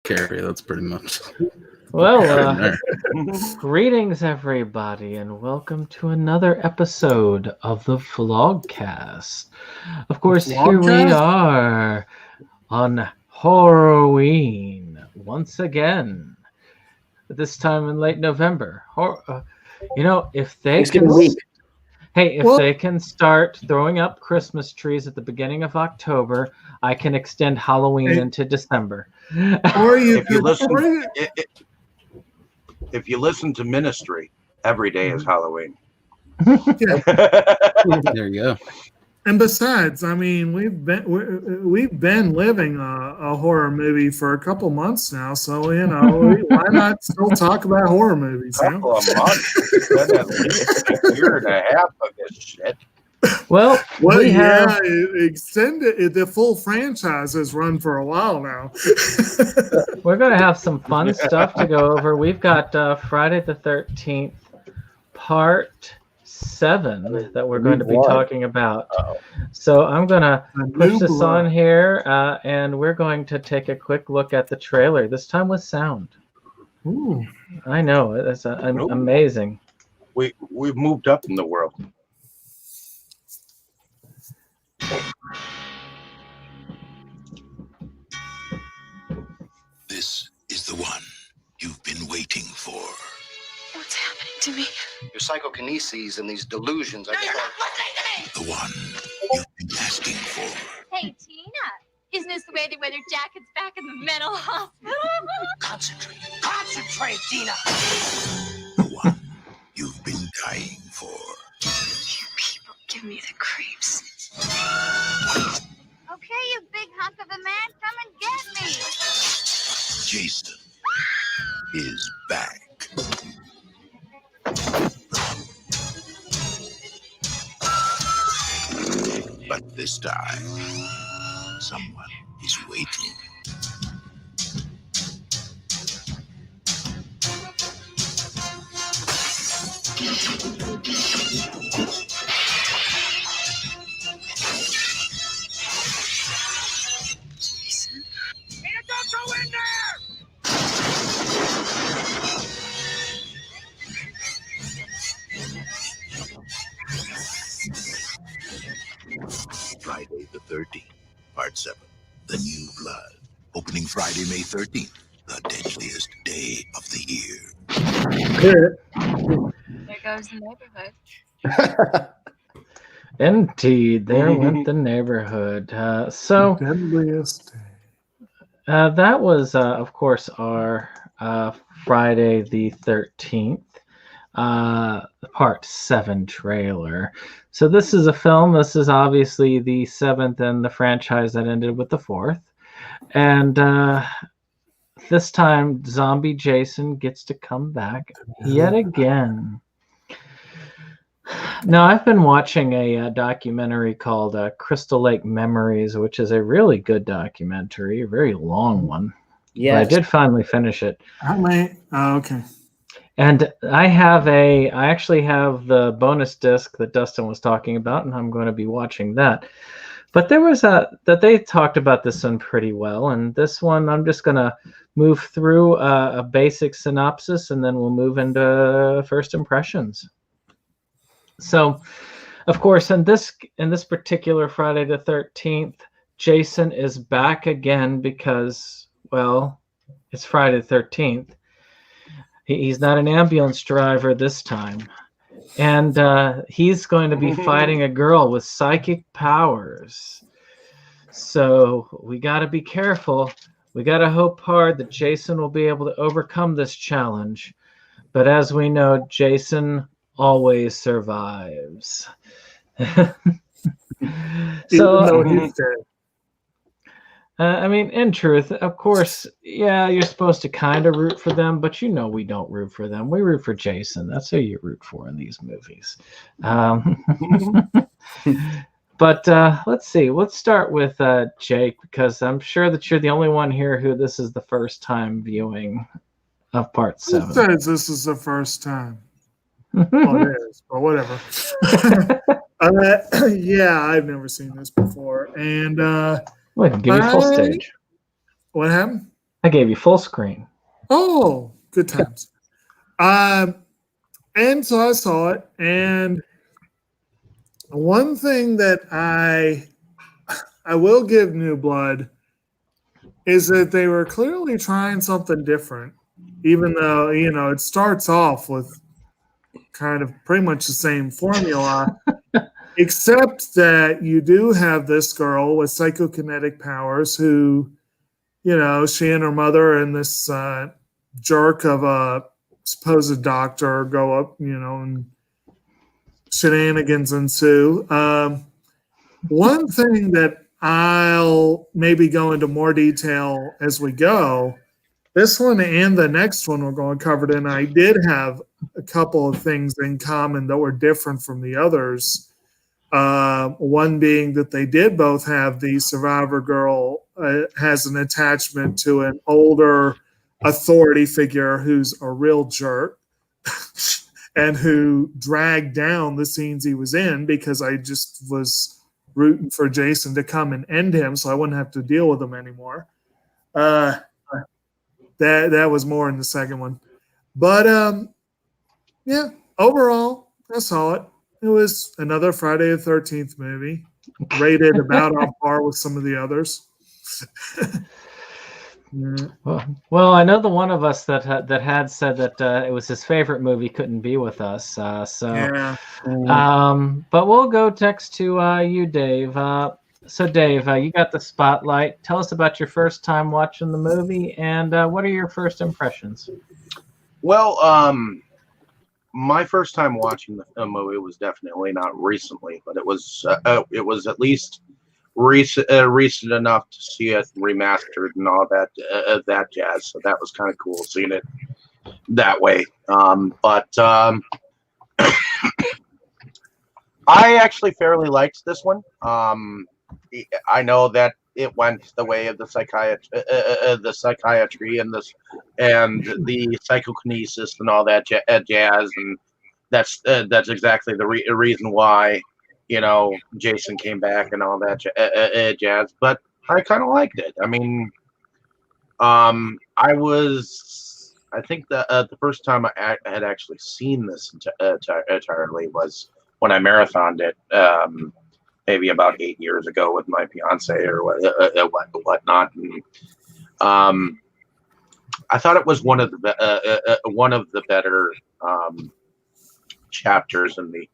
scary. That's pretty much. Well, greetings, everybody, and welcome to another episode of the Vlogcast. Of course, here we are on Horrorween once again. This time in late November. If they can, they can start throwing up Christmas trees at the beginning of October, I can extend Halloween into December. Or if you listen to Ministry, every day is Halloween. There you go. And besides, I mean, we've been living a horror movie for a couple months now, so why not still talk about horror movies? Couple of months. It's been at least a year and a half of this shit. Well, extended. The full franchise has run for a while now. We're going to have some fun stuff to go over. We've got Friday the 13th, Part 7 that we're going to be talking about. So I'm going to push this on here, and we're going to take a quick look at the trailer, this time with sound. Ooh. I know, it's amazing. We've moved up in the world. This is the one you've been waiting for. What's happening to me? Your psychokinesis and these delusions. The one you've been asking for. Hey, Tina. Isn't this the way they wear their jackets back in the mental hospital? Concentrate. Concentrate, Tina. The one you've been dying for. You people give me the creeps. Okay, you big hunk of a man, come and get me. Jason is back. But this time, someone is waiting. Jason? Tina, don't go in there! Friday the 13th, Part 7, The New Blood. Opening Friday, May 13th, the deadliest day of the year. There goes the neighborhood. Indeed, there went the neighborhood. Deadliest day. That was, of course, our Friday the 13th, Part 7 trailer. So this is a film. This is obviously the 7th in the franchise that ended with the 4th. And this time, Zombie Jason gets to come back yet again. Now, I've been watching a documentary called Crystal Lake Memories, which is a really good documentary, a very long one. Yeah, I did finally finish it. Okay. And I actually have the bonus disc that Dustin was talking about, and I'm going to be watching that. But there was they talked about this one pretty well, and this one I'm just going to move through a basic synopsis, and then we'll move into first impressions. So, of course, in this particular Friday the 13th, Jason is back again because, well, it's Friday the 13th. He's not an ambulance driver this time. And he's going to be fighting a girl with psychic powers. So we got to be careful. We got to hope hard that Jason will be able to overcome this challenge. But as we know, Jason always survives. I mean, in truth, of course, yeah, you're supposed to kind of root for them, but we don't root for them. We root for Jason. That's who you root for in these movies. But let's see. Let's start with Jake, because I'm sure that you're the only one here who this is the first time viewing of Part 7. Who says this is the first time? Well, it is, but whatever. Yeah, I've never seen this before. And give me full stage. What happened? I gave you full screen. Oh, good times. And so I saw it, and one thing that I will give New Blood is that they were clearly trying something different, even though, it starts off with kind of pretty much the same formula, except that you do have this girl with psychokinetic powers who, she and her mother and this jerk of a supposed doctor go up, and shenanigans ensue. One thing that I'll maybe go into more detail as we go, this one and the next one we're going to cover tonight, I did have a couple of things in common that were different from the others. One being that they did both have the survivor girl has an attachment to an older authority figure who's a real jerk and who dragged down the scenes he was in, because I just was rooting for Jason to come and end him so I wouldn't have to deal with him anymore. That was more in the second one. But yeah, overall, I saw it. It was another Friday the 13th movie, rated about on par with some of the others. Yeah. Well, I know the one of us that had said that it was his favorite movie couldn't be with us. Yeah. But we'll go next to you, Dave. So, Dave, you got the spotlight. Tell us about your first time watching the movie, and what are your first impressions? Well, my first time watching the movie was definitely not recently, but it was at least recent enough to see it remastered and all that jazz. So that was kind of cool seeing it that way. But I actually fairly liked this one. I know that it went the way of the psychiatry and the psychokinesis and all that jazz, and that's exactly the reason why Jason came back and all that jazz. But I kind of liked it. I mean, I think the first time I had actually seen this entirely was when I marathoned it. Maybe about 8 years ago with my fiance or whatnot. And, I thought it was one of the better chapters in the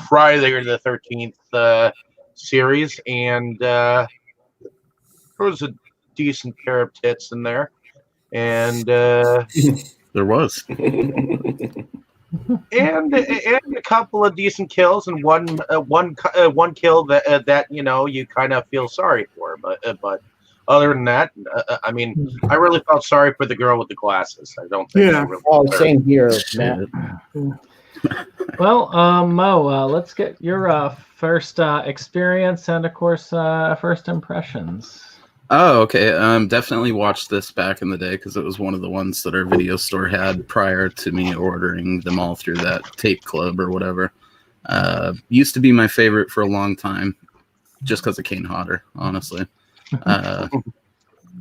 Friday the 13th series, and there was a decent pair of tits in there, and there was. And a couple of decent kills, and one kill that you kind of feel sorry for, but other than that, I mean, I really felt sorry for the girl with the glasses. I don't think. Yeah. Same here, Matt. Well, Mo, let's get your first experience and, of course, first impressions. Oh, okay. Definitely watched this back in the day because it was one of the ones that our video store had prior to me ordering them all through that tape club or whatever. Used to be my favorite for a long time, just because of Kane Hodder, honestly.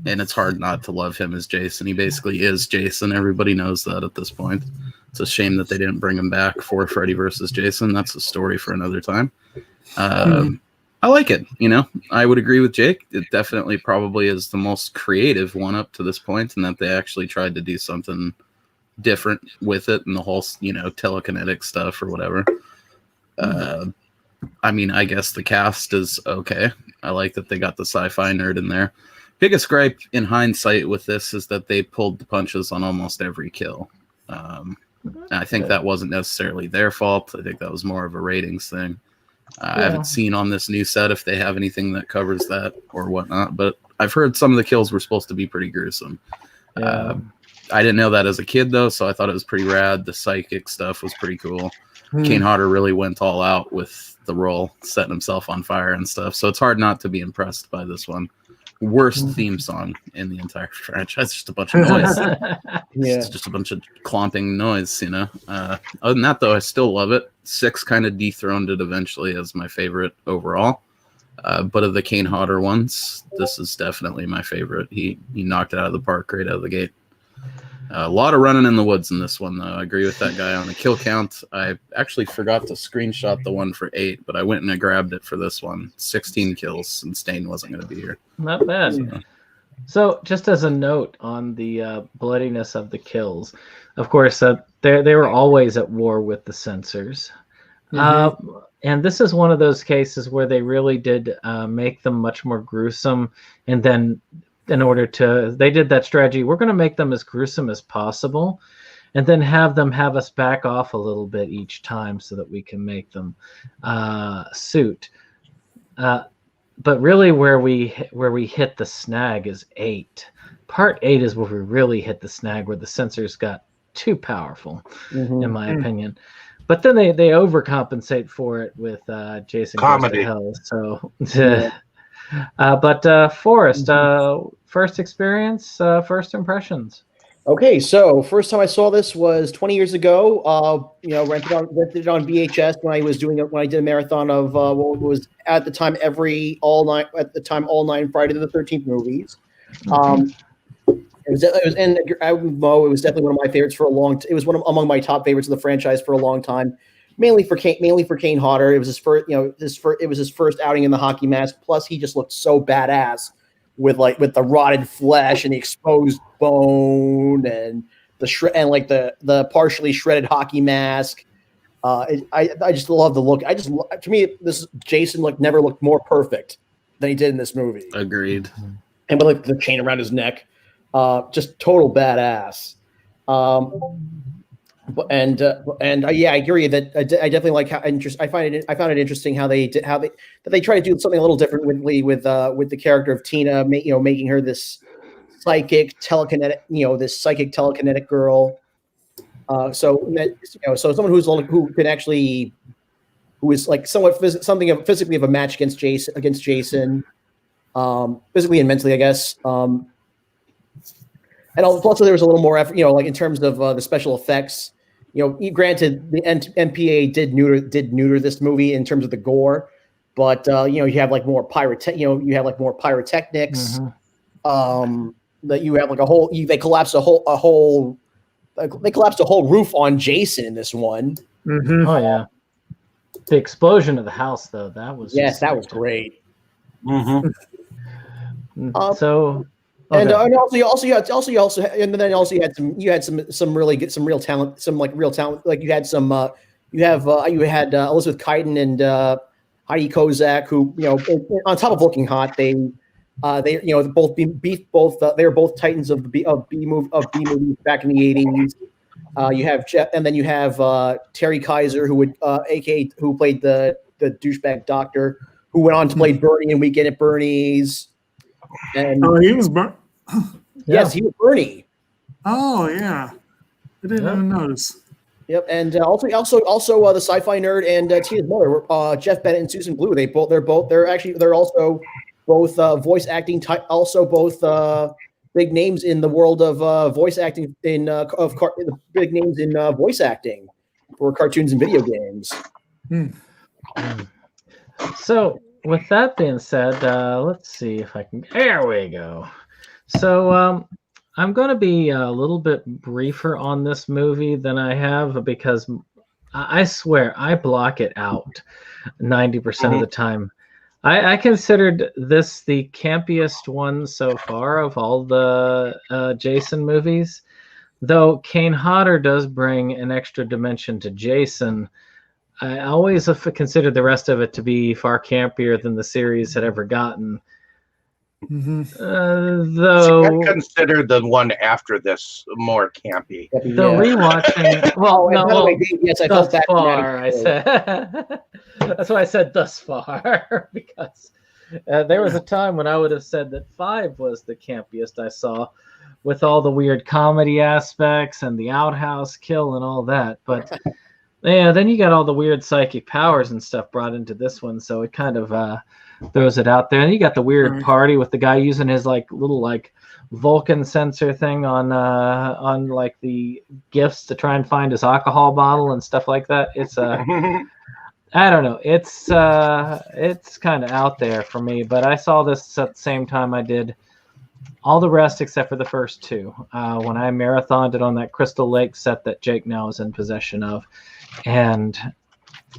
And it's hard not to love him as Jason. He basically is Jason. Everybody knows that at this point. It's a shame that they didn't bring him back for Freddy versus Jason. That's a story for another time. I like it. I would agree with Jake. It definitely probably is the most creative one up to this point, and that they actually tried to do something different with it and the whole, telekinetic stuff or whatever. I mean, I guess the cast is okay. I like that they got the sci-fi nerd in there. Biggest gripe in hindsight with this is that they pulled the punches on almost every kill. I think that wasn't necessarily their fault. I think that was more of a ratings thing. I haven't seen on this new set if they have anything that covers that or whatnot, but I've heard some of the kills were supposed to be pretty gruesome. I didn't know that as a kid, though, so I thought it was pretty rad. The psychic stuff was pretty cool. Kane Hodder really went all out with the role, setting himself on fire and stuff, so it's hard not to be impressed by this one. Worst theme song in the entire franchise. Just a bunch of noise. It's just a bunch of clomping noise, Other than that, though, I still love it. 6 kind of dethroned it eventually as my favorite overall. But of the Kane Hodder ones, this is definitely my favorite. He knocked it out of the park right out of the gate. A lot of running in the woods in this one, though. I agree with that guy on the kill count. I actually forgot to screenshot the one for 8, but I went and I grabbed it for this one. 16 kills, and Stain wasn't going to be here. Not bad. So, just as a note on the bloodiness of the kills, of course, they were always at war with the censors. And this is one of those cases where they really did make them much more gruesome. And then they did that strategy. We're going to make them as gruesome as possible and then have us back off a little bit each time so that we can make them suit. But really where we hit the snag is 8. Part 8 is where we really hit the snag, where the censors got too powerful, in my opinion. But then they overcompensate for it with Jason Comedy. Goes to Hell. But Forrest, first experience, first impressions. Okay, so first time I saw this was 20 years ago. Rented it on VHS when I did a marathon of what was at the time all 9 Friday the 13th movies. It was definitely one of my favorites for a long. It was among my top favorites of the franchise for a long time. Mainly for Kane Hodder. It was his first. It was his first outing in the hockey mask. Plus, he just looked so badass with the rotted flesh and the exposed bone and the partially shredded hockey mask. I just love the look. To me, Jason never looked more perfect than he did in this movie. Agreed. And with the chain around his neck. Just total badass. I agree that I definitely like how I found it interesting how they try to do something a little differently with the character of Tina, making her this psychic telekinetic girl. So someone who is like somewhat physically of a match against Jason, physically and mentally, I guess. And also there was a little more effort, in terms of the special effects. Granted, the MPA did neuter this movie in terms of the gore, but you have more pyrotechnics. That you have they collapsed a whole roof on Jason in this one. Oh yeah, the explosion of the house though, that was was great. So. Okay. And you had some real talent. Like you had Elizabeth Keiten and Heidi Kozak, who on top of looking hot, they were both titans of B movies back in the 80s. You have Jeff, and then you have Terry Kaiser, who played the douchebag doctor, who went on to play Bernie in Weekend at Bernie's. And he was yes, he was Bernie. Oh yeah, I didn't even notice. Yep, and also the sci-fi nerd and Tina's mother, Jeff Bennett and Susan Blue. They're also both voice acting. Also both big names in the world of voice acting big names in voice acting for cartoons and video games. So. With that being said, let's see if I can. There we go. So I'm going to be a little bit briefer on this movie than I have because I swear I block it out 90% of the time. I considered this the campiest one so far of all the Jason movies, though Kane Hodder does bring an extra dimension to Jason. I always have considered the rest of it to be far campier than the series had ever gotten. Though I consider the one after this more campy. Rewatching. Well, yes, I felt that. I said that's why I said thus far because there was a time when I would have said that 5 was the campiest I saw, with all the weird comedy aspects and the outhouse kill and all that, but. Yeah, then you got all the weird psychic powers and stuff brought into this one, so it kind of throws it out there. And you got the weird party with the guy using his little Vulcan sensor thing on the gifts to try and find his alcohol bottle and stuff like that. It's I don't know. It's kind of out there for me, but I saw this at the same time I did all the rest except for the first two. When I marathoned it on that Crystal Lake set that Jake now is in possession of, and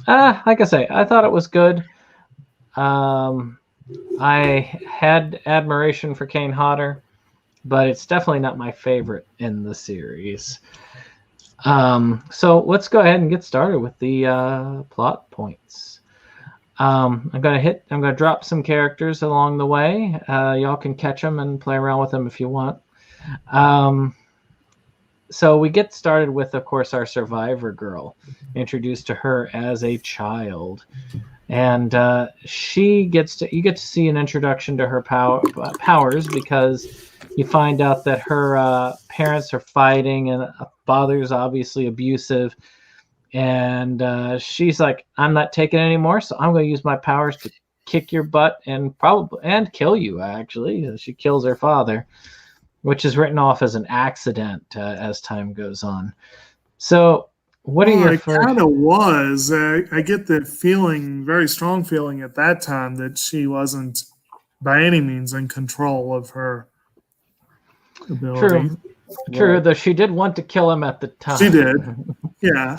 like I say, I thought it was good. I had admiration for Kane Hodder, but it's definitely not my favorite in the series. So let's go ahead and get started with the plot points. I'm gonna drop some characters along the way. Y'all can catch them and play around with them if you want. So we get started with, of course, our survivor girl, introduced to her as a child. And you get to see an introduction to her powers, because you find out that her parents are fighting and father's obviously abusive. And she's like, I'm not taking it anymore, so I'm going to use my powers to kick your butt and kill you, actually. She kills her father, which is written off as an accident as time goes on. So what are your It kind of was. I get the feeling, very strong feeling at that time, that she wasn't by any means in control of her ability. True, though she did want to kill him at the time. She did, yeah.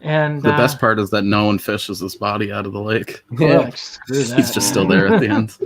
And the best part is that no one fishes his body out of the lake. Yeah, screw that. He's just still there at the end.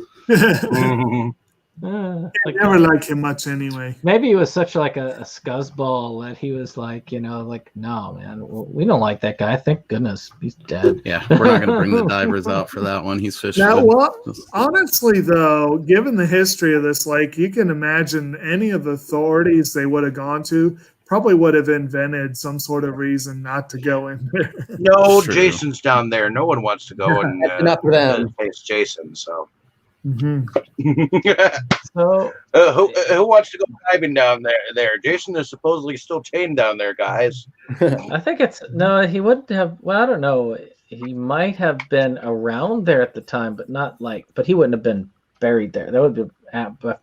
I never liked him much anyway. Maybe he was such like a scuzzball that he was like, no, man, we don't like that guy. Thank goodness he's dead. Yeah, we're not going to bring the divers out for that one. He's fishing. Now, well, honestly, though, given the history of this lake, you can imagine any of the authorities they would have gone to probably would have invented some sort of reason not to go in there. No, Jason's down there. No one wants to go and enough for them. face Jason. So, So who wants to go diving down there? Jason is supposedly still chained down there, guys. I think he wouldn't have. Well, I don't know. He might have been around there at the time, but but he wouldn't have been buried there. That would be. That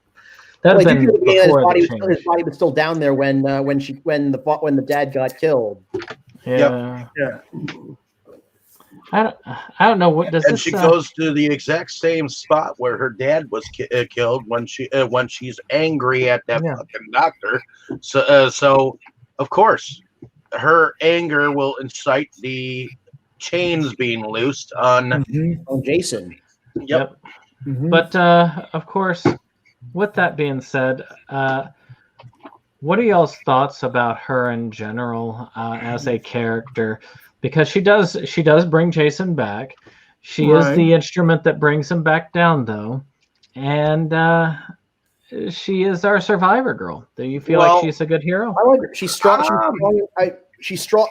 would have been before his body was still down there when the dad got killed. Yeah. Yep. I don't know what does. And she goes to the exact same spot where her dad was killed when she's angry at that fucking doctor. So of course her anger will incite the chains being loosed on Jason. Yep. But of course, with that being said, what are y'all's thoughts about her in general as a character? Because she does bring Jason back. She is the instrument that brings him back down, though, and she is our survivor girl. Do you feel like she's a good hero? I like her. She's strong. She's strong.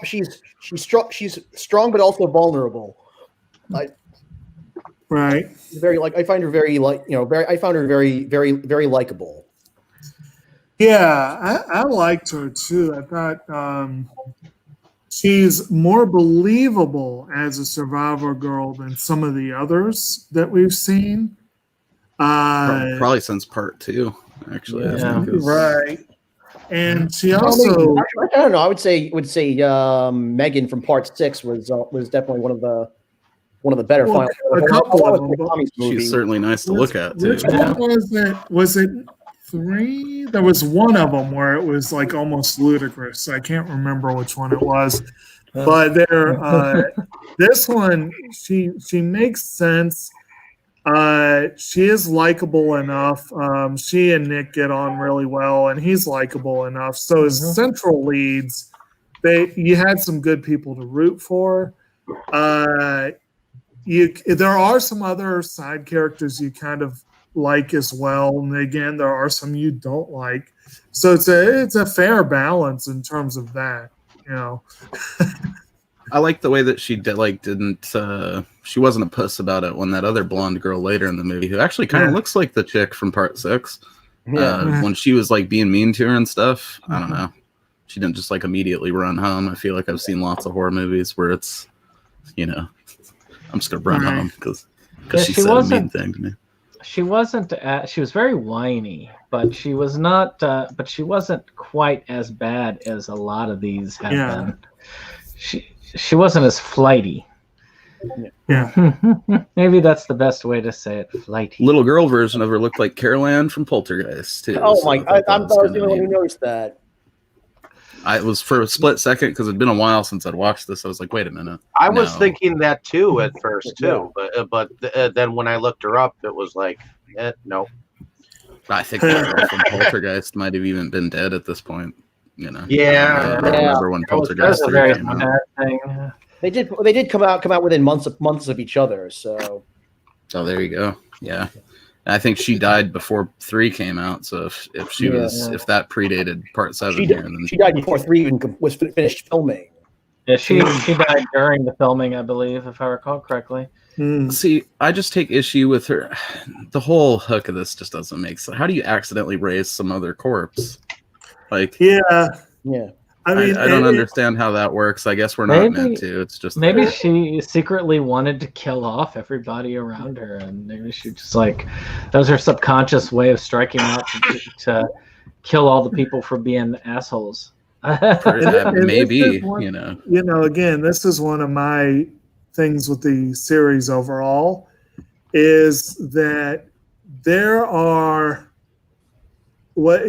She's strong, but also vulnerable. Right. Very I find her very I found her very, very, very likable. Yeah, I liked her too. I thought she's more believable as a survivor girl than some of the others that we've seen. Probably since part 2, actually. Yeah. Right. And she also, I don't know. I would say Megan from part 6 was definitely one of the better well, finals. a couple of them. She's certainly nice to look at too. Which one was it? Was it 3? There was one of them where it was like almost ludicrous. I can't remember which one it was, but this one, she makes sense. She is likable enough. She and Nick get on really well, and he's likable enough. So as central leads, you had some good people to root for. There are some other side characters you kind of like as well, and again, there are some you don't like. So it's a fair balance in terms of that, I like the way that she she wasn't a puss about it when that other blonde girl later in the movie, who actually kind of looks like the chick from part 6, when she was like being mean to her and stuff. I don't know. She didn't just like immediately run home. I feel like I've seen lots of horror movies where it's, I'm just gonna run home because she said a mean thing to me. She wasn't. She was very whiny, but she was not. But she wasn't quite as bad as a lot of these have been. She wasn't as flighty. Yeah. Maybe that's the best way to say it. Flighty. Little girl version of her looked like Carol Ann from Poltergeist too. Oh so my! I I'm thought the only one who noticed that. I was for a split second because it'd been a while since I'd watched this. I was like, wait a minute. I was No. thinking that too at first too, but then when I looked her up, it was like, no. I think that girl from Poltergeist might have even been dead at this point. You know. Yeah. I don't remember when That's Poltergeist a 3 very came out. sad thing. They did come out within months of each other. So Oh, there you go. Yeah. I think she died before 3 came out. So if she was if that predated part 7 here, then she died before 3 even was finished filming. Yeah, she died during the filming, I believe, if I recall correctly. See, I just take issue with her. The whole hook of this just doesn't make sense. How do you accidentally raise some other corpse? Like, Yeah. I mean, I don't understand how that works. I guess we're not meant to. It's just maybe she secretly wanted to kill off everybody around her, and maybe she just like that was her subconscious way of striking out to kill all the people for being assholes. Maybe again, this is one of my things with the series overall is that there are what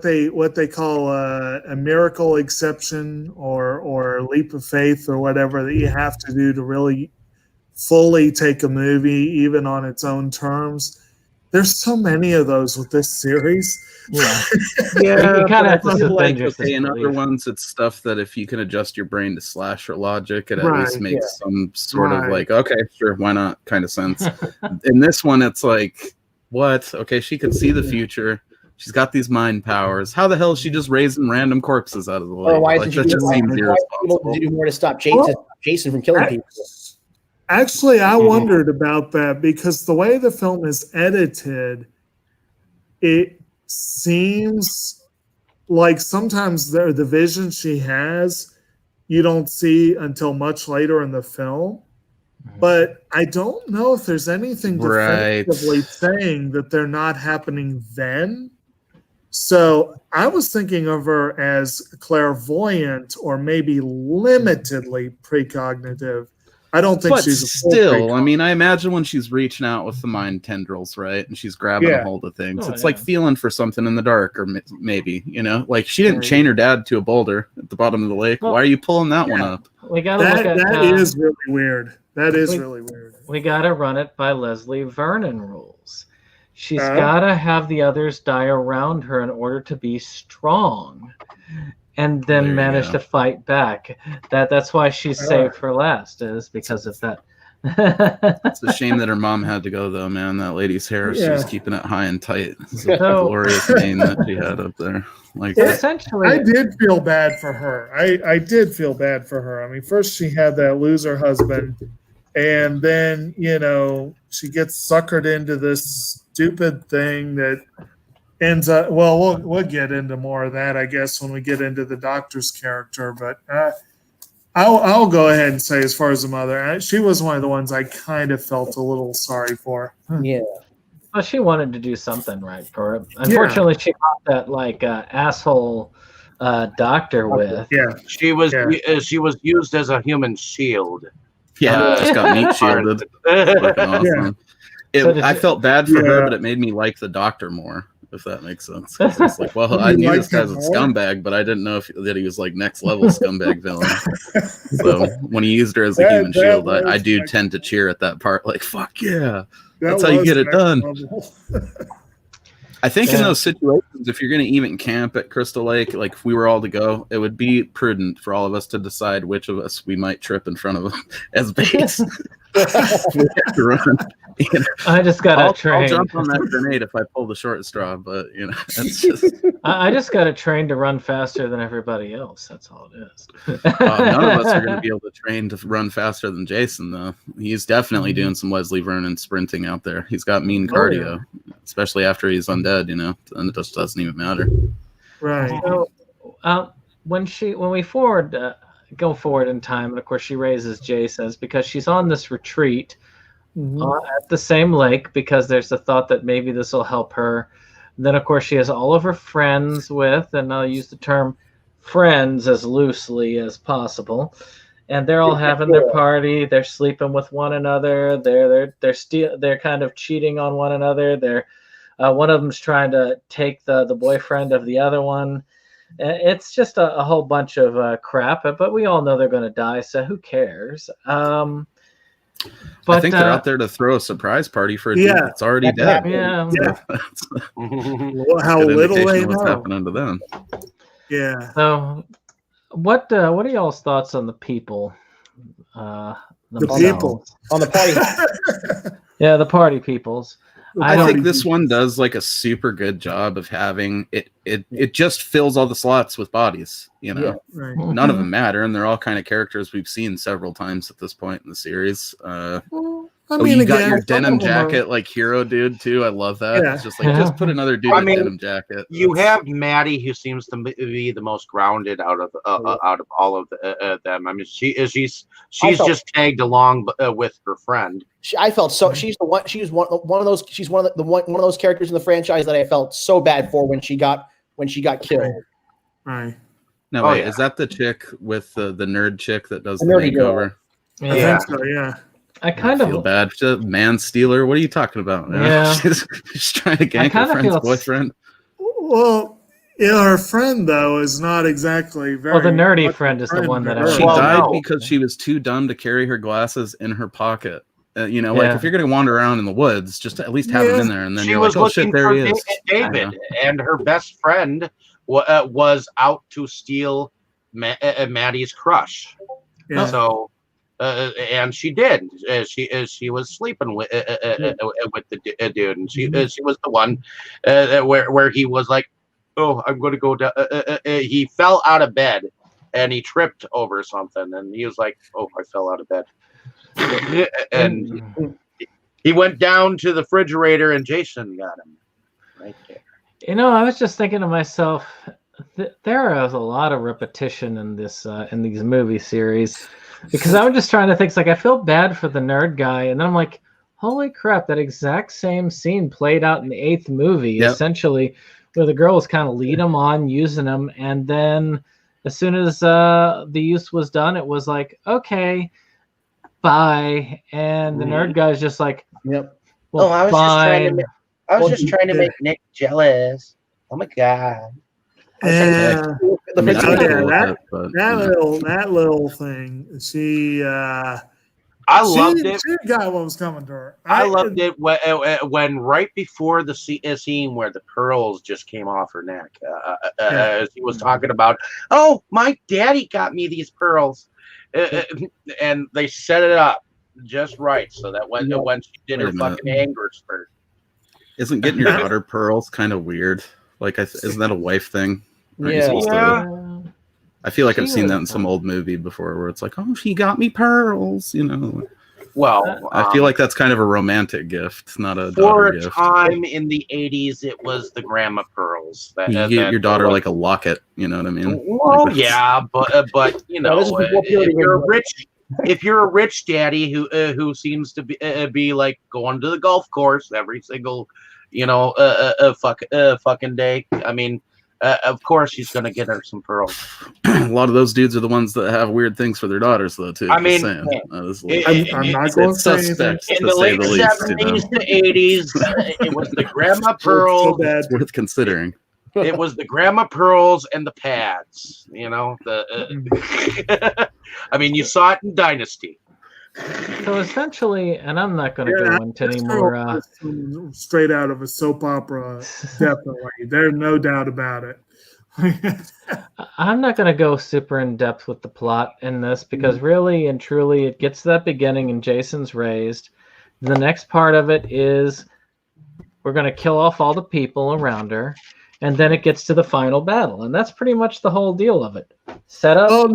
they call a miracle exception or leap of faith or whatever that you have to do to really fully take a movie even on its own terms. There's so many of those with this series. Yeah, yeah. You kind of have to suspend your in other ones, it's stuff that if you can adjust your brain to slasher logic, it at Right, least makes yeah. some sort of Right. like, okay, sure, why not kind of sense. In this one, it's like, what? Okay, she can see the future. She's got these mind powers. How the hell is she just raising random corpses out of the lake? Or why Like, isn't that she just seems irresponsible. to do more to stop Jason from killing people? Actually, I wondered about that because the way the film is edited, it seems like sometimes the vision she has, you don't see until much later in the film. But I don't know if there's anything Right. definitively saying that they're not happening then. So I was thinking of her as clairvoyant or maybe limitedly precognitive. I don't think But she's a full still, I precog. mean, I imagine when she's reaching out with the mind tendrils, right, and she's grabbing Yeah. a hold of things, Oh, it's yeah. like feeling for something in the dark, or maybe, like she didn't chain her dad to a boulder at the bottom of the lake. Well, Why are you pulling that one yeah. up? We gotta look at That is really weird. That is we- really weird. we gotta run it by Leslie Vernon rules. She's Uh-huh. gotta have the others die around her in order to be strong, and There then you manage go. to fight back. That's why she's Oh. saved for last, is because of that. It's a shame that her mom had to go, though, man. That lady's hair, she was Yeah. keeping it high and tight. It's a So- glorious mane that she had up there. Like, Yeah. Essentially, I did feel bad for her. I did feel bad for her. I mean, first she had that loser husband, and then she gets suckered into this stupid thing that ends up. Well, we'll get into more of that, I guess, when we get into the doctor's character. But I'll go ahead and say, as far as the mother, she was one of the ones I kind of felt a little sorry for. Yeah. well, she wanted to do something right for her. Unfortunately, she got that asshole doctor with. Yeah, She was Yeah. she was used as a human shield. yeah, just got meat shielded. Fucking awesome. So did I you- felt bad for her, Yeah. but it made me like the doctor more, if that makes sense. 'Cause it's like, well, I You knew liked this guy's a him more? scumbag, but I didn't know that he was like next level scumbag villain. So when he used her as a That- human that shield, I was do like- tend to cheer at that part. Like, fuck yeah. that That's how you was get it next done. level. I think in Yeah. those situations, if you're going to even camp at Crystal Lake, like if we were all to go, it would be prudent for all of us to decide which of us we might trip in front of as base. We have to run. I just got I'll a train. jump on that grenade if I pull the short straw, but that's just I just got a train to run faster than everybody else. That's all it is. none of us are going to be able to train to run faster than Jason, though. He's definitely doing some Leslie Vernon sprinting out there. He's got mean cardio, especially after he's undead. And it just doesn't even matter. Right. So, when we go forward in time, and of course she raises Jason because she's on this retreat at the same lake because there's the thought that maybe this will help her. Then of course she has all of her friends with, and I'll use the term friends as loosely as possible. and they're all having their party. They're sleeping with one another. They're kind of cheating on one another. One of them's trying to take the boyfriend of the other one. It's just a whole bunch of crap, but we all know they're going to die, so who cares? But I think they're out there to throw a surprise party for a dude that's already dead. Yeah. How little they know. What's happening to them? Yeah. So, what are y'all's thoughts on the people? The people on the party. Yeah, the party peoples. I think this one does like a super good job of having it. It just fills all the slots with bodies. You know, right. None of them matter, and they're all kind of characters we've seen several times at this point in the series. You got your denim jacket like hero dude too. I love that. Yeah. It's just like just put another dude in a denim jacket. You have Maddie, who seems to be the most grounded out of all of them. I mean, she's just tagged along with her friend. I felt so. She's the one. She was one of those. She's one of those characters in the franchise that I felt so bad for when she got killed. Right. No, wait, is that the chick with the nerd chick that does the nerdy makeover? I think so, yeah. I kind feel bad. Man stealer. What are you talking about? Yeah. She's trying to gank her friend's boyfriend. Well, her friend though is not exactly very. Well, the nerdy friend is the one that she died because she was too dumb to carry her glasses in her pocket. Like if you're going to wander around in the woods, just at least have them in there, and then she you're was like, "Oh shit, there he is." David, and her best friend was out to steal Maddie's crush. Yeah. So. And she did. She was sleeping with the dude, and she was the one where he was like, "Oh, I'm going to go down." He fell out of bed, and he tripped over something, and he was like, "Oh, I fell out of bed," and he went down to the refrigerator, and Jason got him right there. I was just thinking to myself, there is a lot of repetition in this in these movie series. Because I was just trying to think, it's like I feel bad for the nerd guy, and then I'm like, holy crap, that exact same scene played out in the 8th movie, essentially, where the girl was kind of lead him on, using him, and then as soon as the use was done, it was like, okay, bye, and the nerd guy's just like, yep. Well, I was just trying to make Nick jealous. Oh my god. That little thing. She loved it. She got what was coming to her. I loved it when right before the scene where the pearls just came off her neck. As he was talking about, "Oh, my daddy got me these pearls," and they set it up just right so that when she did her fucking anger spurt. Isn't getting your daughter pearls kind of weird? Like, isn't that a wife thing? I feel like I've seen that in some old movie before where it's like, "Oh, she got me pearls," Well, I feel like that's kind of a romantic gift, not a for daughter a gift. time in the 80s, it was the grandma pearls. You get your daughter like a locket, you know what I mean? Well, but if you're a rich daddy who seems to be like going to the golf course every single fucking day, I mean. Of course, he's going to get her some pearls. A lot of those dudes are the ones that have weird things for their daughters, though, too. I mean, I'm not going to say anything. In the late 70s to 80s, it was the grandma pearl. It's worth considering. It was the grandma pearls and the pads. I mean, you saw it in Dynasty. So essentially, and I'm not going to go into any more. Straight out of a soap opera, definitely. There's no doubt about it. I'm not going to go super in depth with the plot in this because really and truly, it gets to that beginning and Jason's raised. The next part of it is we're going to kill off all the people around her. And then it gets to the final battle, and that's pretty much the whole deal of it. Set up.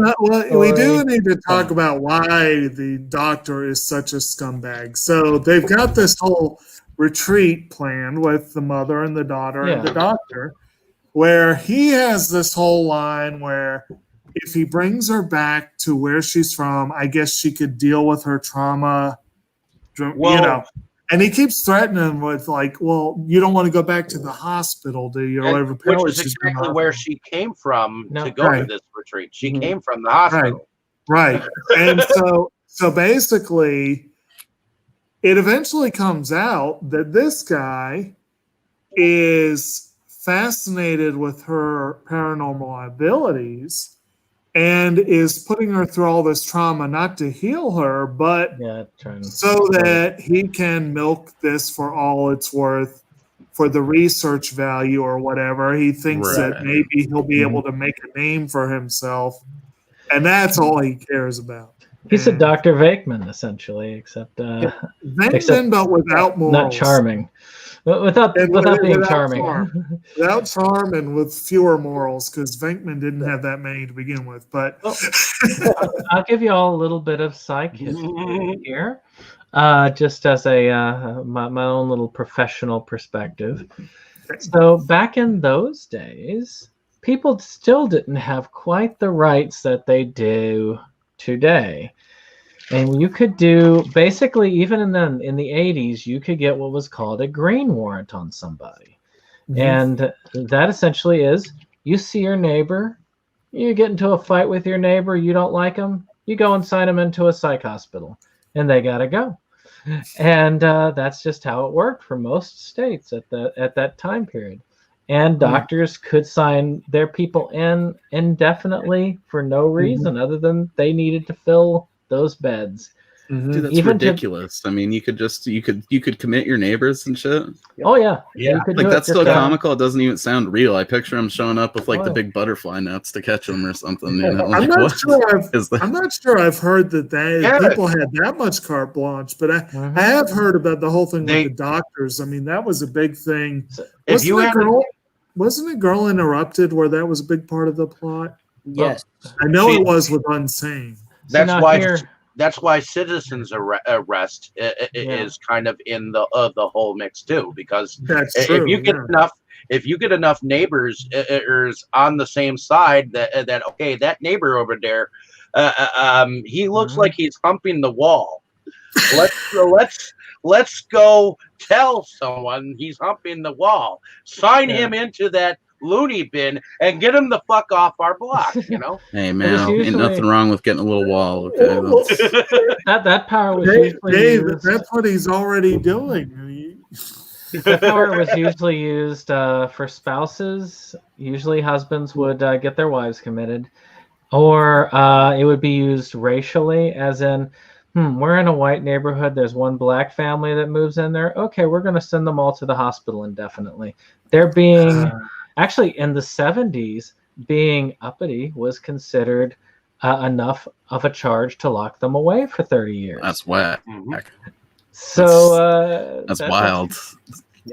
We do need to talk about why the doctor is such a scumbag. So they've got this whole retreat planned with the mother and the daughter and the doctor, where he has this whole line where if he brings her back to where she's from, I guess she could deal with her trauma. And he keeps threatening with like, "Well, you don't want to go back to the hospital, do you?" Which is exactly where she came from to go to this retreat. She came from the hospital. Right. And so basically, it eventually comes out that this guy is fascinated with her paranormal abilities and is putting her through all this trauma, not to heal her, but so that he can milk this for all it's worth, for the research value or whatever. He thinks that maybe he'll be able to make a name for himself, and that's all he cares about. He's a Dr. Vakeman, essentially, except Vakeman, but without morals. Not charming. Without being charming. Without charm and with fewer morals, because Venkman didn't have that many to begin with. But I'll give you all a little bit of psych history here, just as my own little professional perspective. So back in those days, people still didn't have quite the rights that they do today. And you could do, basically, even in the 80s, you could get what was called a green warrant on somebody. And that essentially is, you see your neighbor, you get into a fight with your neighbor, you don't like them, you go and sign them into a psych hospital, and they got to go. And that's just how it worked for most states at that time period. And doctors could sign their people in indefinitely for no reason other than they needed to fill those beds. Dude, that's ridiculous. I mean, you could commit your neighbors and shit. Oh yeah. Like that's so comical. It doesn't even sound real. I picture them showing up with like the big butterfly nets to catch them or something. You know? I'm like, not sure I've heard that people had that much carte blanche, but I have heard about the whole thing with the doctors. I mean, that was a big thing. Wasn't it Girl Interrupted where that was a big part of the plot? Yes, I know it was with Unsane. That's why Citizen's Arrest is kind of in the whole mix too, because if you get enough neighbors on the same side that okay, that neighbor over there, he looks like he's humping the wall. Let's go tell someone he's humping the wall. Sign him into that loony bin and get him the fuck off our block, you know? Hey man, ain't nothing wrong with getting a little wall. Okay, that power was usually used. That's what he's already doing. That power was usually used for spouses. Usually husbands would get their wives committed, or it would be used racially, as in, we're in a white neighborhood, there's one black family that moves in there. Okay, we're going to send them all to the hospital indefinitely. They're being... Actually, in the 70s, being uppity was considered enough of a charge to lock them away for 30 years. That's whack. So that's wild.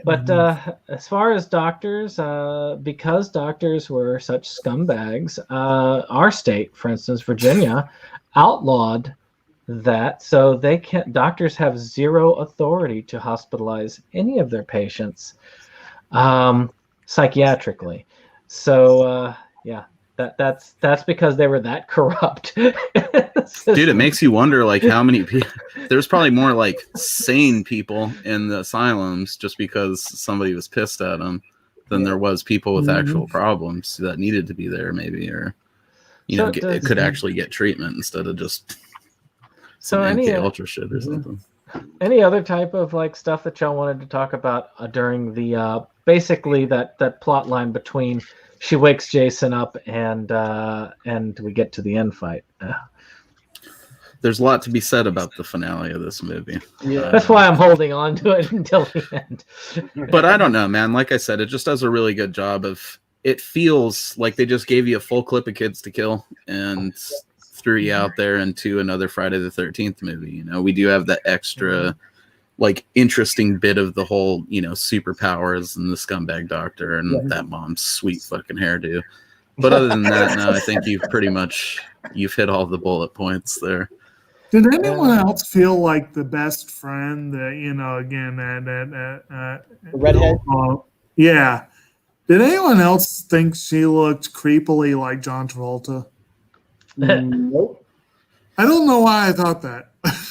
But as far as doctors, because doctors were such scumbags, our state, for instance, Virginia, outlawed that, so doctors have zero authority to hospitalize any of their patients. Psychiatrically. So that's because they were that corrupt. Dude, it makes you wonder like how many people there's probably more like sane people in the asylums just because somebody was pissed at them than there was people with actual problems that needed to be there, maybe, or it could actually get treatment instead of just some MK Ultra shit or something. Any other type of like stuff that y'all wanted to talk about during the basically that plot line between she wakes Jason up and we get to the end fight? There's a lot to be said about the finale of this movie. That's why I'm holding on to it until the end. But I don't know, man. Like I said, it just does a really good job of. It feels like they just gave you a full clip of kids to kill and threw you out there into another Friday the 13th movie. You know, we do have that extra like interesting bit of the whole, superpowers and the scumbag doctor and that mom's sweet fucking hairdo. But other than that, no, I think you've hit all the bullet points there. Did anyone else feel like the best friend that, redhead? Yeah. Did anyone else think she looked creepily like John Travolta? Nope. I don't know why I thought that.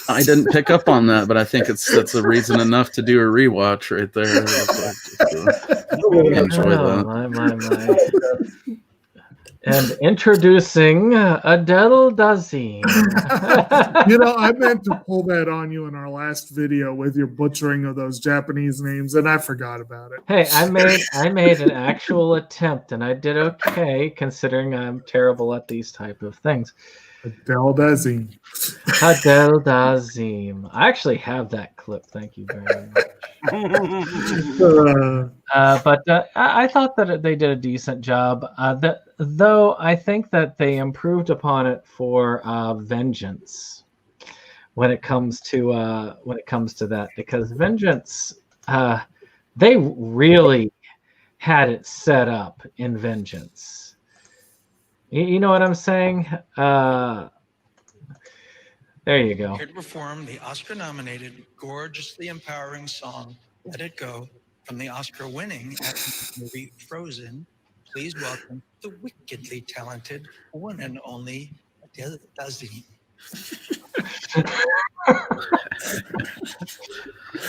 I didn't pick up on that, but I think that's a reason enough to do a rewatch right there. Enjoy that. And introducing Adele Dazeem. I meant to pull that on you in our last video with your butchering of those Japanese names, and I forgot about it. Hey, I made an actual attempt, and I did okay, considering I'm terrible at these type of things. Adele Dazeem. Adele Dazeem. I actually have that clip. Thank you very much. But I thought that they did a decent job. Though I think that they improved upon it for Vengeance when it comes to that, because Vengeance they really had it set up in Vengeance. You know what I'm saying? There you go. Here to perform the Oscar-nominated, gorgeously empowering song "Let It Go" from the Oscar-winning movie Frozen. Please welcome the wickedly talented one and only Adele Dazeem.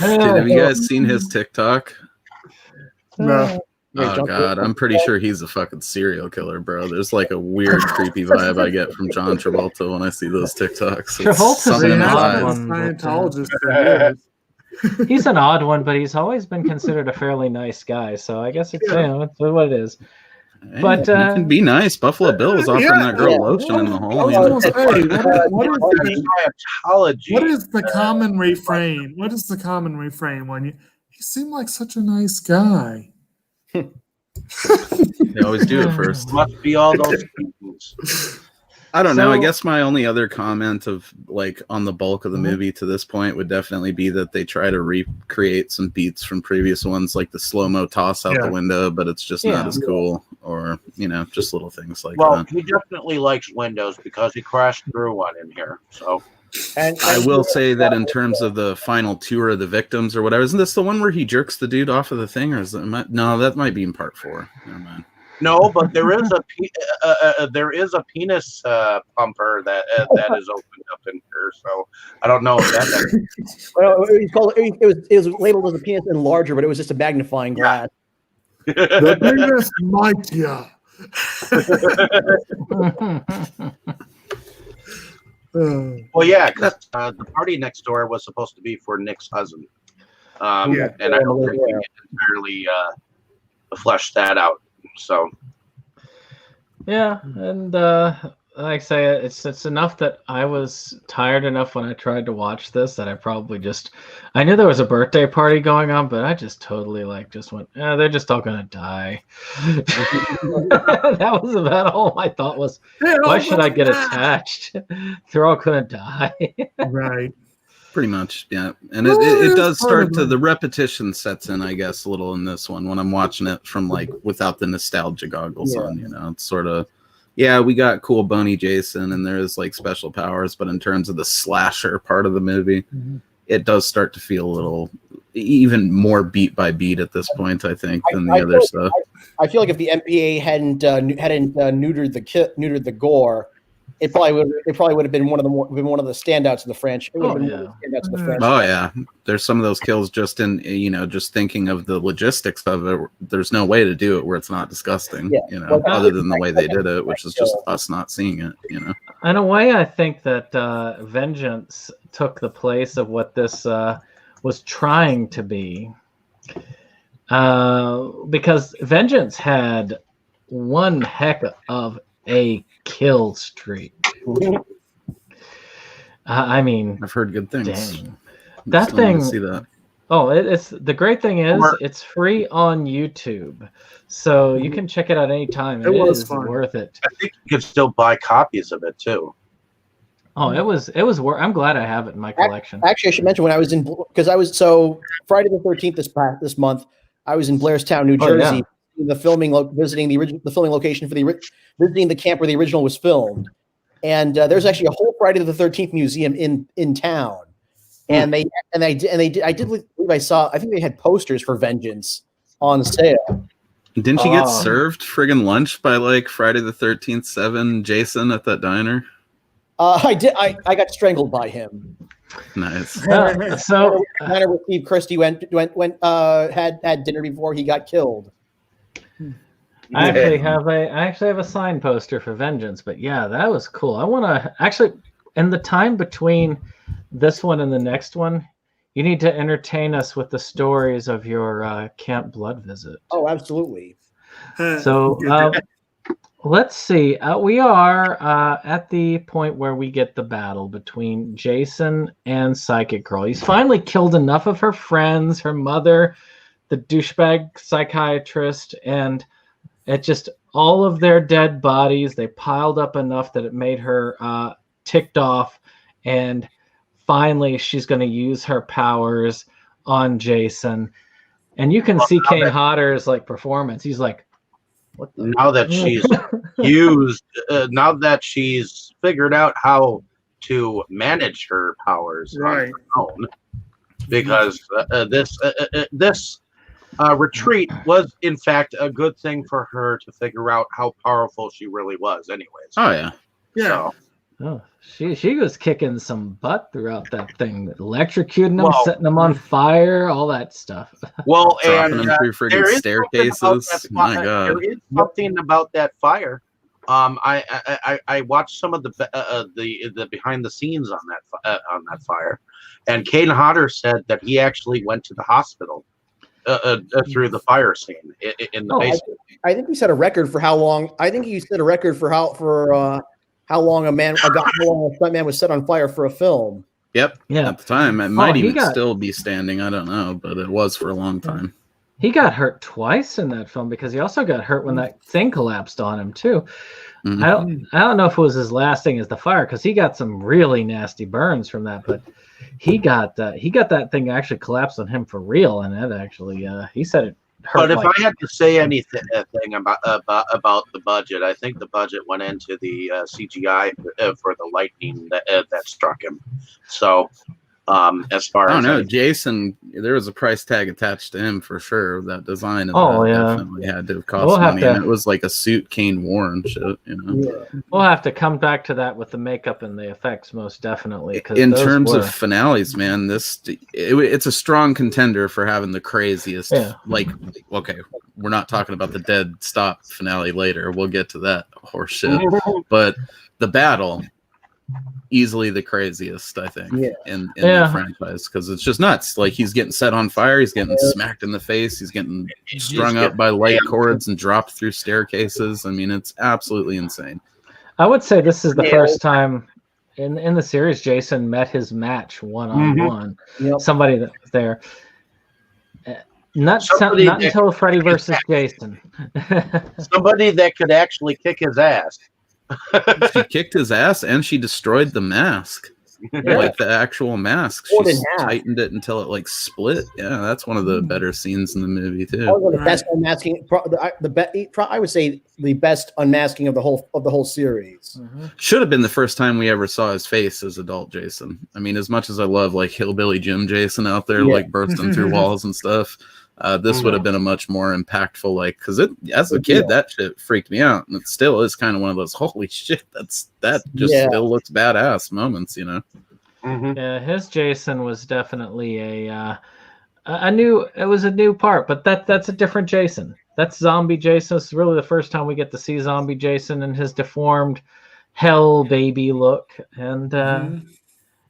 Dude, have you guys seen his TikTok? No. Oh god, I'm pretty sure he's a fucking serial killer, bro. There's like a weird, creepy vibe I get from John Travolta when I see those TikToks. Travolta's something an in his odd eyes. one. Scientologist for years. He's an odd one, but he's always been considered a fairly nice guy. So I guess it's it's what it is. Hey, But you can be nice. Buffalo Bill was offering that girl lotion in the hall. I was gonna say, Scientology. what is the common refrain? What is the common refrain when he seemed like such a nice guy? They always do it first. Must be all those things. I don't know. I So- guess my only other comment of like on the bulk of the movie to this point would definitely be that they try to recreate some beats from previous ones, like the slow-mo toss out the window, but it's just not as cool, or just little things like Well, that. he definitely likes windows because he crashed through one in here. So And I will say that in terms of the final tour of the victims or whatever, isn't this the one where he jerks the dude off of the thing, or is it? No, that might be in part 4. Never mind. no, but there is a penis pumper that is opened up in here. So I don't know if that. well, it was labeled as a penis enlarger, but it was just a magnifying glass. The biggest mightier. Well, yeah, because the party next door was supposed to be for Nick's husband, and I don't think we entirely fleshed that out. So Yeah, and like I say, it's enough that I was tired enough when I tried to watch this that I probably I knew there was a birthday party going on, but I just totally just went, they're just all gonna die. That was about all my thought was. Why should I get attached? They're all gonna die. Right. Pretty much, yeah. And it does start to, the repetition sets in, I guess, a little in this one when I'm watching it from without the nostalgia goggles on, It's sort of, we got cool Boney Jason and there's special powers, but in terms of the slasher part of the movie, it does start to feel a little even more beat by beat at this point, I think, than the other stuff. I feel like if the MPA hadn't neutered the gore, it probably would have been one of the standouts in the franchise. Oh yeah, there's some of those kills just in just thinking of the logistics of it. There's no way to do it where it's not disgusting, other than the way they did it, which is just us not seeing it. In a way, I think that Vengeance took the place of what this was trying to be, because Vengeance had one heck of a kill streak. I mean, I've heard good things. Dang. That thing. See that. Oh, it's the great thing is it's free on YouTube, so you can check it out anytime. It is worth it. I think you can still buy copies of it too. Oh, it was worth. I'm glad I have it in my collection. Actually, I should mention when I was Friday the 13th this month, I was in Blairstown, New Jersey. Yeah. Visiting the filming location visiting the camp where the original was filmed, and there's actually a whole Friday the 13th museum in town, and I think they had posters for Vengeance on sale. Didn't you get served friggin' lunch by Friday the 13th 7 Jason at that diner? I did. I got strangled by him. Nice. So diner with Steve Christie had dinner before he got killed. I actually have a sign poster for Vengeance, but yeah, that was cool. I want to actually, in the time between this one and the next one, you need to entertain us with the stories of your Camp Blood visit. Oh, absolutely. So let's see. We are at the point where we get the battle between Jason and Psychic Girl. He's finally killed enough of her friends, her mother, the douchebag psychiatrist, and it just all of their dead bodies. They piled up enough that it made her ticked off, and finally she's going to use her powers on Jason. And you can see Kane Hodder's like performance. He's like, what the now that she's now that she's figured out how to manage her powers on her own, because this retreat was in fact a good thing for her to figure out how powerful she really was anyways. Oh yeah. So, she was kicking some butt throughout that thing, electrocuting them, setting them on fire, all that stuff. Well, dropping and them through friggin' staircases. My God, there is something about that fire. I watched some of the behind the scenes on that fire, and Kane Hodder said that he actually went to the hospital through the fire scene in the basement. I think he set a record for how long. I think he set a record for how long a stuntman was set on fire for a film. Yep. Yeah. At the time, it might even still be standing. I don't know, but it was for a long time. He got hurt twice in that film because he also got hurt when that thing collapsed on him too. Mm-hmm. I don't know if it was as lasting as the fire because he got some really nasty burns from that, but he got that thing actually collapsed on him for real, and that actually he said it hurt. But if I had to say anything about the budget, I think the budget went into the CGI for the lightning that struck him. So as far I as don't know, Jason, there was a price tag attached to him for sure. That design of definitely had to have cost money. And it was like a suit Kane wore and shit, you know. Yeah. We'll have to come back to that with the makeup and the effects, most definitely. In terms of finales, man, it's a strong contender for having the craziest. Yeah. Like, okay, we're not talking about the Dead Stop finale later. We'll get to that horse shit. But the battle, easily the craziest, I think, in the franchise, because it's just nuts. Like, he's getting set on fire, he's getting smacked in the face, he's getting strung up by light cords and dropped through staircases. I mean, it's absolutely insane. I would say this is the first time in the series Jason met his match one-on-one. Somebody that was there. Not until Freddy versus Jason. Somebody that could actually kick his ass. She kicked his ass and she destroyed the mask. Like the actual mask. She tightened it until it like split. Yeah, that's one of the better scenes in the movie too. The best unmasking, I would say the best unmasking of the whole series. Should have been the first time we ever saw his face as adult Jason. I mean, as much as I love like Hillbilly Jim Jason out there, like bursting through walls and stuff, this would have been a much more impactful, like, because as a kid that shit freaked me out, and it still is kind of one of those holy shit, that just still looks badass moments, you know. Yeah, his Jason was definitely a new part, but that's a different Jason. That's zombie Jason. It's really the first time we get to see zombie Jason in his deformed hell baby look, and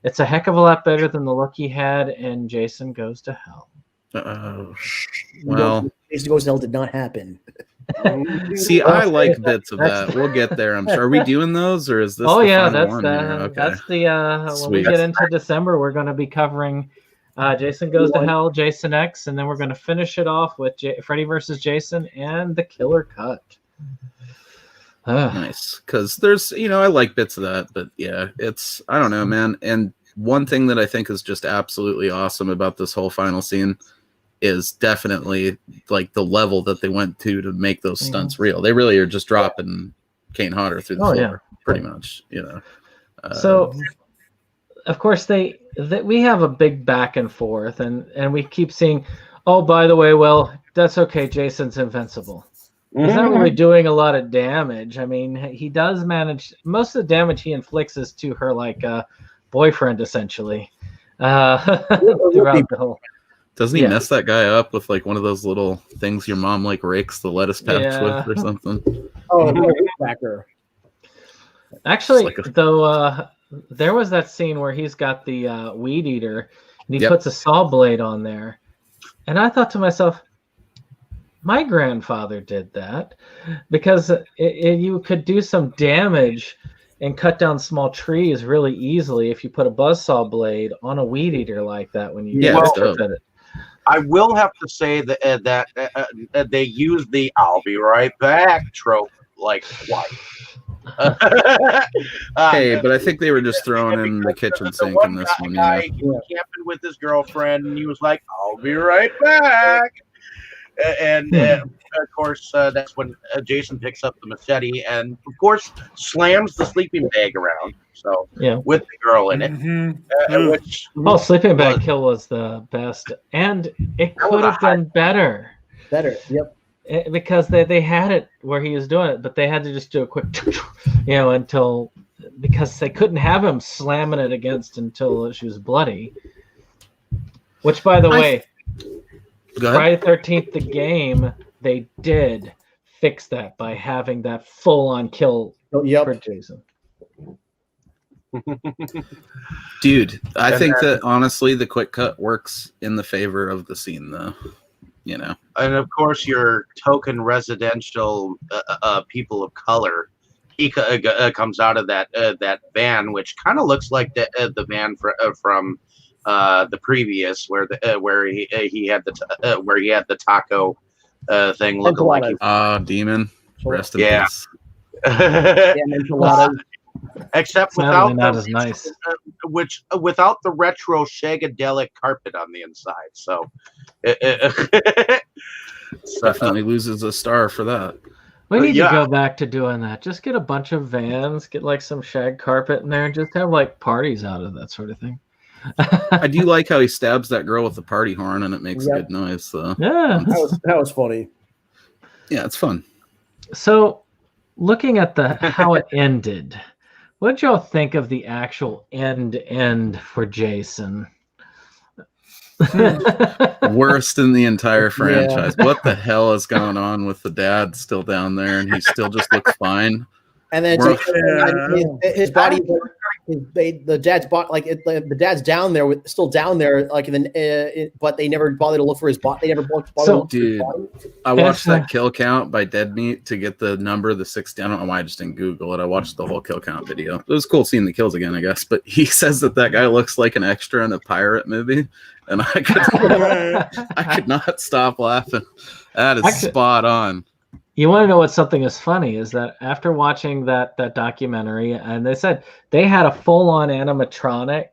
it's a heck of a lot better than the look he had in Jason Goes to Hell. Well, Jason Goes to Hell did not happen. See, I like bits of that. We'll get there, I'm sure. Are we doing those, or is this? That's the when we get into December, we're going to be covering Jason Goes to Hell, Jason X, and then we're going to finish it off with Freddy versus Jason and the Killer Cut. Nice, because there's, I like bits of that, but yeah, it's, I don't know, man. And one thing that I think is just absolutely awesome about this whole final scene is definitely like the level that they went to make those stunts real. They really are just dropping Kane Hodder through the floor, pretty much, So, of course, we have a big back and forth, and we keep seeing, oh, by the way, well, that's okay, Jason's invincible. He's not really doing a lot of damage. I mean, he does manage, most of the damage he inflicts is to her, like, boyfriend, essentially, throughout the whole. Doesn't he mess that guy up with like one of those little things your mom like rakes the lettuce patch with or something? Oh, backer. Actually, though, there was that scene where he's got the weed eater and he puts a saw blade on there. And I thought to myself, my grandfather did that because you could do some damage and cut down small trees really easily if you put a buzzsaw blade on a weed eater like that when you it. I will have to say that they used the "I'll be right back" trope like twice. Hey, but I think they were just throwing in the kitchen sink in this one. Guy, he was camping with his girlfriend, and he was like, "I'll be right back." And of course, that's when Jason picks up the machete and, of course, slams the sleeping bag around. So with the girl in it. Which sleeping bag kill was the best, and it could have been better. Yep. Because they had it where he was doing it, but they had to just do a quick, until because they couldn't have him slamming it against until she was bloody. Which, by the way. Friday the 13th, the game, they did fix that by having that full-on kill for Jason. Dude, I think that honestly, the quick cut works in the favor of the scene, though. And of course, your token residential people of color, he comes out of that van, which kind of looks like the van from the previous where he had the taco thing looking like demon. Rest in peace. Except without without the retro shagadelic carpet on the inside. So definitely loses a star for that. We need to go back to doing that. Just get a bunch of vans, get like some shag carpet in there, and just have like parties out of that sort of thing. I do like how he stabs that girl with the party horn and it makes a good noise. So that was funny. Yeah, it's fun. So, looking at how it ended, what did y'all think of the actual end for Jason? Worst in the entire franchise. What the hell is going on with the dad still down there and he still just looks fine? And then his body, the dad's the dad's down there, still down there, but they never bothered to look for his body. They never bothered to look for his body. I watched that kill count by Dead Meat to get the number, the 60. I don't know why I just didn't Google it. I watched the whole kill count video. It was cool seeing the kills again, I guess. But he says that guy looks like an extra in a pirate movie, and I could not stop laughing. That is spot on. You want to know what something is funny is that after watching that documentary, and they said they had a full-on animatronic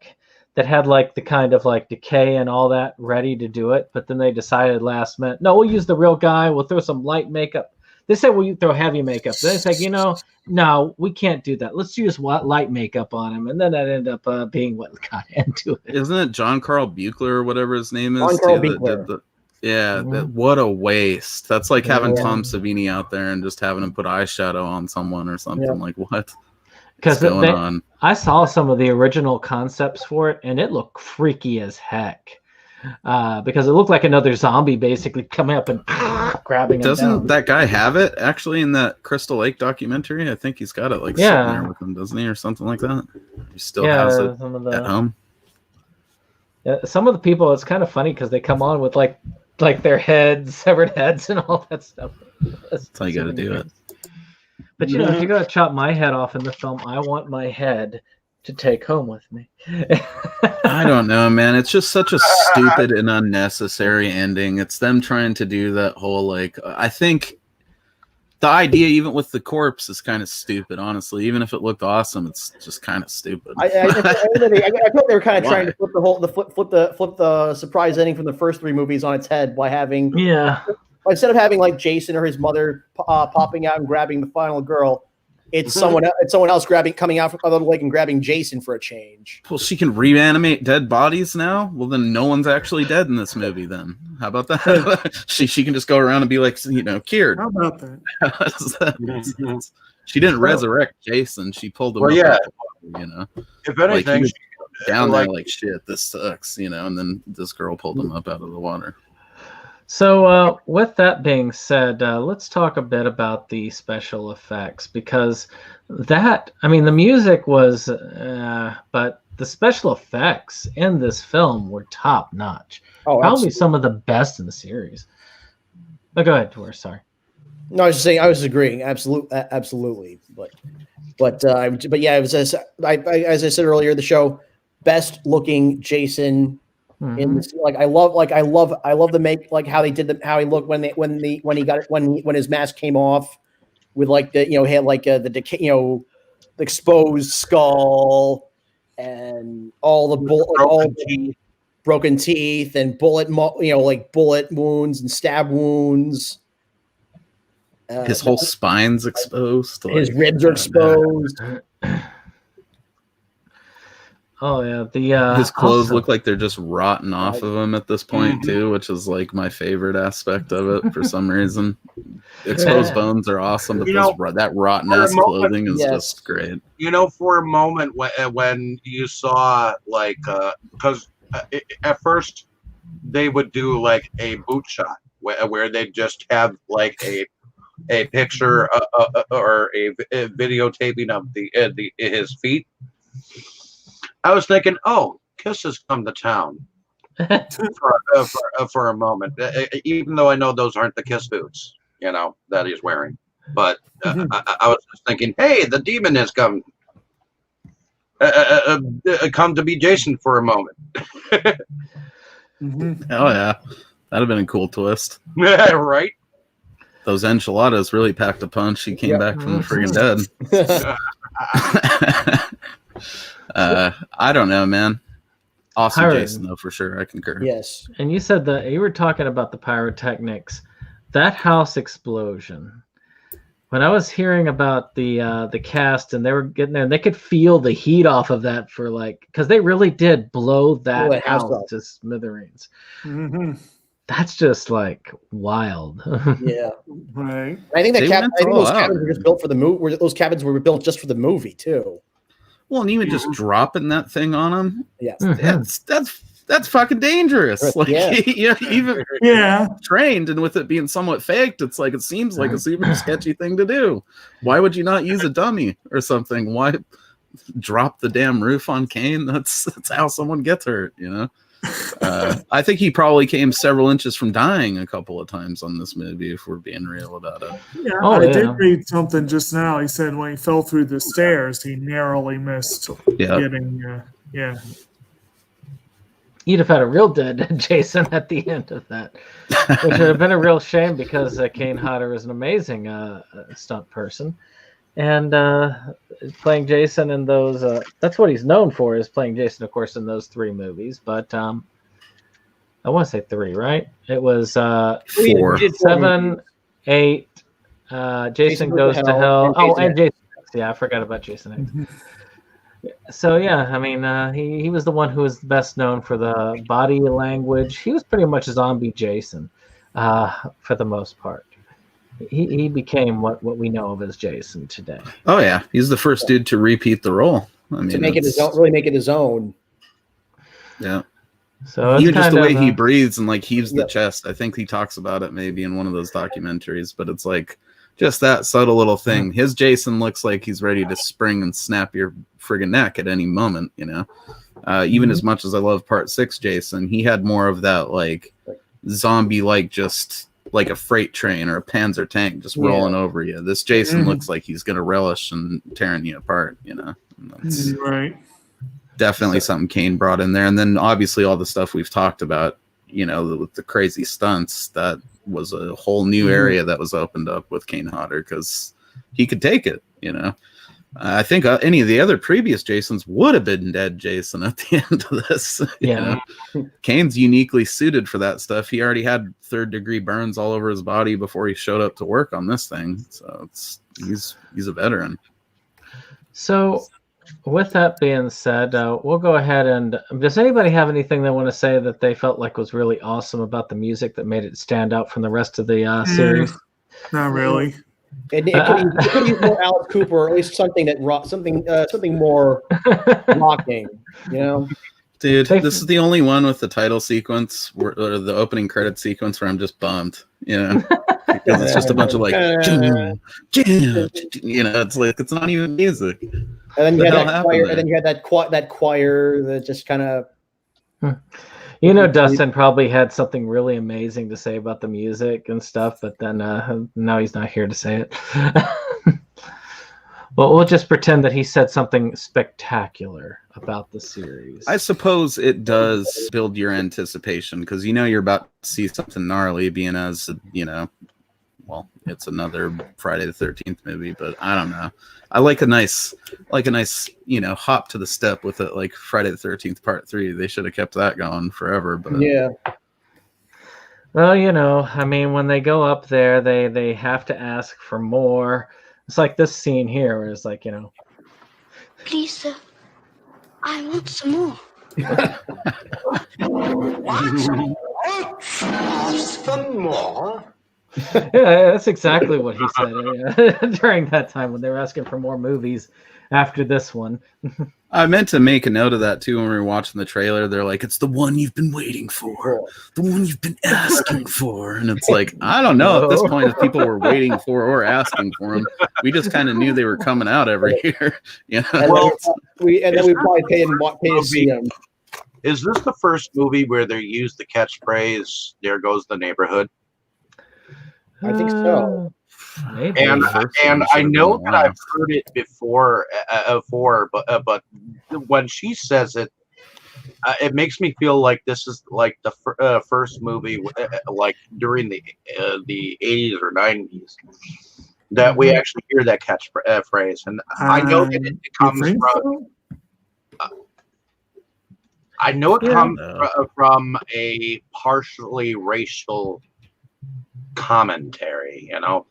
that had like the kind of like decay and all that ready to do it, but then they decided last minute, no, we'll use the real guy. We'll throw some light makeup. They said, well, you throw heavy makeup. Then it's like, no, we can't do that. Let's use light makeup on him. And then that ended up being what got into it. Isn't it John Carl Buechler or whatever his name is? John Carl Buechler. What a waste. That's like having Tom Savini out there and just having him put eyeshadow on someone or something. Like, what? Because I saw some of the original concepts for it, and it looked freaky as heck. Because it looked like another zombie basically coming up and grabbing him. Doesn't that guy have it actually in that Crystal Lake documentary? I think he's got it sitting there with him, doesn't he, or something like that? He still has it at home. Yeah, some of the people, it's kind of funny because they come on with like their severed heads and all that stuff. That's how you got to do it. But if you're gonna chop my head off in the film, I want my head to take home with me. I don't know, man. It's just such a stupid and unnecessary ending. It's them trying to do that whole I think the idea, even with the corpse, is kind of stupid. Honestly, even if it looked awesome, it's just kind of stupid. I thought they were kind of trying to flip the surprise ending from the first three movies on its head by having instead of having like Jason or his mother popping out and grabbing the final girl, it's someone else coming out from the other leg and grabbing Jason for a change. Well, she can reanimate dead bodies now. Well, then no one's actually dead in this movie. Then how about that? she can just go around and be like, cured. How about that? She didn't resurrect Jason. She pulled him. Well, if anything, down there like shit. This sucks, and then this girl pulled him up out of the water. So with that being said, let's talk a bit about the special effects, because the music was, but the special effects in this film were top notch. Oh, probably some of the best in the series. But go ahead, Tor. Sorry. No, I was just saying. I was agreeing. Absolutely. But yeah, it was as I said earlier, the show best looking Jason in this. I love the make, like how they did how he looked when his mask came off with he had the decay, the exposed skull and all the broken teeth and bullet wounds and stab wounds. His whole spine's exposed. His ribs are exposed. Oh yeah, his clothes look like they're just rotting off of him at this point too, which is like my favorite aspect of it for some reason. Exposed bones are awesome, but that rotten ass clothing is just great. For a moment when you saw because at first they would do like a boot shot where they just have like a picture or a videotaping of his feet. I was thinking, oh, Kiss has come to town for a moment, even though I know those aren't the Kiss boots, that he's wearing. But I was just thinking, hey, the demon has come to be Jason for a moment. Oh yeah, that'd have been a cool twist. Right? Those enchiladas really packed a punch. He came back from the friggin' dead. I don't know, man. Awesome Pirate. Jason, though, for sure. I concur. Yes. And you said that you were talking about the pyrotechnics. That house explosion. When I was hearing about the cast and they were getting there, and they could feel the heat off of that because they really did blow that house to smithereens. Mm-hmm. That's just wild. Yeah. Right. I think those cabins were just built for the movie. Those cabins were built just for the movie too. Well, and even just dropping that thing on him, that's fucking dangerous. Even trained, and with it being somewhat faked, it's it seems like a super sketchy thing to do. Why would you not use a dummy or something? Why drop the damn roof on Kane? That's how someone gets hurt, I think he probably came several inches from dying a couple of times on this movie, if we're being real about it. Yeah, I did read something just now. He said when he fell through the stairs, he narrowly missed getting. You'd have had a real dead Jason at the end of that, which would have been a real shame because Kane Hodder is an amazing stunt person. And playing Jason in those, that's what he's known for, is playing Jason, of course, in those 3 movies. But I want to say 3, right? It was 4. 7, 8, Jason Goes to Hell. And Jason X. Yeah, I forgot about Jason X. So, yeah, he was the one who was best known for the body language. He was pretty much a zombie Jason for the most part. He became what we know of as Jason today. Oh yeah, he's the first dude to repeat the role. To make it his own, really make it his own. Yeah. So even just the way he breathes and heaves the chest. I think he talks about it maybe in one of those documentaries, but it's just that subtle little thing. His Jason looks like he's ready to spring and snap your friggin' neck at any moment. Even as much as I love Part 6 Jason, he had more of that zombie just. Like a freight train or a Panzer tank just rolling over you. This Jason looks like he's going to relish and tearing you apart, That's right. Definitely something Kane brought in there. And then obviously all the stuff we've talked about, with the crazy stunts, that was a whole new area that was opened up with Kane Hodder because he could take it, I think any of the other previous Jasons would have been dead Jason at the end of this. Kane's uniquely suited for that stuff. He already had 3rd-degree burns all over his body before he showed up to work on this thing. So he's a veteran. So with that being said, we'll go ahead and does anybody have anything they want to say that they felt like was really awesome about the music that made it stand out from the rest of the series? Not really. It could use more Alice Cooper, or at least something that something more rocking. You know, dude, this is the only one with the title sequence or the opening credit sequence where I'm just bummed. You know, because it's just a bunch of like, you know, it's like it's not even music. And then you had that choir. And then you had that choir that just kind of. You know, Dustin probably had something really amazing to say about the music and stuff, but then now he's not here to say it. Well, we'll just pretend that he said something spectacular about the series. I suppose it does build your anticipation because you know you're about to see something gnarly, being as, you know, well, it's another Friday the 13th movie, but I don't know. I like a nice, you know, hop to the step with it, like Friday the 13th Part 3. They should have kept that going forever, but yeah. Well, you know, I mean, when they go up there, they have to ask for more. It's like this scene here, where it's like, you know, Please, sir, I want some more. Some more? Yeah, that's exactly what he said during that time when they were asking for more movies after this one. I meant to make a note of that too when we were watching the trailer. They're like, it's the one you've been waiting for, the one you've been asking for. And it's like, I don't know at this point if people were waiting for or asking for them. We just kind of knew they were coming out every year. You know? Well, we probably paid to see them. Is this the first movie where they use the catchphrase, "There goes the neighborhood"? I think so. Maybe. And I know that I've heard it before, but when she says it, it makes me feel like this is like the first movie, like during the 80s or 90s, that we actually hear that catchphrase. And I know that it comes from. I know it comes from a partially racial commentary, you know,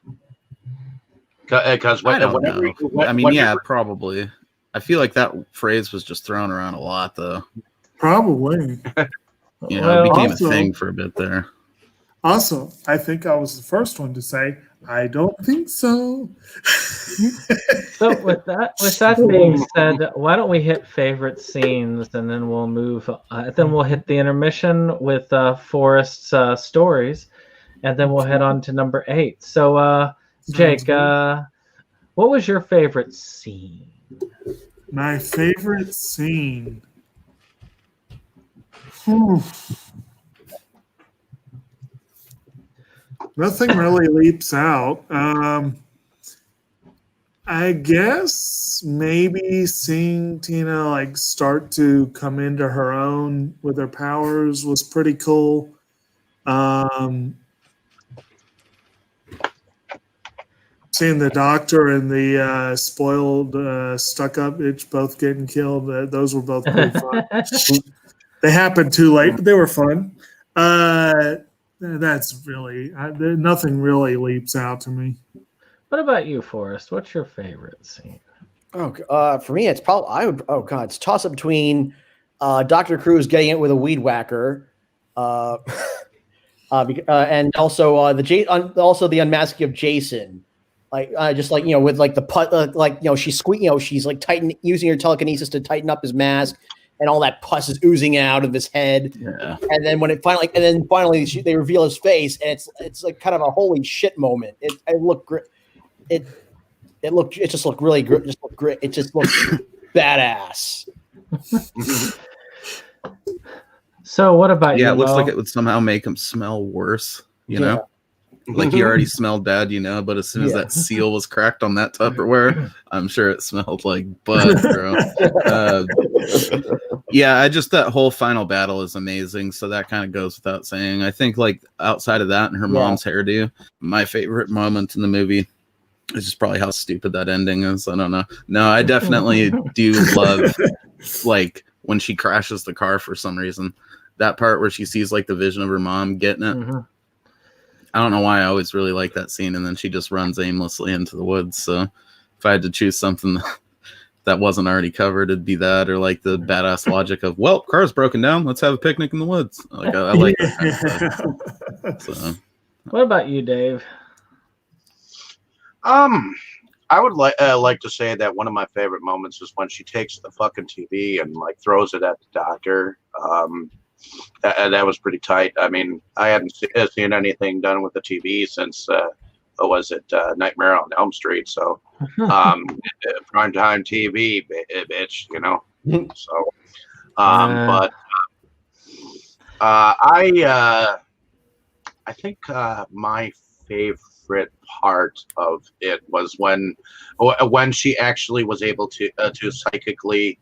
because probably. I feel like that phrase was just thrown around a lot, though. Probably. You know, it became a thing for a bit there. Also, I think I was the first one to say, I don't think so. So with that being said, why don't we hit favorite scenes and then we'll move. Then we'll hit the intermission with Forrest's stories, and then we'll head on to number 8. So, Jake, what was your favorite scene? My favorite scene. Nothing really leaps out. I guess maybe seeing Tina like start to come into her own with her powers was pretty cool. Seeing the doctor and the spoiled stuck-up bitch both getting killed, those were both pretty fun. They happened too late, but they were fun. That's really nothing really leaps out to me. What about you, Forrest? What's your favorite scene? For me, it's probably it's a toss up between Dr. Cruz getting it with a weed whacker, and also the unmasking of Jason. Like just like, you know, with like the put like, you know, she's like using her telekinesis to tighten up his mask. And all that pus is oozing out of his head, and then finally they reveal his face, and it's like kind of a holy shit moment. It looked great. It just looked really good. Just looked great. It just looked badass. So what about you? Yeah, it looks like it would somehow make him smell worse. You know. Like he already smelled bad, you know, but as soon as that seal was cracked on that Tupperware, I'm sure it smelled like butt, bro. That whole final battle is amazing. So that kind of goes without saying. I think like outside of that and her mom's hairdo, my favorite moment in the movie is just probably how stupid that ending is. I don't know. No, I definitely do love like when she crashes the car for some reason. That part where she sees like the vision of her mom getting it. Mm-hmm. I don't know why I always really like that scene, and then she just runs aimlessly into the woods. So if I had to choose something that wasn't already covered, it'd be that, or like the badass logic of, well, car's broken down, let's have a picnic in the woods. Like I like that kind of stuff. So. What about you, Dave? I would like to say that one of my favorite moments is when she takes the fucking TV and like throws it at the doctor. That was pretty tight. I mean, I hadn't seen anything done with the TV since Nightmare on Elm Street. So, primetime TV, bitch, you know. So, but I think my favorite part of it was when she actually was able to psychically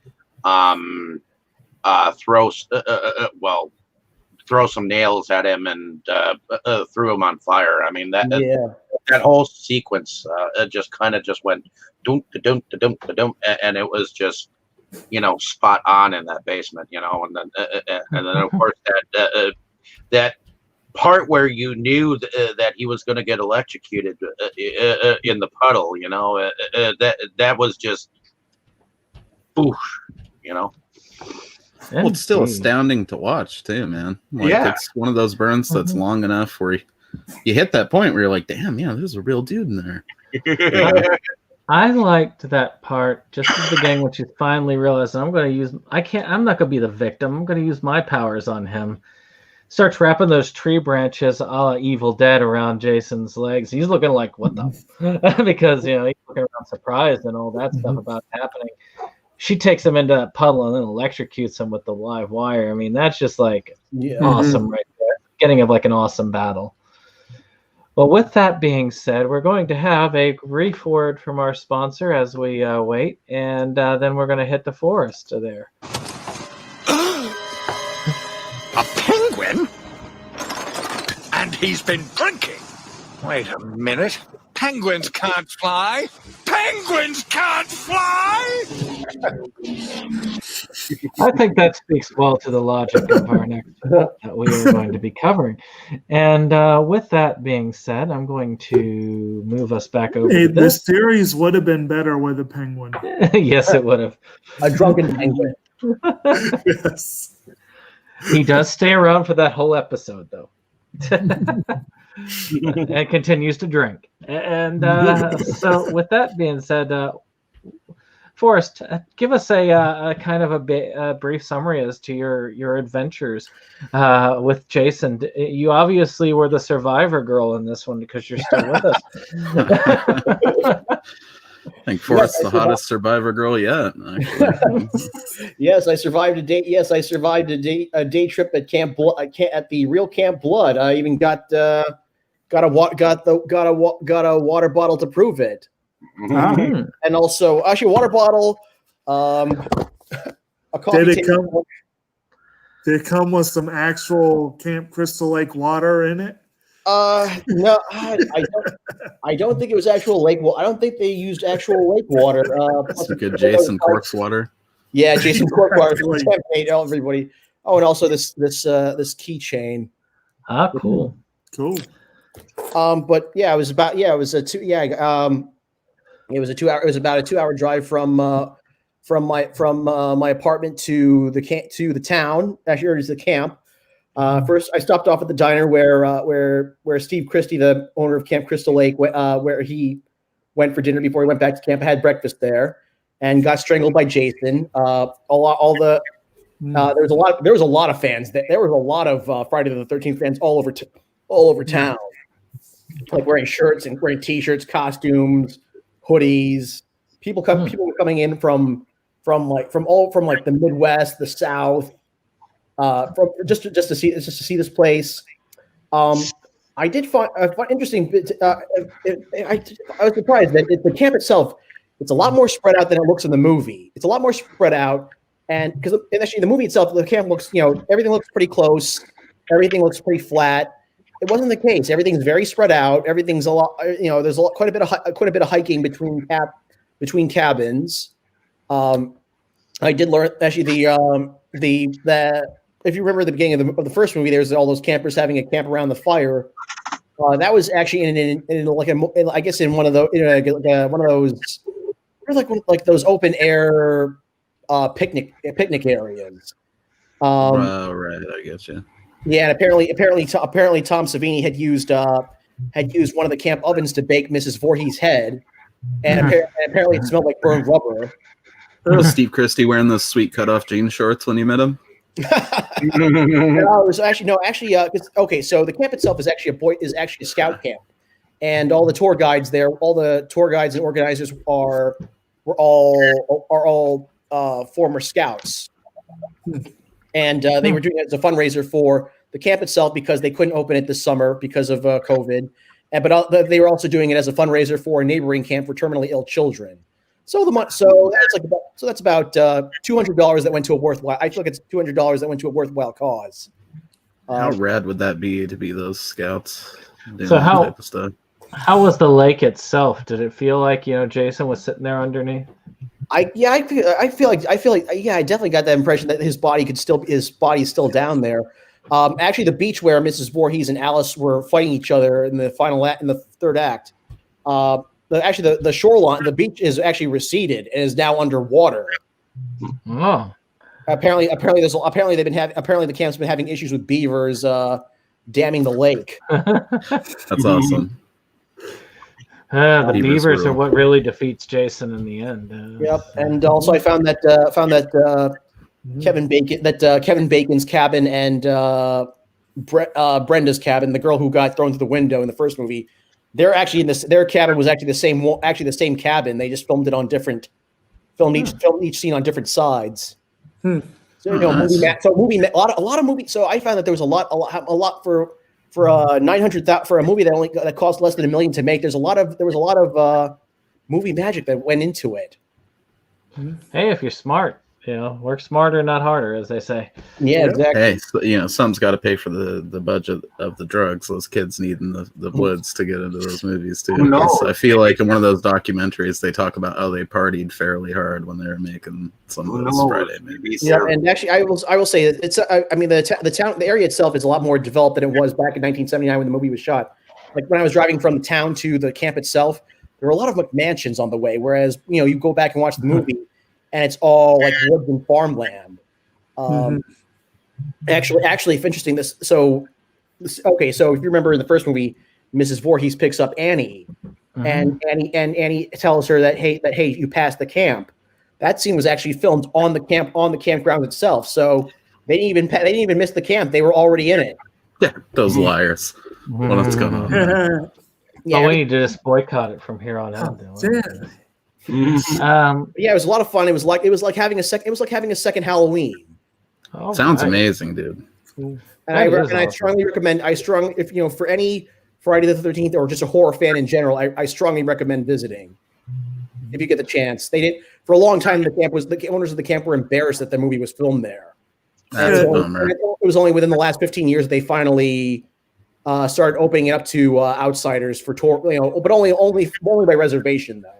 throw some nails at him and threw him on fire. I mean that whole sequence just kind of just went dunk dunk dunk dunk, and it was just spot on in that basement, and then of course that part where you knew that he was going to get electrocuted in the puddle, that was just, oof, Well, it's still astounding to watch too, man. It's one of those burns that's long enough where you hit that point where you're like, damn, yeah, there's a real dude in there. I liked that part just at the beginning when she finally realized I'm not going to be the victim. I'm going to use my powers on him. Starts wrapping those tree branches a la Evil Dead around Jason's legs. He's looking like, what the? Because, he's looking around surprised and all that stuff about happening. She takes him into that puddle and then electrocutes him with the live wire. I mean, that's just like awesome right there. Getting of like an awesome battle. Well, with that being said, we're going to have a brief word from our sponsor as we wait, and then we're going to hit the forest there. A penguin? And he's been drinking. Wait a minute. Penguins can't fly. Penguins can't fly! I think that speaks well to the logic of our next book that we are going to be covering. And with that being said, I'm going to move us back over to this. The series would have been better with a penguin. Yes, it would have. A drunken penguin. Yes. He does stay around for that whole episode, though. And continues to drink. And so with that being said, Forrest, give us a kind of a brief summary as to your adventures with Jason. You obviously were the survivor girl in this one because you're still with us. I think Forrest's the hottest survivor girl yet. Yes, I survived a date. Yes, I survived a day trip at at the real Camp Blood. I even got a water bottle to prove it. Mm-hmm. And also, actually, water bottle. A coffee Did it come with some actual Camp Crystal Lake water in it? No, I don't think it was actual lake water. I don't think they used actual lake water. That's a good Jason Cork's water. Yeah, Jason Cork water. Everybody. Oh, and also this keychain. Ah, cool. Cool. But yeah, it was about it was about a 2-hour drive from my apartment to the town. Actually, or to the camp. First, I stopped off at the diner where Steve Christie, the owner of Camp Crystal Lake, where he went for dinner before he went back to camp. I had breakfast there, and got strangled by Jason. There was a lot of fans. There was a lot of Friday the 13th fans all over town, like wearing shirts and wearing T-shirts, costumes, hoodies. People were coming in from the Midwest, the South. Just to see this place. I did find interesting. I was surprised that the camp itself, it's a lot more spread out than it looks in the movie. It's a lot more spread out, and actually the movie itself, the camp looks, everything looks pretty close, everything looks pretty flat. It wasn't the case. Everything's very spread out. Everything's a lot. There's quite a bit of hiking between cabins. I did learn actually the if you remember the beginning of the first movie, there's all those campers having a camp around the fire. That was actually in one of those like those open air picnic areas. Right, I get you. Yeah, and apparently Tom Savini had used had used one of the camp ovens to bake Mrs. Voorhees' head, and apparently it smelled like burned rubber. Was Steve Christie wearing those sweet cutoff jean shorts when you met him? No, it was actually. Okay, so the camp itself is actually a scout camp, and all the tour guides there, all the tour guides and organizers are all former scouts, and they were doing it as a fundraiser for the camp itself because they couldn't open it this summer because of COVID, but they were also doing it as a fundraiser for a neighboring camp for terminally ill children. So that's about $200 that went to a worthwhile. I feel like it's $200 that went to a worthwhile cause. How rad would that be to be those scouts? So how was the lake itself? Did it feel like Jason was sitting there underneath? I feel like I definitely got that impression that his body's still down there. Actually, the beach where Mrs. Voorhees and Alice were fighting each other in the third act. The shoreline, the beach is actually receded and is now underwater. Oh, apparently the camp's been having issues with beavers damming the lake. That's awesome. The beavers are what really defeats Jason in the end. Yep, and also I found that Kevin Bacon's cabin and Brenda's cabin, the girl who got thrown through the window in the first movie. They're actually their cabin was actually the same cabin. They just filmed each scene on different sides. So a lot of movies. So I found that there was a lot for $900,000 for a movie that cost less than $1 million to make. There was a lot of movie magic that went into it. Hey, if you're smart, work smarter, not harder, as they say. Yeah, exactly. Hey, some's got to pay for the budget of the drugs those kids need in the woods to get into those movies too. I feel like in one of those documentaries they talk about how they partied fairly hard when they were making some of those Friday movies. Yeah, and actually, I will say it's. The area itself is a lot more developed than it was back in 1979 when the movie was shot. Like when I was driving from the town to the camp itself, there were a lot of mansions on the way. Whereas you go back and watch the movie. And it's all like woods and farmland. Actually, if interesting, so if you remember in the first movie, Mrs. Voorhees picks up Annie, and Annie tells her that hey, you passed the camp. That scene was actually filmed on the campground itself. So they didn't even miss the camp; they were already in it. Yeah, those liars. What's going on? Yeah, we need to just boycott it from here on out. Yeah, it was a lot of fun. It was like having a second Halloween. Sounds amazing, dude. And I strongly recommend. If for any Friday the 13th or just a horror fan in general, I strongly recommend visiting if you get the chance. They did for a long time. The owners of the camp were embarrassed that the movie was filmed there. That's a bummer. It was only within the last 15 years that they finally started opening it up to outsiders for tour. But only by reservation though.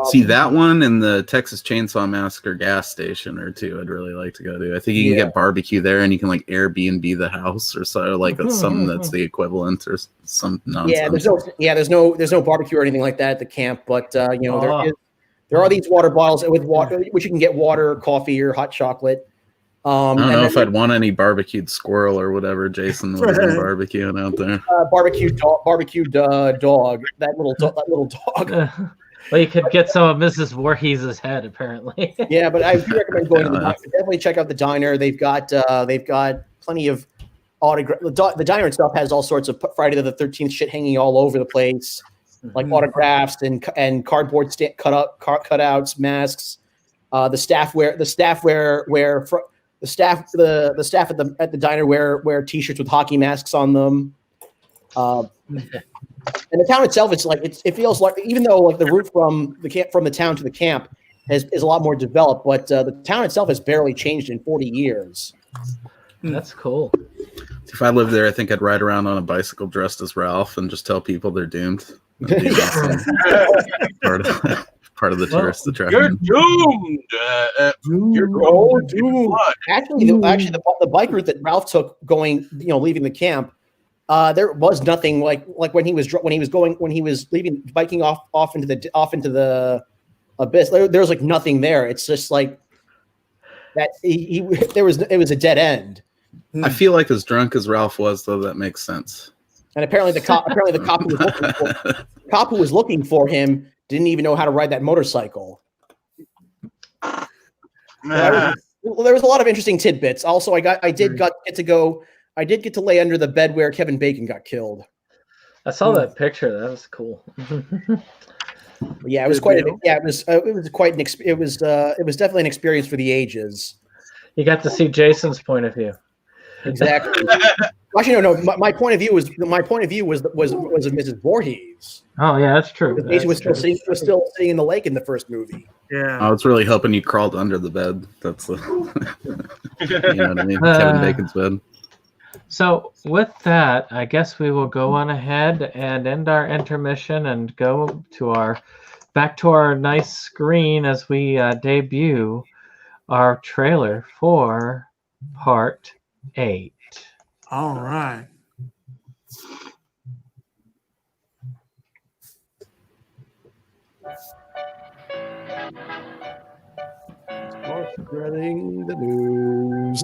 See that one and the Texas Chainsaw Massacre gas station or two. I'd really like to go to. I think you can get barbecue there, and you can like Airbnb the house or so. Like that's something that's the equivalent or some nonsense. There's no barbecue or anything like that at the camp. But there are these water bottles with water, which you can get water, coffee, or hot chocolate. I don't know if I'd want any barbecued squirrel or whatever Jason was barbecuing out there. Barbecued dog. That little dog. Well, you could get some of Mrs. Voorhees' head, apparently. Yeah, but I do recommend going to the diner. Definitely check out the diner. They've got plenty of autograph. The diner itself has all sorts of Friday the 13th shit hanging all over the place, like autographs and cardboard cutouts, masks. The staff at the diner wear T-shirts with hockey masks on them. And the town itself, it feels like, even though like the route from the town to the camp is a lot more developed, but the town itself has barely changed in 40 years. That's cool. If I lived there, I think I'd ride around on a bicycle dressed as Ralph and just tell people they're doomed. That'd be awesome. part of the tourist attraction. You're doomed. You're doomed. Actually, the bike route that Ralph took leaving the camp. There was nothing like when he was leaving, biking off into the abyss. There was like nothing there. It's just like that. It was a dead end. I feel like as drunk as Ralph was, though, that makes sense. And apparently the cop who was looking for him didn't even know how to ride that motorcycle. Well, there was a lot of interesting tidbits. Also, I did get to lay under the bed where Kevin Bacon got killed. I saw that picture. That was cool. Yeah, it was definitely an experience for the ages. You got to see Jason's point of view. Exactly. Actually, no. My point of view was of Mrs. Voorhees. Oh yeah, that's true. Jason was still sitting in the lake in the first movie. Yeah. I was really hoping you crawled under the bed. That's the, you know what I mean? Kevin Bacon's bed. So with that, I guess we will go on ahead and end our intermission and go to back to our nice screen as we debut our trailer for Part 8. All right. Spreading the news.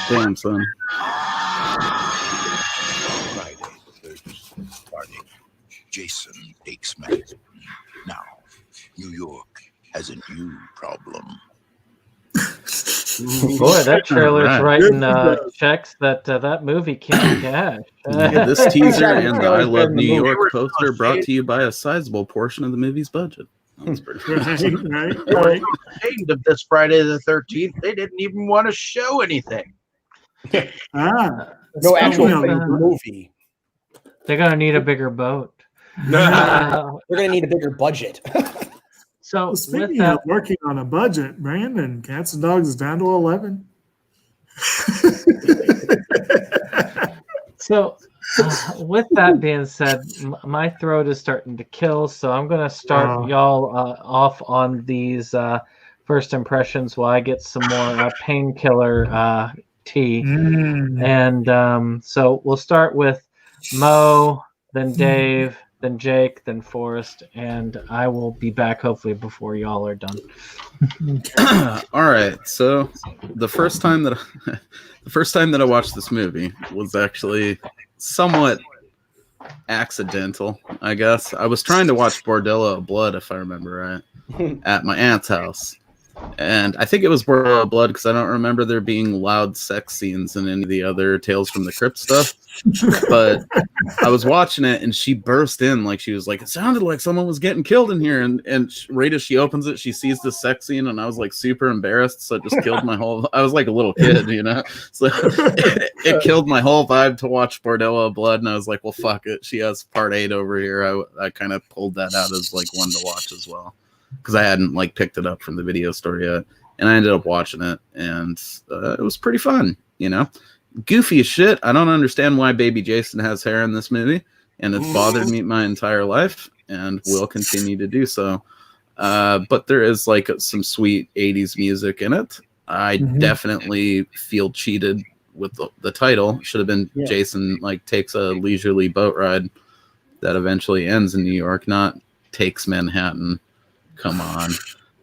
Damn, son. Friday the 13th, starting. Jason takes Manhattan. Now, New York has a new problem. Boy, that trailer's writing checks that movie can't cash. Yeah, this teaser and the I Love New York poster brought to you by a sizable portion of the movie's budget. That's pretty right. Ashamed of this Friday the 13th. They didn't even want to show anything. No actual movie. They're gonna need a bigger boat. They're gonna need a bigger budget. So speaking of working on a budget, Brandon, Cats and Dogs is down to 11. So with that being said, my throat is starting to kill, so I'm going to start y'all off on these first impressions while I get some more painkiller tea. And so we'll start with Mo, then Dave, then Jake, then Forrest, and I will be back hopefully before y'all are done. All right. So the first time that I watched this movie was actually somewhat accidental, I guess. I was trying to watch Bordello of Blood, if I remember right, at my aunt's house. And I think it was Bordello of Blood because I don't remember there being loud sex scenes in any of the other Tales from the Crypt stuff. But I was watching it and she burst in like she was like, it sounded like someone was getting killed in here. And right as she opens it, she sees the sex scene and I was like super embarrassed. So it just killed my whole, I was like a little kid, you know? So it killed my whole vibe to watch Bordello of Blood. And I was like, well, fuck it. She has Part 8 over here. I kind of pulled that out as like one to watch as well. Because I hadn't like picked it up from the video store yet, and I ended up watching it, and it was pretty fun. You know, goofy as shit. I don't understand why Baby Jason has hair in this movie, and it's bothered me my entire life, and will continue to do so. But there is like some sweet '80s music in it. I definitely feel cheated with the title. Should have been Jason like takes a leisurely boat ride that eventually ends in New York, not takes Manhattan. Come on,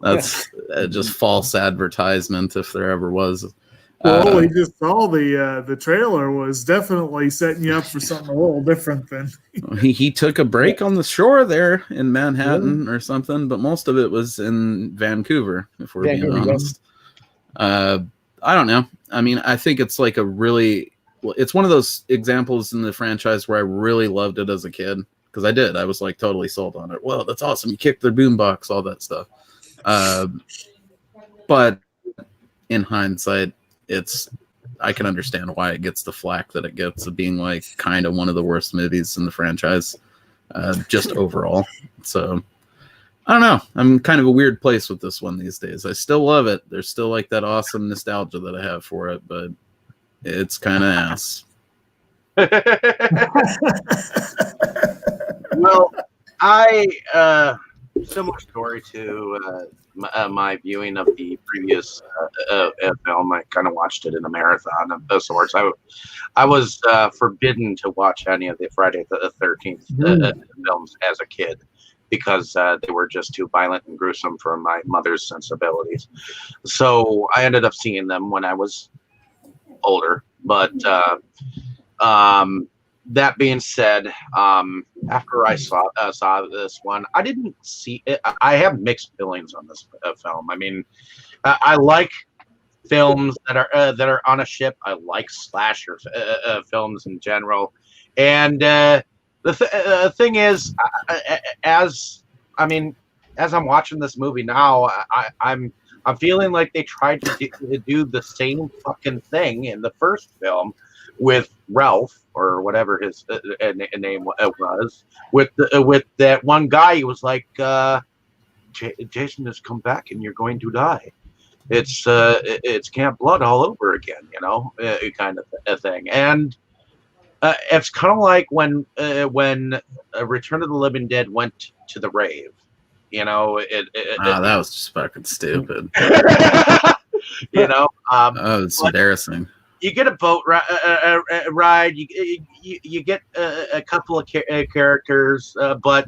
that's just false advertisement if there ever was. Well, we just saw the trailer was definitely setting you up for something a little different than he took a break on the shore there in Manhattan or something, but most of it was in Vancouver, if we're being honest. I don't know. I mean, I think it's like it's one of those examples in the franchise where I really loved it as a kid. Because I did. I was like totally sold on it. Well, that's awesome. You kicked their boombox, all that stuff. But in hindsight, it's I can understand why it gets the flack that it gets of being like kind of one of the worst movies in the franchise, just overall. So I don't know. I'm kind of a weird place with this one these days. I still love it. There's still like that awesome nostalgia that I have for it, but it's kind of ass. Well, I similar story to my viewing of the previous film. I kind of watched it in a marathon of sorts. I was forbidden to watch any of the Friday the 13th films as a kid because they were just too violent and gruesome for my mother's sensibilities. So I ended up seeing them when I was older. But that being said, after I saw this one, I didn't see it. I have mixed feelings on this film. I mean, I like films that are on a ship. I like slasher films in general, and the thing is, as I'm watching this movie now, I'm feeling like they tried to do the same fucking thing in the first film with Ralph or whatever his name was, with that one guy who was like, Jason has come back and you're going to die. It's Camp Blood all over again, kind of a thing. And it's kind of like when Return of the Living Dead went to the rave. That was just fucking stupid. It's embarrassing. You get a boat ride. You get a couple of characters, but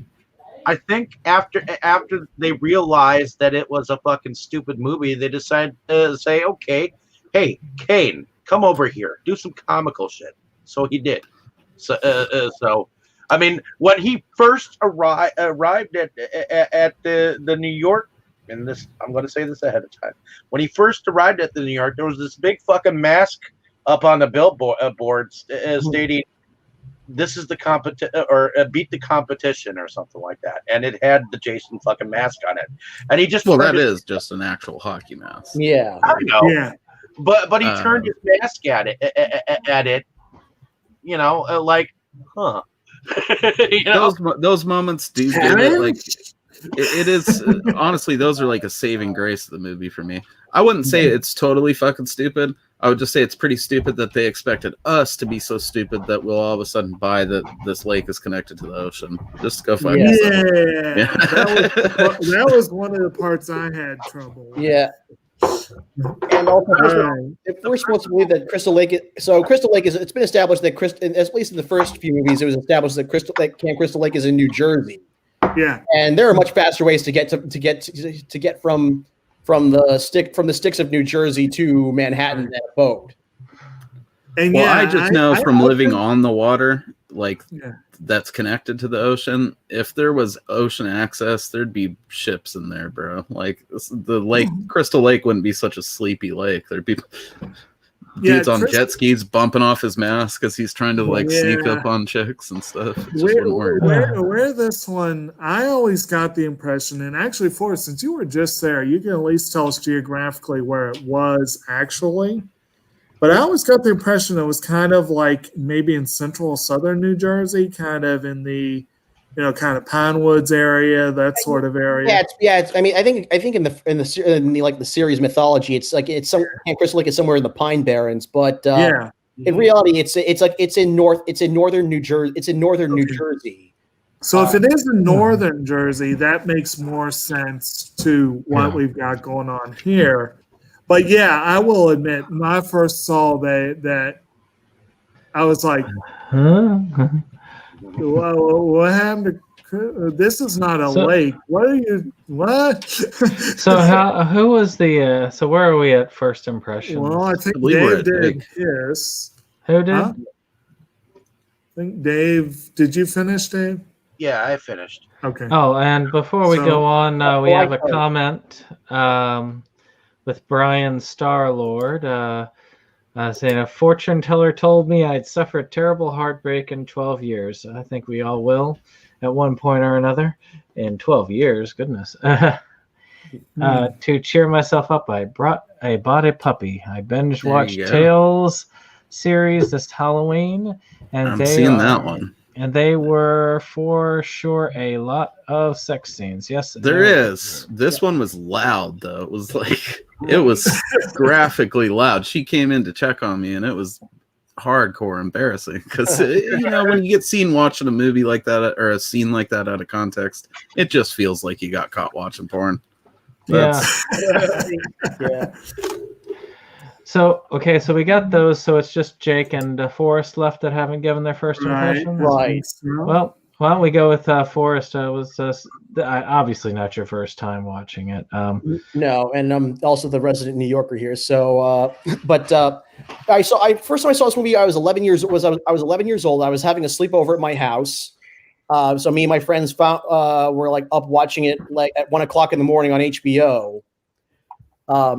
I think after they realized that it was a fucking stupid movie, they decided to say, "Okay, hey, Kane, come over here, do some comical shit." So he did. So I mean, when he first arrived at the New York. And this, I'm going to say this ahead of time. When he first arrived at the New York, there was this big fucking mask up on the billboard stating, "This is the beat the competition" or something like that. And it had the Jason fucking mask on it. And he just that is just an actual hockey mask. Yeah, I know. Yeah. But he turned his mask at it. Like, huh? Those moments do get it. Like. It is honestly, those are like a saving grace of the movie for me. I wouldn't say it's totally fucking stupid. I would just say it's pretty stupid that they expected us to be so stupid that we'll all of a sudden buy that this lake is connected to the ocean. Just go fuck yourself. Yeah. That was one of the parts I had trouble with. Yeah. And also, if we're supposed to believe that Crystal Lake, it's been established that at least in the first few movies, it was established that Camp Crystal Lake is in New Jersey. Yeah, and there are much faster ways to get from the sticks of New Jersey to Manhattan than a boat. And I just know from living on the water, like that's connected to the ocean. If there was ocean access, there'd be ships in there, bro. Like the lake, Crystal Lake, wouldn't be such a sleepy lake. There'd be dudes on jet skis bumping off his mask as he's trying to sneak up on chicks and stuff. Where this one, I always got the impression, and actually, Forrest, since you were just there, you can at least tell us geographically where it was actually. But I always got the impression it was kind of like maybe in central southern New Jersey, kind of in the kind of Pine Woods area, that sort of area. I mean, I think in the series mythology, Camp Crystal Lake is somewhere in the Pine Barrens, but in reality, it's in northern New Jersey. It's in northern New Jersey. So if it is in northern Jersey, that makes more sense to what we've got going on here. But yeah, I will admit, when I first saw that, I was like, what happened to this? Is not a lake. What? So who was the so where are we at first impressions? Well, I think Dave did his. Who did? I think Dave. Did you finish, Dave? Yeah, I finished. Okay. Oh, and before we go on, we have a comment with Brian Star-Lord saying, "A fortune teller told me I'd suffer a terrible heartbreak in 12 years. I think we all will at one point or another. In 12 years, goodness." To cheer myself up, I bought a puppy. I binge watched There you go. Tales series this Halloween, and I'm seeing that one. And they were for sure a lot of sex scenes. Yes, There is. This one was loud though. It was like it was graphically loud. She came in to check on me, and it was hardcore embarrassing because when you get seen watching a movie like that or a scene like that out of context, it just feels like you got caught watching porn. Yeah. So we got those. So it's just Jake and Forrest left that haven't given their first impressions. Right. Well, why don't we go with Forrest? Was obviously not your first time watching it. No, and I'm also the resident New Yorker here. So, first time I saw this movie, I was 11 years old. I was 11 years old. I was having a sleepover at my house. So me and my friends were like up watching it like at 1 o'clock in the morning on HBO. I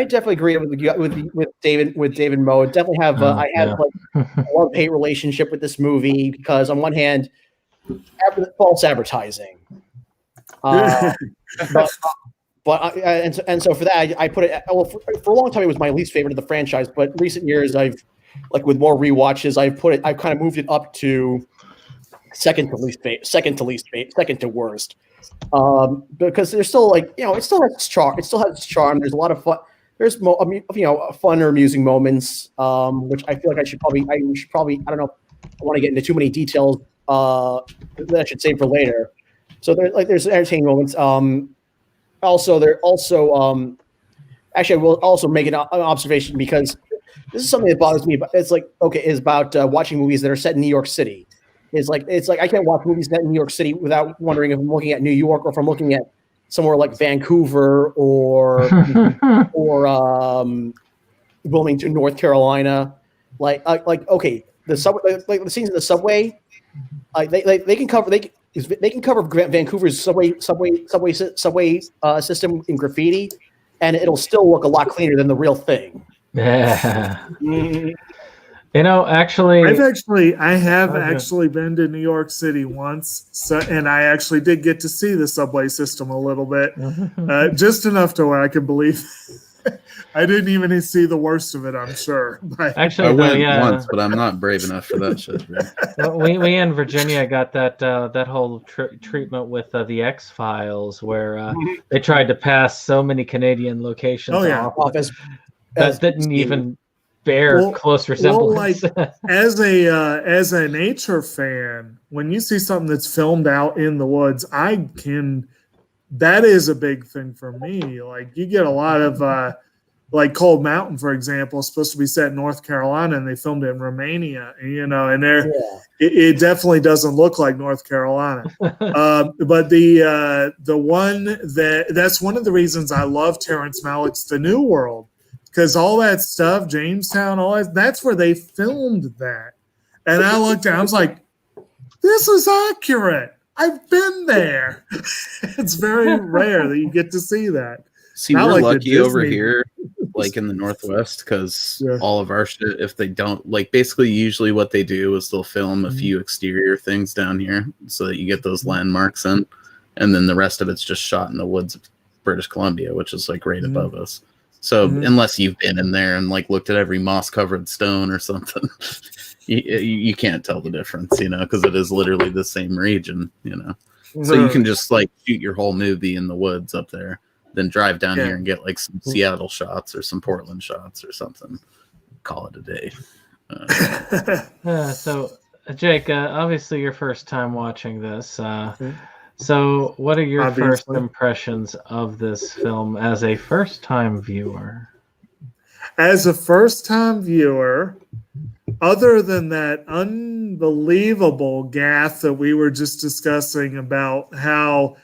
definitely agree with David Moe. Definitely have like a love-hate relationship with this movie because on one hand, false advertising. So for that, I put it. Well, for a long time, it was my least favorite of the franchise. But in recent years, I've with more rewatches, I've kind of moved it up to second to worst. Because there's still it still has its charm. It still has its charm. There's a lot of fun. There's fun or amusing moments, which I feel like I should probably I don't know. I want to get into too many details that I should save for later. So there's entertaining moments. Actually, I will also make an observation because this is something that bothers me. But it's is about watching movies that are set in New York City. It's like I can't watch movies set in New York City without wondering if I'm looking at New York or if I'm looking at somewhere like Vancouver or Wilmington, North Carolina. Okay, the subway, the scenes in the subway, they can cover Vancouver's subway system in graffiti, and it'll still look a lot cleaner than the real thing. Yeah. Actually, I have actually been to New York City once, and I actually did get to see the subway system a little bit, just enough to where I could believe. I didn't even see the worst of it, I'm sure. But actually, I went once, but I'm not brave enough for that shit. Well, we in Virginia got that whole treatment with the X-Files, where they tried to pass so many Canadian locations off that didn't even bear close resemblance. Well, as a nature fan, when you see something that's filmed out in the woods, that is a big thing for me. Like you get a lot of Cold Mountain, for example, is supposed to be set in North Carolina, and they filmed it in Romania. And it definitely doesn't look like North Carolina. But the one that's one of the reasons I love Terrence Malick's The New World. Because all that stuff, Jamestown, that's where they filmed that. And I looked at it, I was like, this is accurate. I've been there. It's very rare that you get to see that. See, we're lucky over here, like in the Northwest, because all of our shit, if they don't, basically usually what they do is they'll film a few exterior things down here so that you get those landmarks in. And then the rest of it's just shot in the woods of British Columbia, which is right above us. So unless you've been in there and looked at every moss-covered stone or something, you can't tell the difference, because it is literally the same region, So you can just shoot your whole movie in the woods up there, then drive down here and get some Seattle shots or some Portland shots or something. Call it a day. So, Jake, obviously your first time watching this. So, what are your first impressions of this film as a first-time viewer? As a first-time viewer, other than that unbelievable gaffe that we were just discussing about how,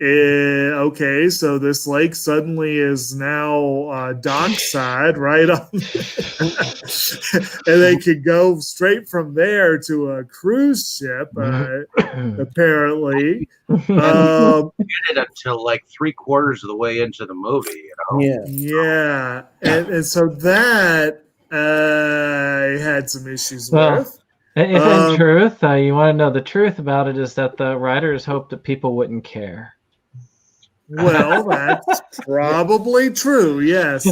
so this lake suddenly is now dockside, right? And they could go straight from there to a cruise ship, apparently. It until 3/4 of the way into the movie, and so that I had some issues with. If in truth, you want to know the truth about it is that the writers hoped that people wouldn't care. Well, that's probably true. Yes.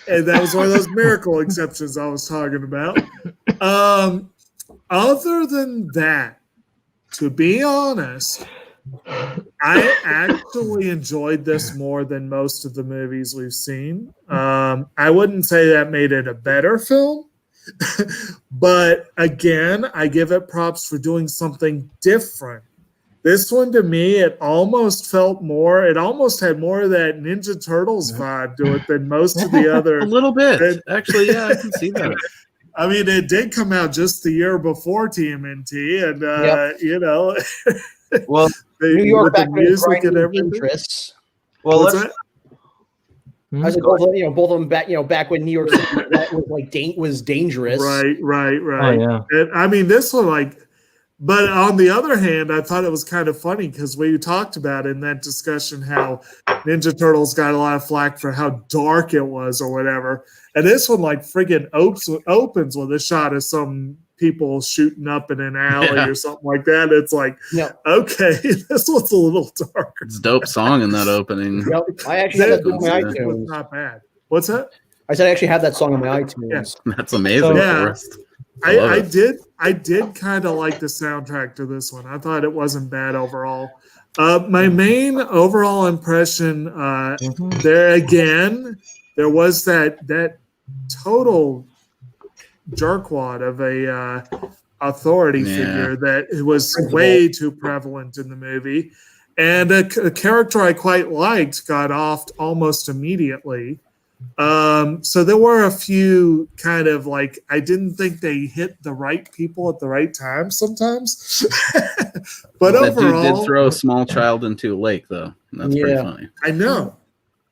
And that was one of those miracle exceptions I was talking about. Other than that, to be honest, I actually enjoyed this more than most of the movies we've seen. I wouldn't say that made it a better film, but again, I give it props for doing something different. This one, to me, it almost had more of that Ninja Turtles vibe to it than most of the other. A little bit. Actually, yeah, I can see that. I mean, it did come out just the year before TMNT, and Well, New York with the back when music and everything. Dangerous. well, What's let's. that? I said both of them back when New York City was dangerous. Right. Oh, yeah. And, I mean, this one, but on the other hand, I thought it was kind of funny because we talked about in that discussion how Ninja Turtles got a lot of flack for how dark it was or whatever. And this one, friggin' opens with a shot of some people shooting up in an alley or something like that. It's okay, this one's a little darker. It's a dope song in that opening. Yep. I actually have that on my iTunes. Not bad. What's that? I said I actually have that song on my iTunes. That's amazing, Forrest. I did kind of like the soundtrack to this one. I thought it wasn't bad overall. My main overall impression there was that total jerkwad of a authority figure that was way too prevalent in the movie, and a character I quite liked got off almost immediately. So there were a few kind of I didn't think they hit the right people at the right time sometimes. But that overall, dude did throw a small child into a lake, though. That's pretty funny. I know.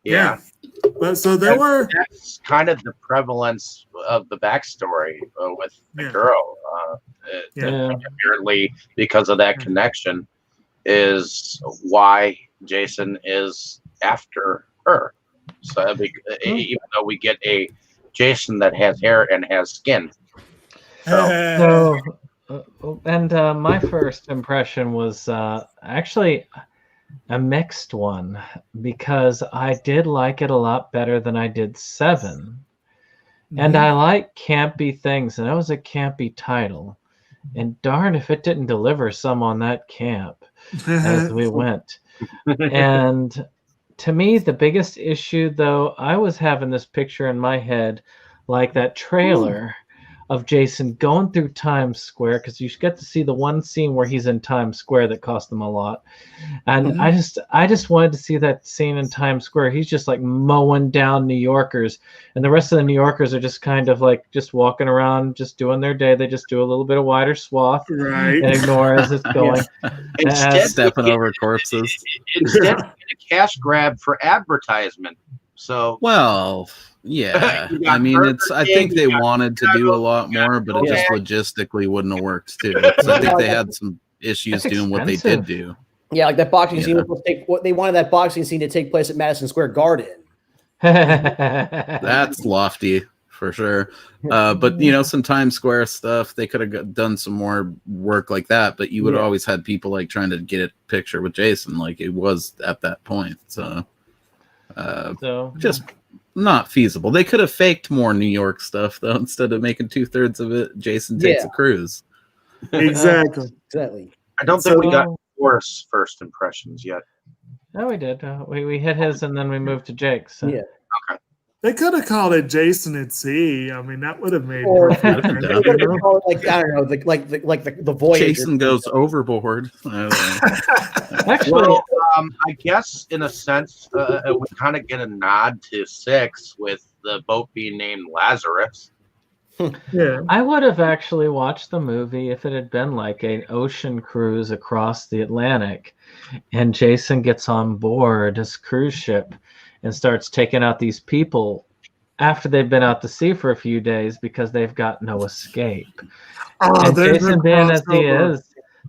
Yeah. But so that's kind of the prevalence of the backstory with the girl. Apparently, because of that connection, is why Jason is after her. So even though we get a Jason that has hair and has skin. My first impression was actually a mixed one, because I did like it a lot better than I did 7. And I like campy things, and that was a campy title. And darn if it didn't deliver some on that camp as we went. And to me, the biggest issue, though, I was having this picture in my head, like that trailer of Jason going through Times Square, because you get to see the one scene where he's in Times Square that cost them a lot. And I just wanted to see that scene in Times Square. He's just mowing down New Yorkers, and the rest of the New Yorkers are just kind of just walking around, just doing their day. They just do a little bit of wider swath and ignore as it's going. Instead, stepping over corpses. Instead, a cash grab for advertisement. So yeah. I mean, I think they wanted to do a lot more, but it just logistically wouldn't have worked too. So I think they had some issues doing what they did do. Yeah, like that boxing scene they wanted that boxing scene to take place at Madison Square Garden. That's lofty for sure. But some Times Square stuff, they could have done some more work like that, but you would have always had people trying to get a picture with Jason like it was at that point. So just not feasible. They could have faked more New York stuff though, instead of making 2/3 of it Jason takes a cruise. Exactly. I don't think we got Forrest's first impressions yet. No, we did. We hit his, and then we moved to Jake's. So. Yeah. Okay. They could have called it Jason at Sea. I mean, that would have made I don't know, the voyage. Jason goes overboard. Actually, I guess in a sense, we kind of get a nod to 6 with the boat being named Lazarus. Yeah, I would have actually watched the movie if it had been like an ocean cruise across the Atlantic, and Jason gets on board his cruise ship and starts taking out these people after they've been out to sea for a few days because they've got no escape. And Jason, being as he is,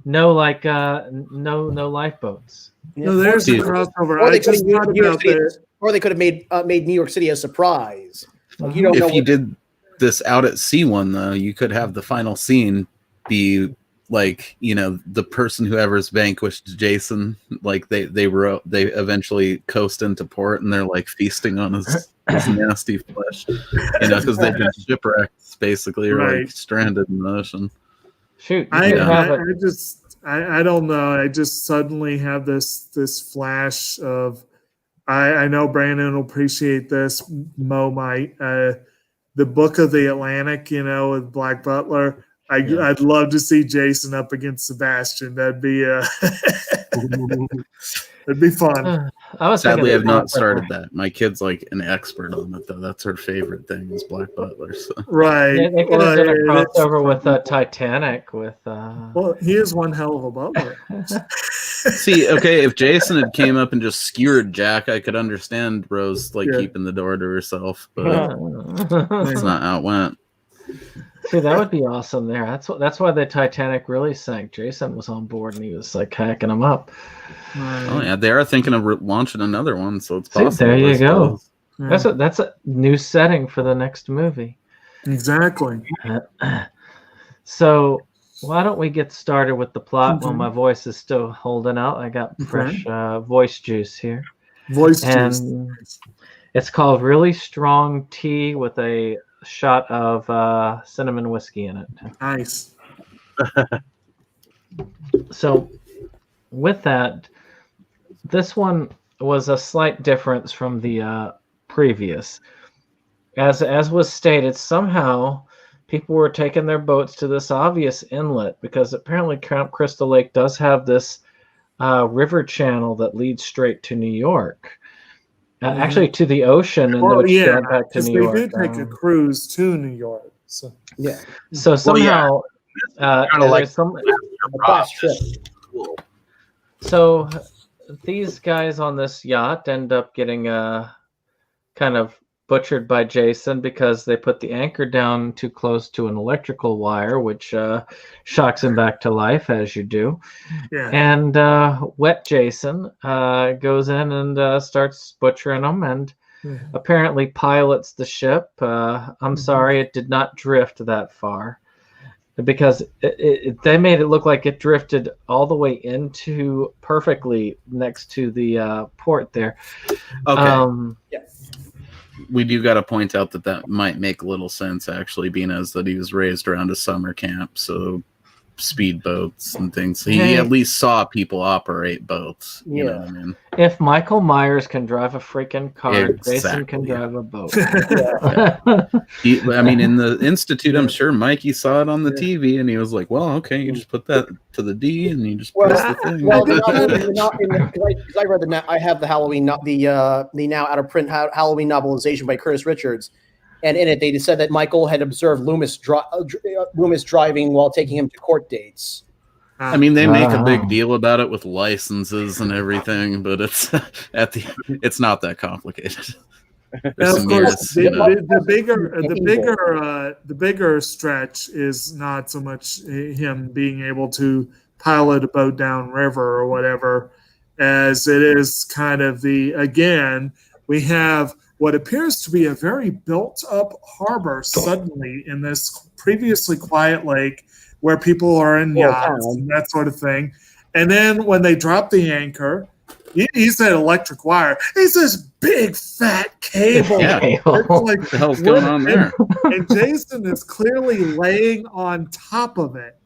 no lifeboats. No, there's a crossover. Or they could have New York City, or they could have made New York City a surprise. Like, you don't know if you did this out at sea one though, you could have the final scene be like, you know, the person whoever's vanquished Jason, like they eventually coast into port and they're like feasting on his nasty flesh, you know, because they've been shipwrecked basically, or like stranded in the ocean. Shoot, I don't know. I just suddenly have this flash of. I know Brandon will appreciate this. Mo might. The Book of the Atlantic, you know, with Black Butler. I'd love to see Jason up against Sebastian. That'd be it'd be fun. Sadly, I've not started that. My kid's like an expert on it, though. That's her favorite thing is Black Butler. So. Right. Yeah, they could have done a crossover with Titanic. With well, he is one hell of a butler. See, okay, if Jason had came up and just skewered Jack, I could understand Rose keeping the door to herself, but that's not how it went. See, that would be awesome there. That's why the Titanic really sank. Jason was on board and he was like hacking them up. Oh yeah, they are thinking of launching another one, so it's possible. There you go. That's a new setting for the next movie. Exactly. So why don't we get started with the plot while my voice is still holding out? I got fresh voice juice here. Juice. It's called Really Strong Tea with a shot of cinnamon whiskey in it. Nice. So with that, this one was a slight difference from the previous. As was stated, somehow people were taking their boats to this obvious inlet because apparently Camp Crystal Lake does have this river channel that leads straight to New York. Actually, to the ocean, and then back to New York. They do take a cruise to New York. So So somehow, so these guys on this yacht end up getting kind of butchered by Jason because they put the anchor down too close to an electrical wire, which shocks him back to life, as you do. Yeah. And Wet Jason goes in and starts butchering them and apparently pilots the ship. I'm sorry, it did not drift that far because they made it look like it drifted all the way into perfectly next to the port there. Okay. We do got to point out that might make little sense, actually, being as that he was raised around a summer camp, so speedboats and things. He at least saw people operate boats. You know what I mean? If Michael Myers can drive a freaking car, Jason can drive a boat. I mean, in the Institute, I'm sure Mikey saw it on the TV, and he was like, "Well, okay, you just put that to the D, and you just press the thing." Well, because I read I have the Halloween, the now out of print Halloween novelization by Curtis Richards. And in it, they said that Michael had observed Loomis driving while taking him to court dates. I mean, they make a big deal about it with licenses and everything, but it's it's not that complicated. Now, of course, the bigger stretch is not so much him being able to pilot a boat downriver or whatever, as it is kind of we have what appears to be a very built-up harbor suddenly in this previously quiet lake where people are in yachts and that sort of thing. And then when they drop the anchor, he said electric wire. It's this big fat cable. What the hell's going on there? And Jason is clearly laying on top of it.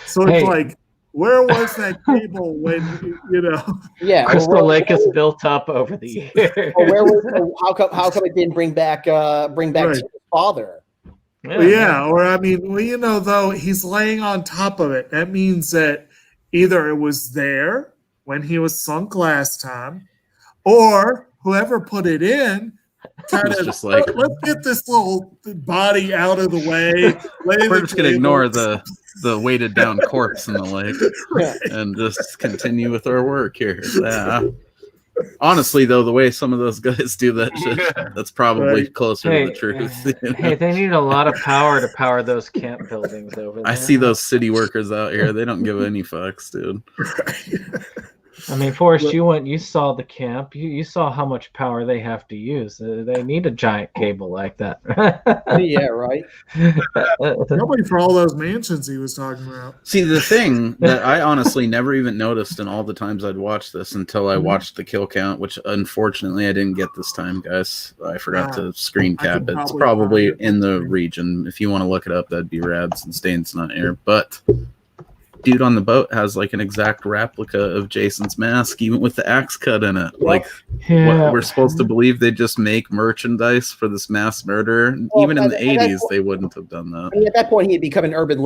So it's like, where was that cable when, Yeah, Crystal Lake is built up over the years. How come it didn't bring back his father? Or I mean, though he's laying on top of it. That means that either it was there when he was sunk last time, or whoever put it in kind of just like, let's get this little body out of the way. We're just gonna ignore the weighted down corpse in the lake and just continue with our work here. Honestly, though, the way some of those guys do that shit, that's probably closer to the truth. Hey, they need a lot of power to power those camp buildings over there. I see those city workers out here. They don't give any fucks, dude. I mean, Forrest, you saw the camp. You saw how much power they have to use. They need a giant cable like that. Yeah, right. Probably for all those mansions he was talking about. See, the thing that I honestly never even noticed in all the times I'd watched this until I watched the kill count, which unfortunately I didn't get this time, guys. I forgot to screen cap it. It's probably in the region. If you want to look it up, that'd be rad since Dane's not here. But dude on the boat has like an exact replica of Jason's mask, even with the axe cut in it. Like, what, we're supposed to believe they just make merchandise for this mass murderer. Well, even in the 80s, they wouldn't have done that. I mean, at that point, he'd become an urban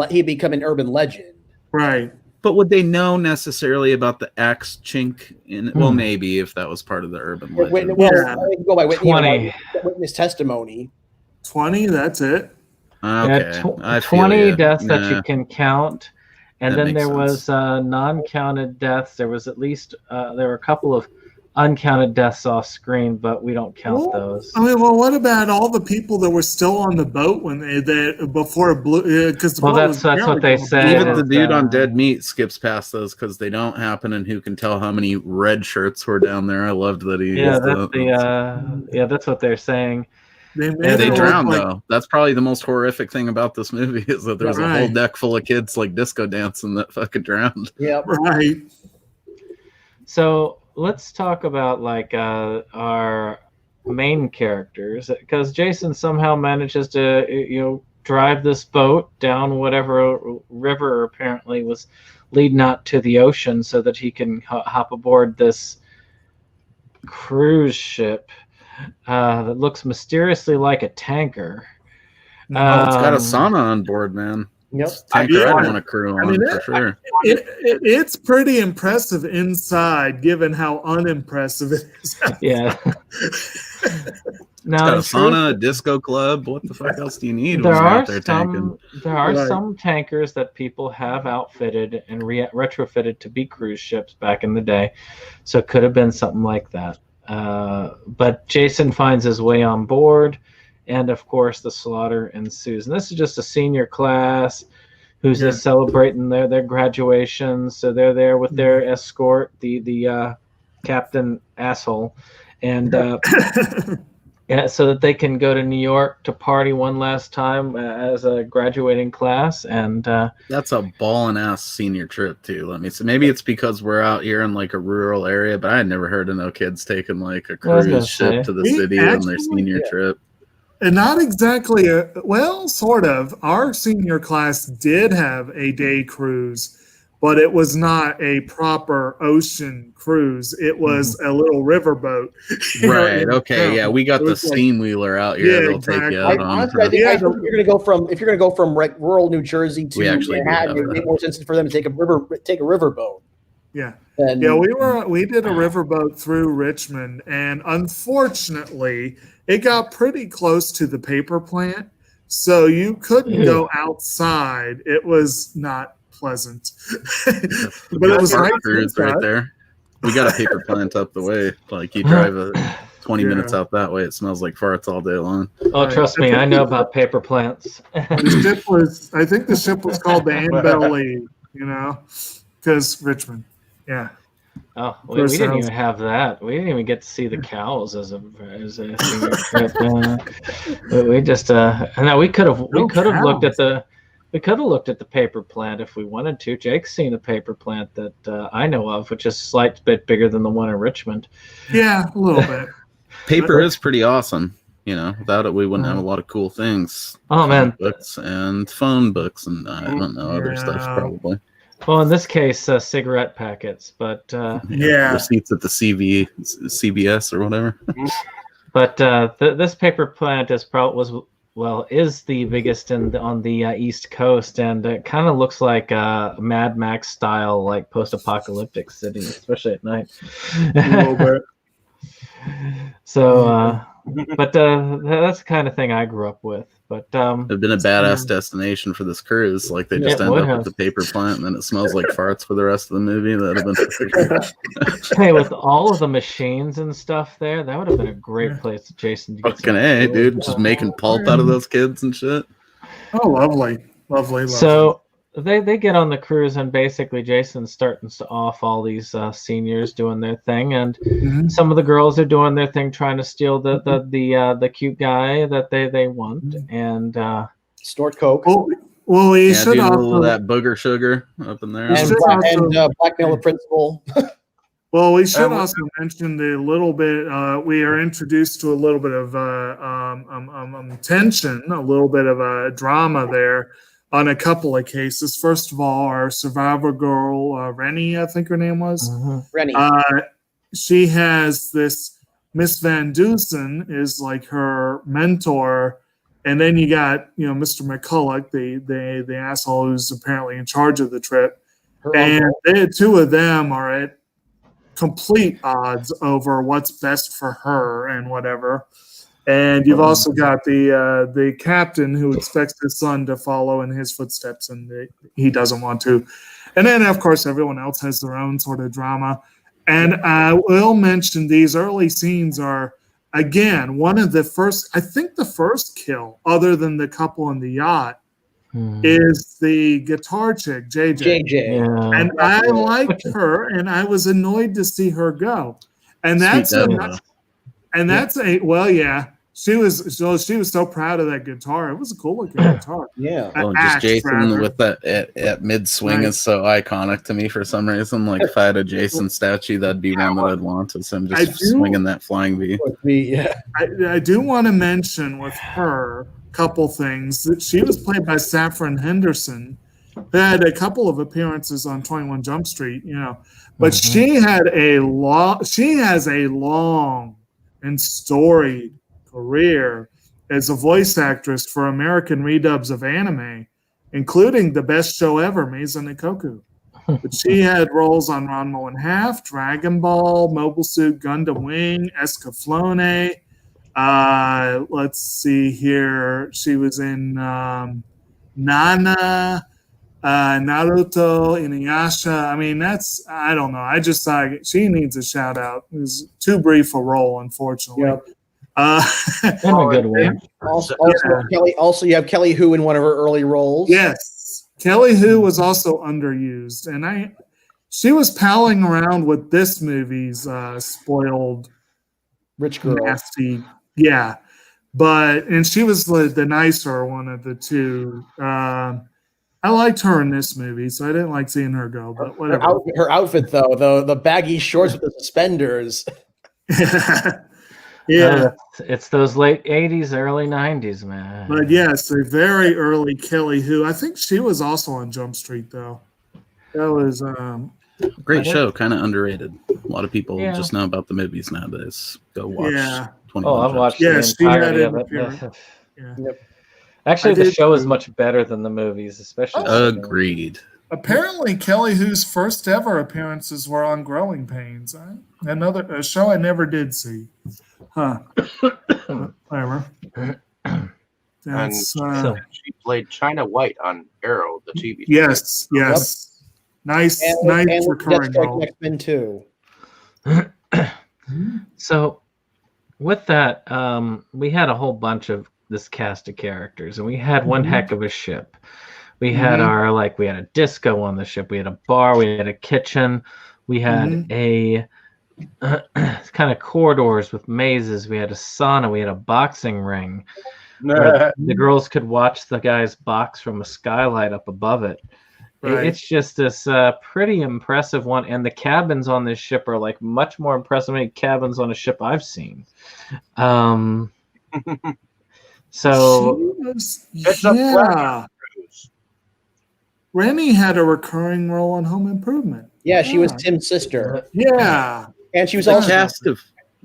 legend. Right. But would they know necessarily about the axe chink in it? Well, maybe if that was part of the urban legend. Go by 20. witness testimony. 20, that's it. Okay. Yeah, 20 deaths that you can count. And then there was non-counted deaths. There was at least there were a couple of uncounted deaths off screen, but we don't count those. I mean, well, what about all the people that were still on the boat when they before it blew? Because that's what they say. Even the dude on Dead Meat skips past those because they don't happen, and who can tell how many red shirts were down there? I loved that he. That's what they're saying. They drowned though. That's probably the most horrific thing about this movie is that there's a whole deck full of kids like disco dancing that fucking drowned. Yeah, right. So let's talk about like our main characters, because Jason somehow manages to drive this boat down whatever river apparently was leading out to the ocean so that he can hop aboard this cruise ship. That looks mysteriously like a tanker. It's got a sauna on board, man. Yep. Tanker I'd want to crew on for sure. It's pretty impressive inside, given how unimpressive it is. Yeah. Now, it's got a sauna, a disco club. What the fuck else do you need? There are some tankers that people have outfitted and retrofitted to be cruise ships back in the day, so it could have been something like that. But Jason finds his way on board, and of course the slaughter ensues. And this is just a senior class who's just celebrating their graduation. So they're there with their escort, the captain asshole, and so that they can go to New York to party one last time as a graduating class. And that's a ballin' ass senior trip too. Let me see. Maybe it's because we're out here in like a rural area, but I had never heard of no kids taking like a cruise ship to the city on their senior trip. And not exactly sort of. Our senior class did have a day cruise, but it was not a proper ocean cruise. It was a little riverboat. Right. Okay. Yeah, we got the steam wheeler out here. They'll take you out on. Honestly, I think if you're going to go from rural New Jersey to Manhattan, it made more sense for them to take a riverboat. Yeah. We did a riverboat through Richmond, and unfortunately, it got pretty close to the paper plant, so you couldn't go outside. It was not pleasant, but it was right there. We got a paper plant up the way. Like you drive 20 minutes out that way, it smells like farts all day long. Oh, trust me, I know about paper plants. I think the ship was called the Annabelle Lee, because Richmond. Yeah. Oh, we didn't even have that. We didn't even get to see the cows as a senior trip. We just no, we could have looked at the paper plant if we wanted to. Jake's seen a paper plant that I know of, which is a slight bit bigger than the one in Richmond. Yeah, a little bit. Paper is pretty awesome. Without it, we wouldn't have a lot of cool things. Oh man, books and phone books and I don't know other stuff probably. Well, in this case, cigarette packets, but receipts at the CBS or whatever. But this paper plant is the biggest on the East Coast, and it kind of looks like a Mad Max style, like post-apocalyptic city, especially at night. A little bit. So, but that's the kind of thing I grew up with. But it'd been a badass destination for this cruise. Like they just end up with the paper plant, and then it smells like farts for the rest of the movie. That'd have been. Hey, with all of the machines and stuff there, that would have been a great place, Jason. To get fucking A, dude, just making pulp out of those kids and shit. Oh, lovely. So they get on the cruise, and basically Jason's starting off all these seniors doing their thing, and some of the girls are doing their thing, trying to steal the cute guy that they want, and snort coke. Well, we should do a also little of that booger sugar up in there. And blackmail the principal. Well, we should also mention the little bit. We are introduced to a little bit of tension, a little bit of a drama there on a couple of cases. First of all, our survivor girl, Rennie, I think her name was. Rennie. She has this Miss Van Dusen is like her mentor, and then you got Mr. McCulloch, the asshole who's apparently in charge of the trip, and the two of them are at complete odds over what's best for her and whatever. And you've also got the captain who expects his son to follow in his footsteps, and he doesn't want to. And then, of course, everyone else has their own sort of drama. And I will mention these early scenes are, again, one of the first, I think the first kill, other than the couple on the yacht, is the guitar chick, JJ. Yeah. And I liked her, and I was annoyed to see her go. And that's she was so proud of that guitar. It was a cool looking guitar. Yeah. Just Jason with that at mid swing is so iconic to me for some reason. Like if I had a Jason statue, that'd be one that I'd want. Is him just swinging that flying V. I do want to mention with her couple things that she was played by Saffron Henderson, who had a couple of appearances on 21 Jump Street, but she has a long and storied career as a voice actress for American redubs of anime, including The Best Show Ever, Maze and Koku. But she had roles on Ranma and Half, Dragon Ball, Mobile Suit Gundam Wing, Escaflowne. Let's see here. She was in Nana, Naruto, Inuyasha. I mean, I don't know. I just thought she needs a shout out. It was too brief a role, unfortunately. Yep. In a good way. Also, you have Kelly Hu in one of her early roles. Yes. Kelly Hu was also underused. And she was palling around with this movie's spoiled rich girl. Nasty. Yeah. And she was the nicer one of the two. I liked her in this movie, so I didn't like seeing her go, but whatever. Her outfit, though, the baggy shorts with the suspenders. Yeah. It's those late 80s, early 90s, man. But yes, a very early Kelly Hu. I think she was also on Jump Street, though. That was great show, kind of underrated. A lot of people just know about the movies nowadays. Go watch. Yeah. I've watched the entirety of it. Yep. Actually, the show is much better than the movies, especially. Agreed. Apparently, Kelly Hu's first ever appearances were on Growing Pains. A show I never did see. Huh. Whatever. And she played China White on Arrow, the TV. Yes. Yep. Nice recurring role. X-Men too. So, with that, we had a whole bunch of this cast of characters, and we had one heck of a ship. We had we had a disco on the ship, we had a bar, we had a kitchen, we had a kind of corridors with mazes, we had a sauna, we had a boxing ring. The girls could watch the guy's box from a skylight up above it. Right. It's just this pretty impressive one, and the cabins on this ship are like much more impressive than any cabins on a ship I've seen. Rennie had a recurring role on Home Improvement. Yeah, she was Tim's sister. Yeah, and she was also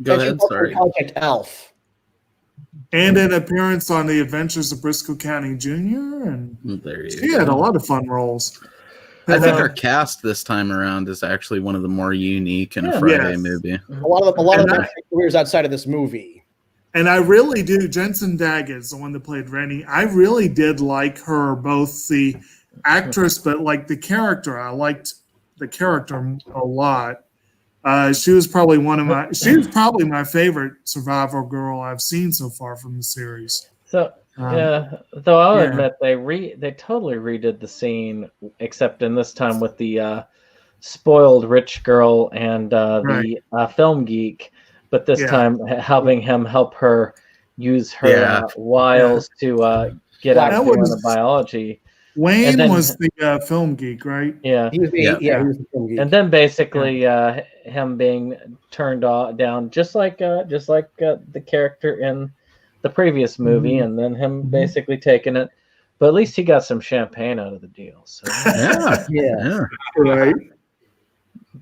Go ahead. Sorry. Project Elf. And an appearance on The Adventures of Briscoe County Jr. And she had a lot of fun roles. I think our cast this time around is actually one of the more unique in a Friday movie. A lot of them careers outside of this movie. And I really do. Jensen Daggett, the one that played Rennie, I really did like her, both the actress, but like the character. I liked the character a lot. She was probably my favorite survival girl I've seen so far from the series. So Yeah, though I'll yeah. admit they totally redid the scene, except in this time with the spoiled rich girl and the film geek, but this Yeah. time having him help her use her Yeah. wiles to get out That of doing the was- biology. Wayne then- was the film geek, right? Yeah, He was the, Yeah. he was the film geek. and then basically him being turned down, just like the character in the previous movie, and then him basically taking it. But at least he got some champagne out of the deal. So, Yeah. yeah. Right.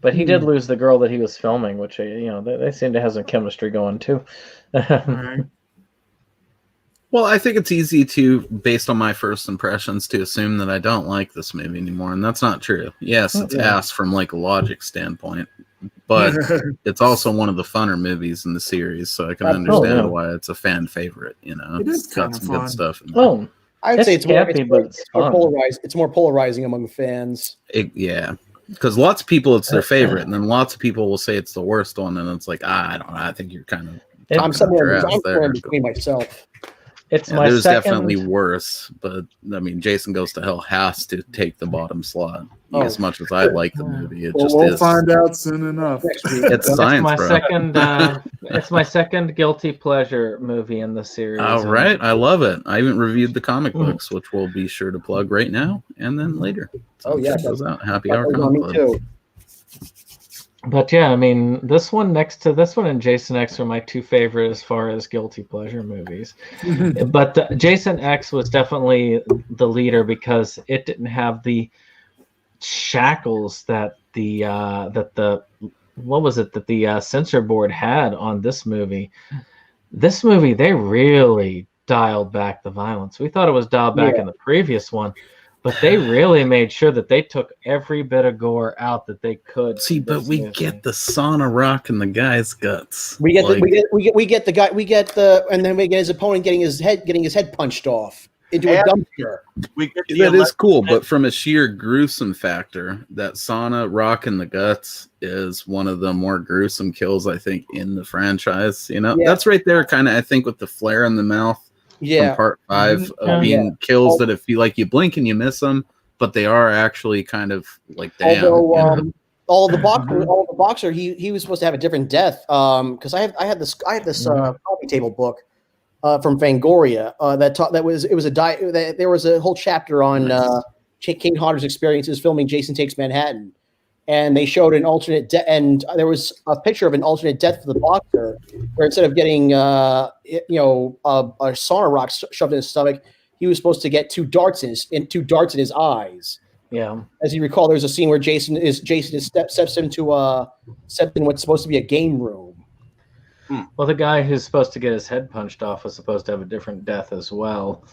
but he did lose the girl that he was filming, which they seem to have some chemistry going too. Right. Well, I think it's easy to, based on my first impressions, to assume that I don't like this movie anymore, and that's not true. Yes, it's ass from like a logic standpoint, but it's also one of the funner movies in the series, so I can understand why it's a fan favorite. You know, It is it's got kinda some fun. good stuff in there. Oh, I would say it's campy, but it's more fun. polarized. It's more polarizing among fans. Yeah, because lots of people it's their favorite, and then lots of people will say it's the worst one, and it's like, I don't know. I think you're kind of. I'm somewhere in between myself. It's Yeah, my there's second. definitely worse, but I mean, Jason Goes to Hell has to take the bottom slot. Oh. As much as I like the movie, it Well, just we'll is. find out soon enough. It's It's science, my bro. second. It's my second guilty pleasure movie in the series. All and- right, I love it. I haven't reviewed the comic books, which we'll be sure to plug right now and then later. So Oh, yeah, check those out. Happy That Hour was on Comic me Club. too. But yeah, I mean, this one next to this one and Jason X are my two favorite as far as guilty pleasure movies. But Jason X was definitely the leader because it didn't have the shackles that the censor board had on this movie. This movie, they really dialed back the violence. We thought it was dialed back in the previous one, but they really made sure that they took every bit of gore out that they could. See, but we get the sauna rock in the guy's guts. We get Like, the guy, and then we get his opponent getting his head punched off into a dumpster. We get that is cool, but from a sheer gruesome factor, that sauna rock in the guts is one of the more gruesome kills I think in the franchise. You know, that's right there, kind of. I think with the flare in the mouth. From part 5 of being kills that if you like you blink and you miss them, but they are actually kind of like damn. Although all the boxer, he was supposed to have a different death. Because I had this coffee table book from Fangoria there was a whole chapter on Kane Hodder's experiences filming Jason Takes Manhattan. And they showed an alternate death, and there was a picture of an alternate death for the boxer, where instead of getting, a sauna rock shoved in his stomach, he was supposed to get two darts in his eyes. Yeah. As you recall, there's a scene where Jason steps into what's supposed to be a game room. Well, the guy who's supposed to get his head punched off was supposed to have a different death as well,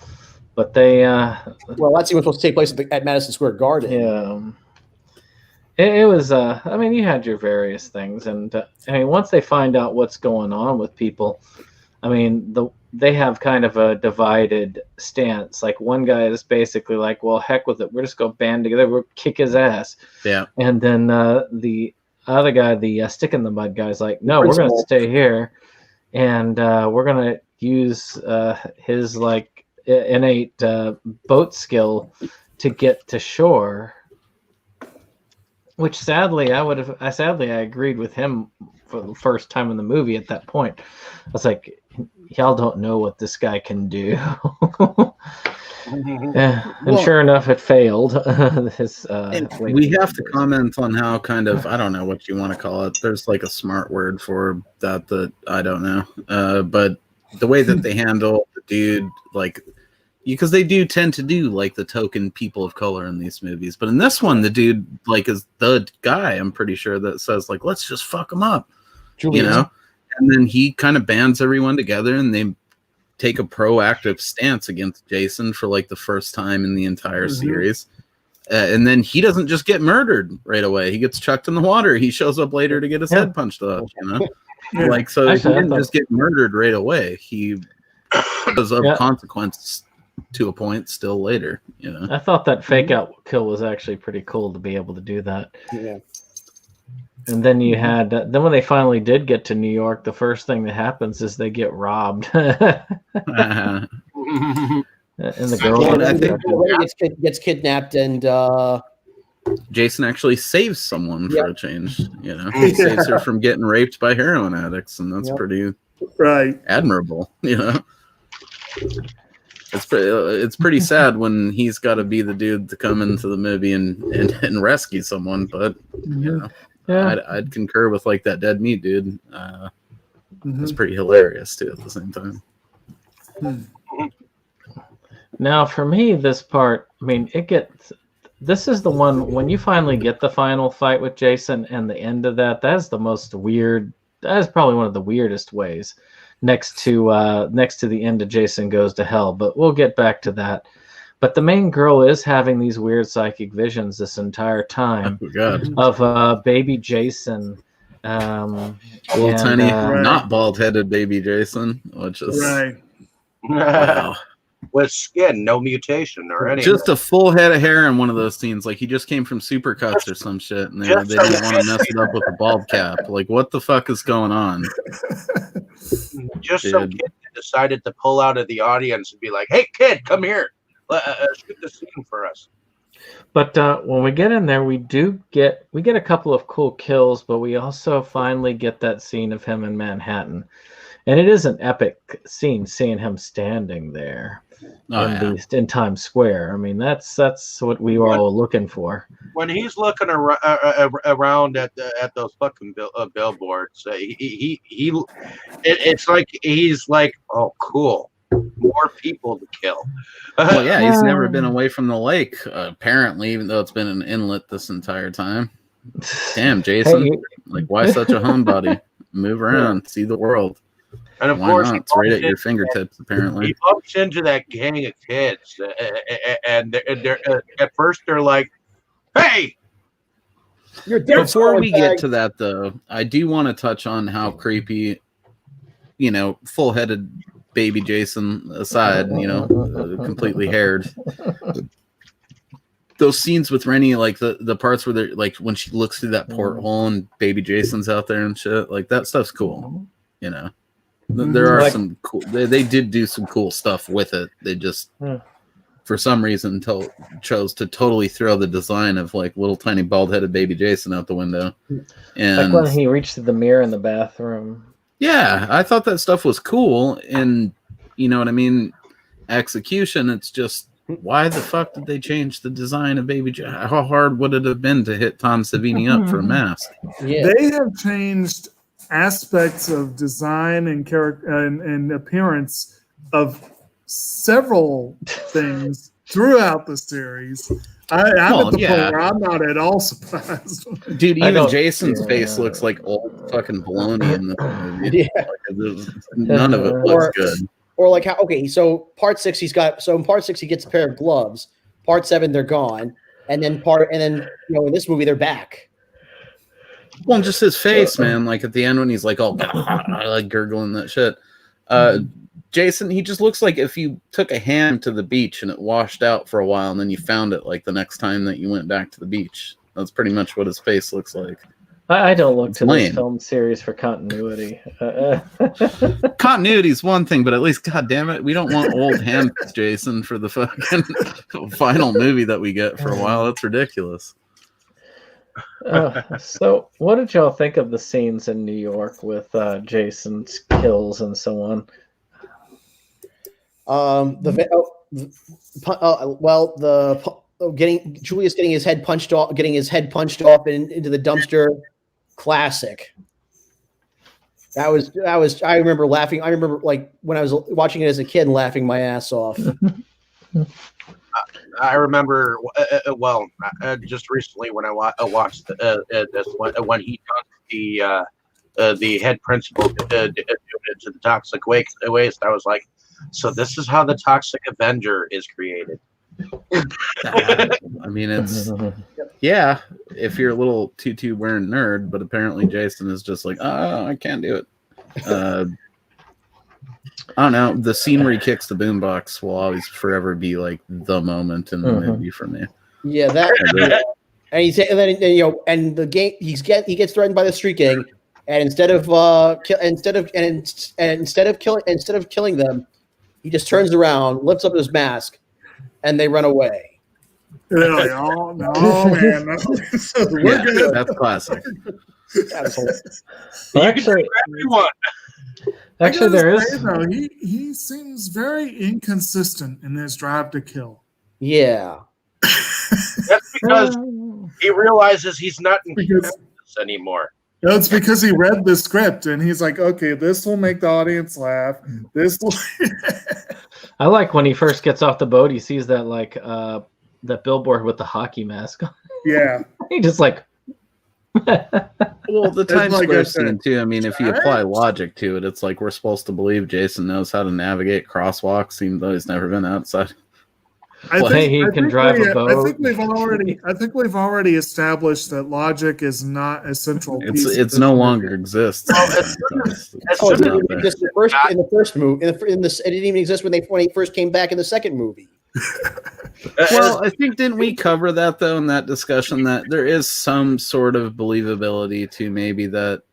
but they. Well, that scene was supposed to take place at Madison Square Garden. Yeah. It was, I mean, you had your various things, and I mean, once they find out what's going on with people, I mean, they have kind of a divided stance. Like one guy is basically like, well, heck with it, we're just going to band together, we'll kick his ass. Yeah. And then the other guy, the stick in the mud guy, is like, no, we're going to stay here, and we're going to use his like innate boat skill to get to shore. Which sadly, I agreed with him for the first time in the movie at that point. I was like, y'all don't know what this guy can do. And sure enough, it failed. We have to comment on how kind of, I don't know what you want to call it. There's like a smart word for that I don't know. But the way that they handle the dude, like, because they do tend to do like the token people of color in these movies, but in this one, the dude like is the guy. I'm pretty sure that says like, let's just fuck him up, you know. And then he kind of bands everyone together, and they take a proactive stance against Jason for like the first time in the entire series. And then he doesn't just get murdered right away. He gets chucked in the water. He shows up later to get his head punched off, you know. Like, so he didn't just get murdered right away. He was of consequence to a point still later, you know. I thought that fake out kill was actually pretty cool to be able to do that. Yeah. And then you had then when they finally did get to New York, the first thing that happens is they get robbed. And the girl Well, I think gets kidnapped, and Jason actually saves someone for a change. You know, Yeah. he saves her from getting raped by heroin addicts, and that's pretty Right. admirable. You know, it's pretty sad when he's got to be the dude to come into the movie and rescue someone. But you know, Yeah. I'd concur with like that dead meat dude. Mhm. It's pretty hilarious too at the same time. Now, for me, this part, I mean, this is the one when you finally get the final fight with Jason and the end of that. That is the most weird. That is probably one of the weirdest ways. Next to the end of Jason Goes to Hell, but we'll get back to that. But the main girl is having these weird psychic visions this entire time Oh God, of baby Jason, little tiny, not bald-headed baby Jason, which is Right. wow. With skin, no mutation or anything. Just a full head of hair in one of those scenes. Like he just came from Supercuts or some shit, and they didn't want to mess it up with a bald cap. Like, what the fuck is going on? Just some kid that decided to pull out of the audience and be like, "Hey, kid, come here, shoot the scene for us." But when we get in there, we get a couple of cool kills, but we also finally get that scene of him in Manhattan, and it is an epic scene seeing him standing there in Times Square. I mean, that's what we were all looking for. When he's looking around at those fucking billboards, it's like he's like, "Oh, cool, more people to kill." Well, yeah, he's never been away from the lake, apparently, even though it's been an inlet this entire time. Damn, Jason. Like, why such a homebody? Move around, see the world. And of why course, not? It's right at your fingertips, apparently. He bumps into that gang of kids, and they're at first they're like, "Hey!" Before we get to that, though, I do want to touch on how creepy, you know, full-headed baby Jason aside, you know, completely haired. Those scenes with Rennie, like the parts where they're like when she looks through that porthole and baby Jason's out there and shit, like that stuff's cool. You know, there are some cool. They did do some cool stuff with it. They just, for some reason, chose to totally throw the design of like little tiny bald-headed baby Jason out the window. And like when he reached the mirror in the bathroom. Yeah, I thought that stuff was cool, and you know what I mean. Execution, it's just why the fuck did they change the design of Baby Jason? How hard would it have been to hit Tom Savini up for a mask? Yeah. They have changed aspects of design and character and appearance of several things throughout the series. I'm at the point where I'm not at all surprised. Dude, even Jason's face looks like old fucking baloney in this movie. Like, none of it looks good. Or like how so part 6 in part 6 he gets a pair of gloves. Part 7 they're gone, and then you know in this movie they're back. Well, just his face, man. Like at the end when he's like all like gurgling that shit. Jason, he just looks like if you took a ham to the beach and it washed out for a while, and then you found it like the next time that you went back to the beach. That's pretty much what his face looks like. I don't look to this film series for continuity. Continuity is one thing, but at least, god damn it, we don't want old ham Jason for the fucking final movie that we get for a while. That's ridiculous. So, what did y'all think of the scenes in New York with Jason's kills and so on? Julius getting his head punched off into the dumpster. Classic. That was. I remember laughing. I remember like when I was watching it as a kid and laughing my ass off. I remember just recently when I watched this when he took the head principal to the toxic waste. I was like, so this is how the Toxic Avenger is created. I mean, it's if you're a little tutu wearing nerd, but apparently Jason is just like, oh, I can't do it. I don't know. The scene where he kicks the boombox will always forever be like the moment in the movie for me. Yeah, that. And the gang he gets threatened by the street gang, and instead of killing them, He just turns around, lifts up his mask, and they run away. They're like, oh no, man, no. So we're good. That's classic. That was hilarious. Well, You can actually, do whatever you want. actually, there is. Though, he seems very inconsistent in his drive to kill. Yeah. That's because he realizes he's not in Kansas anymore. No, it's because he read the script and he's like, okay, this will make the audience laugh. This will. I like when he first gets off the boat. He sees that that billboard with the hockey mask. Yeah. He just like. Well, the It's Times like Square I said, scene too. I mean, if you apply logic to it, it's like we're supposed to believe Jason knows how to navigate crosswalks, even though he's never been outside. I He can drive a boat. I think we've already established that logic is not a central piece. It's no longer exists. As Oh, it soon didn't even exist in the first movie. It didn't even exist when he first came back in the second movie. Well, I think didn't we cover that though in that discussion that there is some sort of believability to maybe that.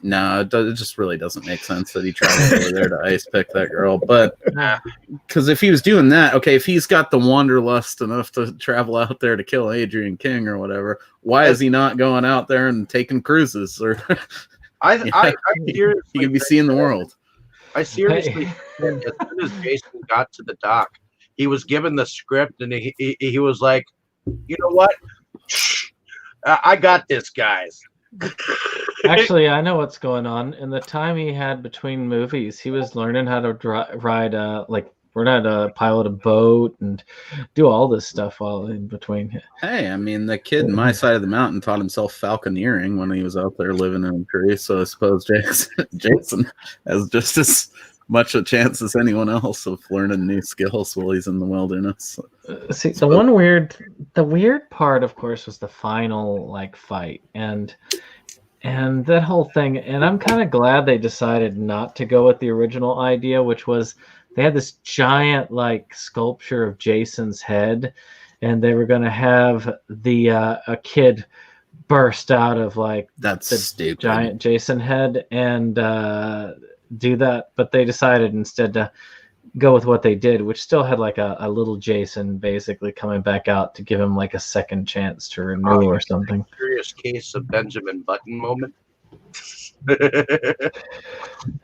No, it just really doesn't make sense that he traveled over there to ice pick that girl. But because if he was doing that, okay, if he's got the wanderlust enough to travel out there to kill Adrian King or whatever, why is he not going out there and taking cruises? Or I seriously he could be seeing the world. I seriously think as soon as Jason got to the dock, he was given the script and he was like, you know what? I got this, guys. Actually, I know what's going on. In the time he had between movies, he was learning how to ride, learn how to pilot a boat and do all this stuff while in between. Hey, I mean, the kid in my side of the mountain taught himself falconeering when he was out there living in a tree. So I suppose Jason has just as much a chance as anyone else of learning new skills while he's in the wilderness. See, the weird part, of course, was the final fight and that whole thing. And I'm kind of glad they decided not to go with the original idea, which was they had this giant sculpture of Jason's head, and they were going to have a kid burst out of that's the stupid giant Jason head and do that, but they decided instead to go with what they did, which still had a little Jason basically coming back out to give him a second chance to renew or something. Curious case of Benjamin Button moment. I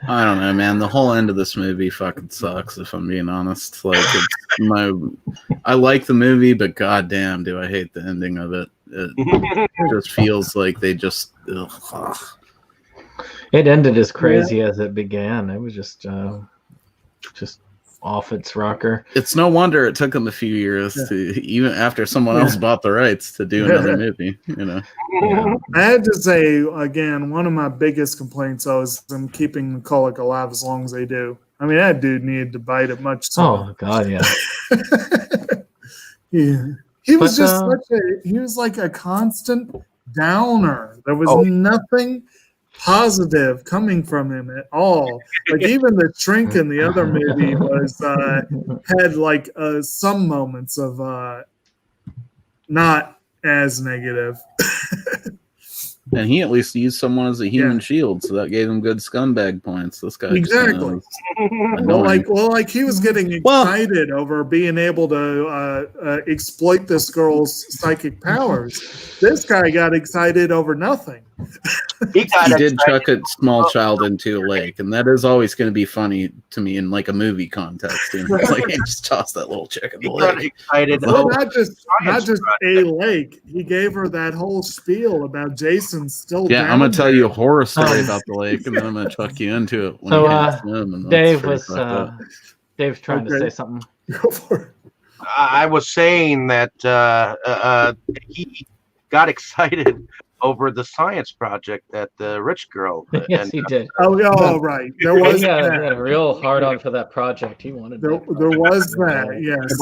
don't know, man. The whole end of this movie fucking sucks, if I'm being honest. I like the movie, but goddamn, do I hate the ending of it. It just feels like they just. Ugh. It ended as crazy as it began. It was just off its rocker. It's no wonder it took them a few years to, even after someone else bought the rights, to do another movie. Yeah. I had to say again, one of my biggest complaints though is them keeping McCulloch alive as long as they do. I mean, that dude needed to bite it much sooner. Oh God, yeah. Yeah. He was he was like a constant downer. There was nothing positive coming from him at all. Even the shrink in the other movie was had some moments of not as negative. And he at least used someone as a human shield, so that gave him good scumbag points. This guy exactly. He was getting excited over being able to exploit this girl's psychic powers. This guy got excited over nothing. He did chuck a small child into a lake, and that is always going to be funny to me in a movie context. He just tossed that little chick in the lake. Excited. Well, not just a lake. He gave her that whole spiel about Jason still. Yeah, I'm gonna tell you a horror story about the lake, and then I'm gonna chuck you into it. When you can't swim, and Dave's trying to say something. Go for it. I was saying that he got excited over the science project that the rich girl. Yes, he did. Oh, right. There was he had a real hard on for that project. He wanted. There was that. Yes.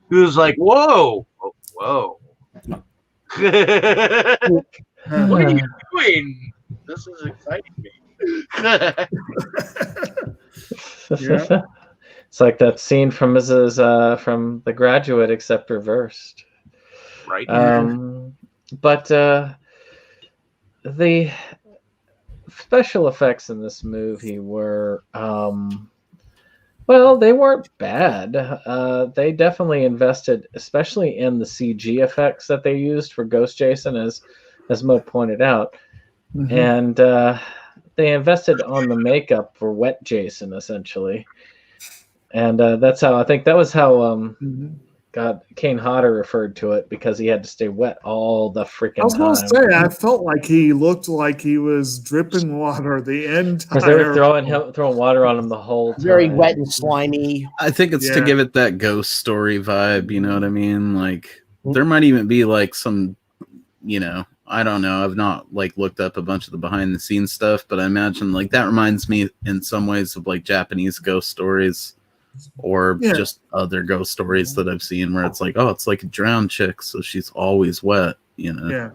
He was like, "Whoa, whoa." What are you doing? This is exciting me. It's like that scene from from The Graduate, except reversed. Right. But the special effects in this movie were Well, they weren't bad. They definitely invested, especially in the CG effects that they used for Ghost Jason, as Mo pointed out, and they invested on the makeup for Wet Jason, essentially. And that's how I think that was how God Kane Hodder referred to it, because he had to stay wet all the freaking I was going to time. say, I felt like he looked like he was dripping water the entire. Because they were throwing water on him the whole time. Very wet and slimy. I think it's to give it that ghost story vibe, you know what I mean? Like, there might even be like some, you know, I don't know. I've not like looked up a bunch of the behind the scenes stuff, but I imagine like that reminds me in some ways of like Japanese ghost stories, or just other ghost stories that I've seen where it's like, oh, it's like a drowned chick, so she's always wet, you know? Yeah.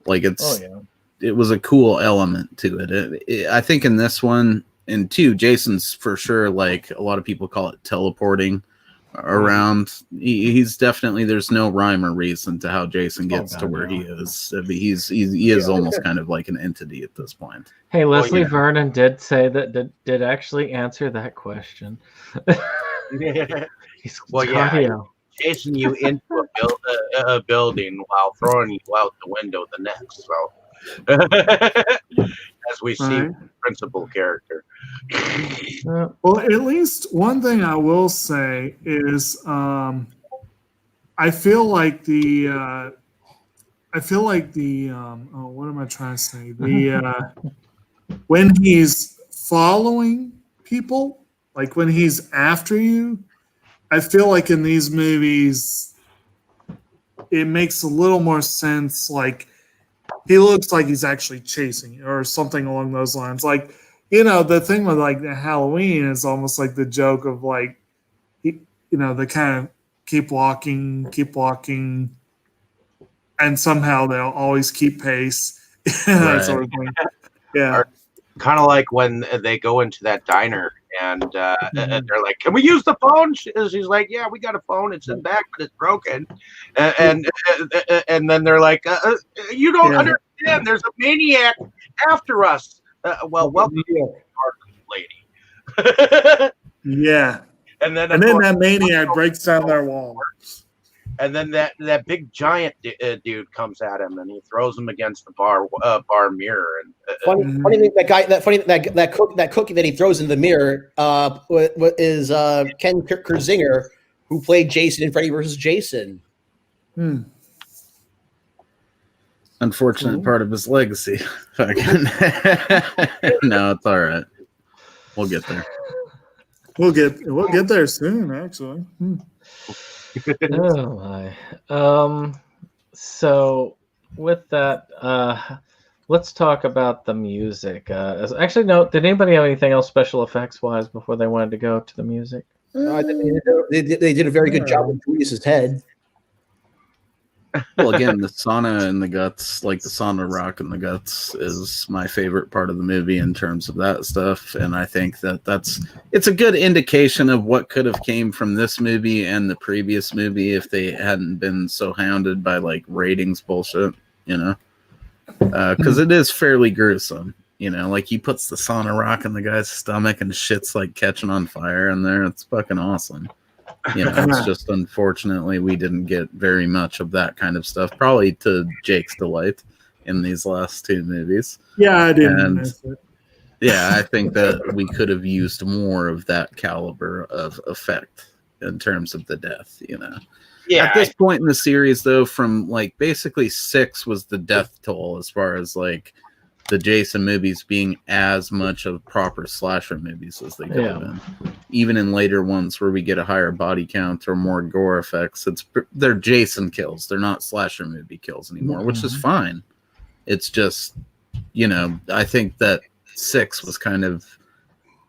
Like it was a cool element to it. I think in this one, and two, Jason's for sure, like a lot of people call it teleporting around. He's definitely, there's no rhyme or reason to how Jason gets to where he is. I mean, he is almost kind of like an entity at this point. Hey, Leslie Vernon did say that did actually answer that question. Chasing you into a building while throwing you out the window the next. So, as we see the principal character. Well, at least one thing I will say is, I feel like the what am I trying to say? When he's following people, like when he's after you, I feel like in these movies, it makes a little more sense. Like he looks like he's actually chasing you or something along those lines. Like, you know, the thing with like the Halloween is almost like the joke of like, you know, they kind of keep walking, and somehow they'll always keep pace. That sort of thing. Yeah. Kind of like when they go into that diner and they're like, "Can we use the phone?" She's like, "Yeah, we got a phone. It's in back, but it's broken." And then they're like, "You don't understand. There's a maniac after us." Well, welcome, lady. Yeah. And then that maniac breaks down their wall. And then that big giant dude comes at him and he throws him against the bar mirror. And funny thing, that cookie that he throws in the mirror is Ken Kerzinger, who played Jason in Freddy vs. Jason. Unfortunate part of his legacy. No, it's all right. We'll get there. We'll get there soon, actually. Oh my. So with that, let's talk about the music. Actually, no. Did anybody have anything else special effects wise before they wanted to go to the music? They did a very good job with Julius's head. Well, again, the sauna in the guts, like the sauna rock in the guts, is my favorite part of the movie in terms of that stuff. And I think it's a good indication of what could have came from this movie and the previous movie if they hadn't been so hounded by like ratings bullshit, you know, because it is fairly gruesome. You know, like he puts the sauna rock in the guy's stomach and shit's like catching on fire in there. It's fucking awesome. You know, it's just unfortunately we didn't get very much of that kind of stuff, probably to Jake's delight in these last two movies. Yeah, I didn't miss it. Yeah, I think that we could have used more of that caliber of effect in terms of the death, you know. Yeah. At this point in the series, though, from like basically 6 was the death toll as far as like the Jason movies being as much of proper slasher movies as they could have been. Even in later ones where we get a higher body count or more gore effects, they're Jason kills. They're not slasher movie kills anymore, which is fine. It's just, you know, I think that 6 was kind of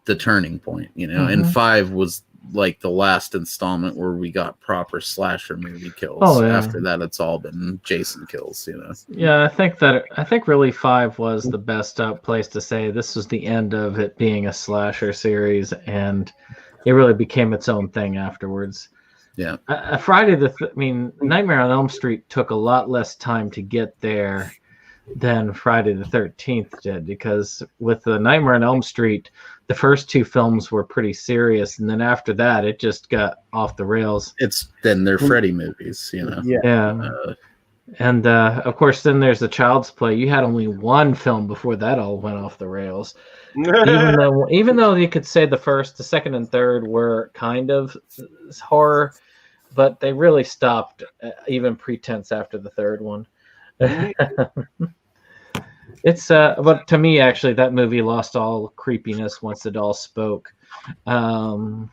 the turning point, you know, and 5 was like the last installment where we got proper slasher movie kills. After that, it's all been Jason kills, you know. Yeah, I think really 5 was the best place to say this was the end of it being a slasher series, and it really became its own thing afterwards. Yeah. Nightmare on Elm Street took a lot less time to get there than Friday the 13th did, because with the Nightmare on Elm Street, the first two films were pretty serious, and then after that, it just got off the rails. It's then they're Freddy movies, you know. Yeah. And of course, then there's the Child's Play. You had only one film before that all went off the rails. even though you could say the first, the second, and third were kind of horror, but they really stopped even pretense after the third one. It's but to me, actually, that movie lost all creepiness once it all spoke. But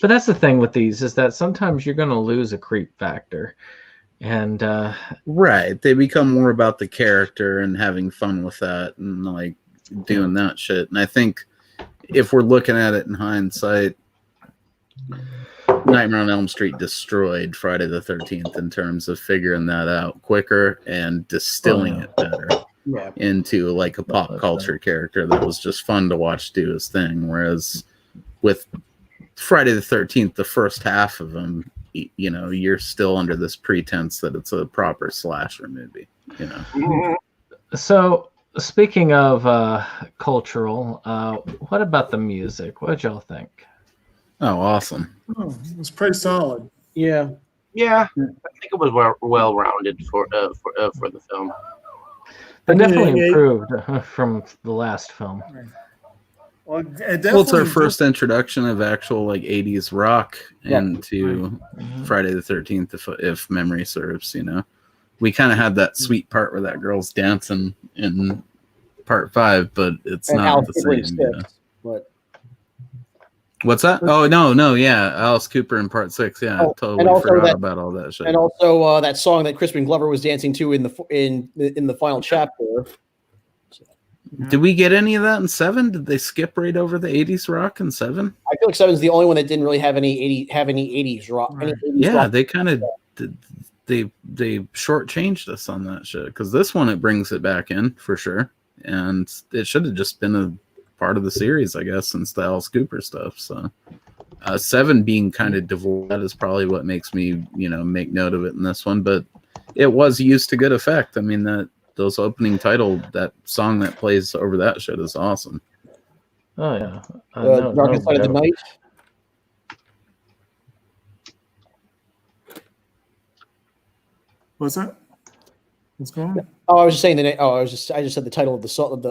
that's the thing with these, is that sometimes you're going to lose a creep factor. And right, they become more about the character and having fun with that and like doing that shit. And I think if we're looking at it in hindsight, Nightmare on Elm Street destroyed Friday the 13th in terms of figuring that out quicker and distilling it better into like a pop culture character that was just fun to watch do his thing. Whereas with Friday the 13th, the first half of them, you know, you're still under this pretense that it's a proper slasher movie, you know. So speaking of cultural, what about the music? What did y'all think? Oh, awesome. Oh, it was pretty solid. Yeah. Yeah, I think it was well rounded for the film. But definitely improved from the last film. Well, it's our first introduction of actual like 80s rock into Friday the 13th, if memory serves, you know. We kind of had that sweet part where that girl's dancing in part 5, but it's and not the same. You know? But what's that? Oh no, yeah, Alice Cooper in part 6. Yeah, I totally forgot about all that shit. And also that song that Crispin Glover was dancing to in the final chapter. Did we get any of that in 7? Did they skip right over the 80s rock in 7? I feel like 7 is the only one that didn't really have any 80s rock. Any 80s rock. They kind of they shortchanged us on that shit, because this one, it brings it back in for sure, and it should have just been a part of the series, I guess, since the Alice Cooper stuff. So 7 being kind of devoid, that is probably what makes me, you know, make note of it in this one, but it was used to good effect. I mean, those opening title, that song that plays over that shit is awesome. Oh yeah, Darkest Side of the Night. What's that? What's going on? Oh, I was just saying that. I just said the title of the song,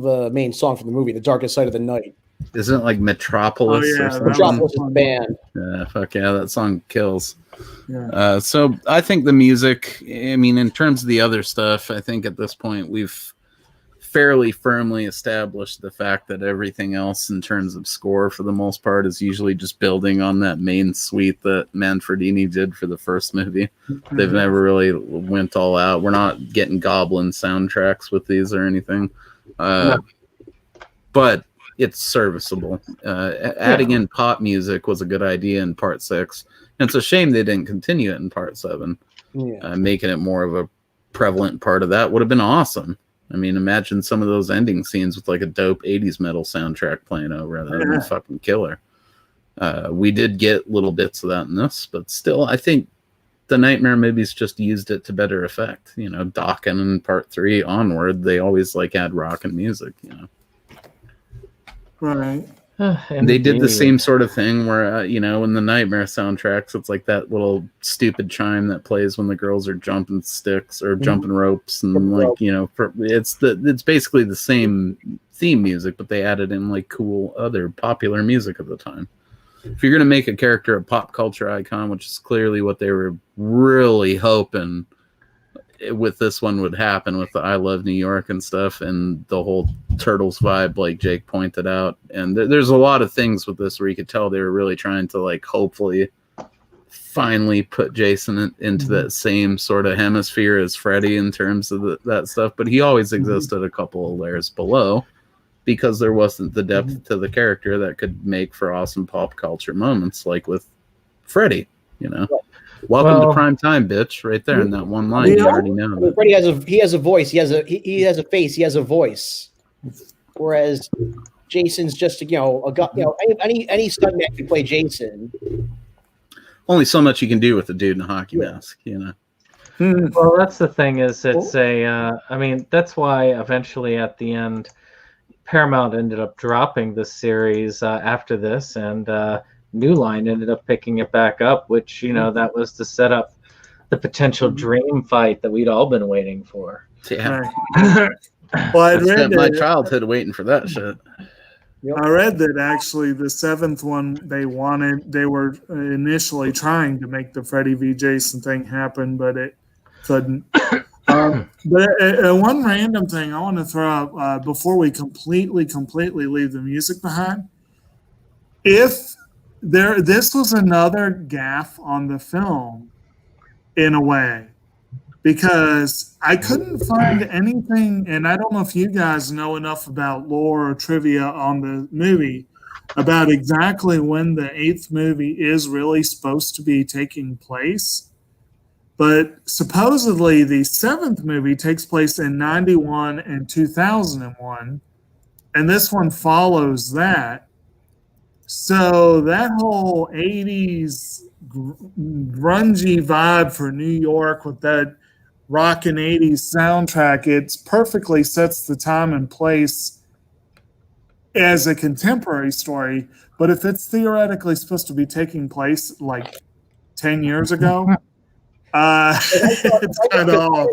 the main song from the movie, "The Darkest Side of the Night." Isn't it like Metropolis or something? Metropolis is the band. Yeah, fuck yeah, that song kills. Yeah. So I think the music, I mean, in terms of the other stuff, I think at this point we've fairly firmly established the fact that everything else in terms of score for the most part is usually just building on that main suite that Manfredini did for the first movie. They've never really went all out. We're not getting Goblin soundtracks with these or anything. But it's serviceable. Adding in pop music was a good idea in part 6. And it's a shame they didn't continue it in part 7. Making it more of a prevalent part of that would have been awesome. I mean, imagine some of those ending scenes with like a dope 80s metal soundtrack playing over it. That would be fucking killer. We did get little bits of that in this, but still, I think the Nightmare movies just used it to better effect. You know, Dokken in part 3 onward, they always like add rock and music, you know. Right. And they did the same sort of thing where, you know, in the Nightmare soundtracks, it's like that little stupid chime that plays when the girls are jumping sticks or jumping ropes, and like, you know, it's basically the same theme music, but they added in like cool other popular music at the time. If you're gonna make a character a pop culture icon, which is clearly what they were really hoping with this one would happen, with the I Love New York and stuff, and the whole Turtles vibe, like Jake pointed out. And there's a lot of things with this where you could tell they were really trying to like hopefully finally put Jason into that same sort of hemisphere as Freddy in terms of that stuff. But he always existed a couple of layers below, because there wasn't the depth to the character that could make for awesome pop culture moments, like with Freddy, you know. Welcome to prime time, bitch! Right there in that one line, you already know. Freddy has a voice. He has a face. He has a voice. Whereas Jason's just any stuntman can play Jason. Only so much you can do with a dude in a hockey mask, you know. Well, that's the thing is it's I mean, that's why eventually at the end, Paramount ended up dropping the series after this, and New Line ended up picking it back up, which, that was to set up the potential dream fight that we'd all been waiting for. Yeah. Right. Well, I spent my childhood waiting for that shit. I read that actually the 7th one they were initially trying to make the Freddy v. Jason thing happen, but it couldn't. But one random thing I want to throw out before we completely leave the music behind. If this was another gaffe on the film in a way, because I couldn't find anything, and I don't know if you guys know enough about lore or trivia on the movie about exactly when the 8th movie is really supposed to be taking place. But supposedly the 7th movie takes place in 91 and 2001, and this one follows that. So that whole 80s grungy vibe for New York with that rockin' 80s soundtrack, it perfectly sets the time and place as a contemporary story. But if it's theoretically supposed to be taking place like 10 years ago, it's kind of off.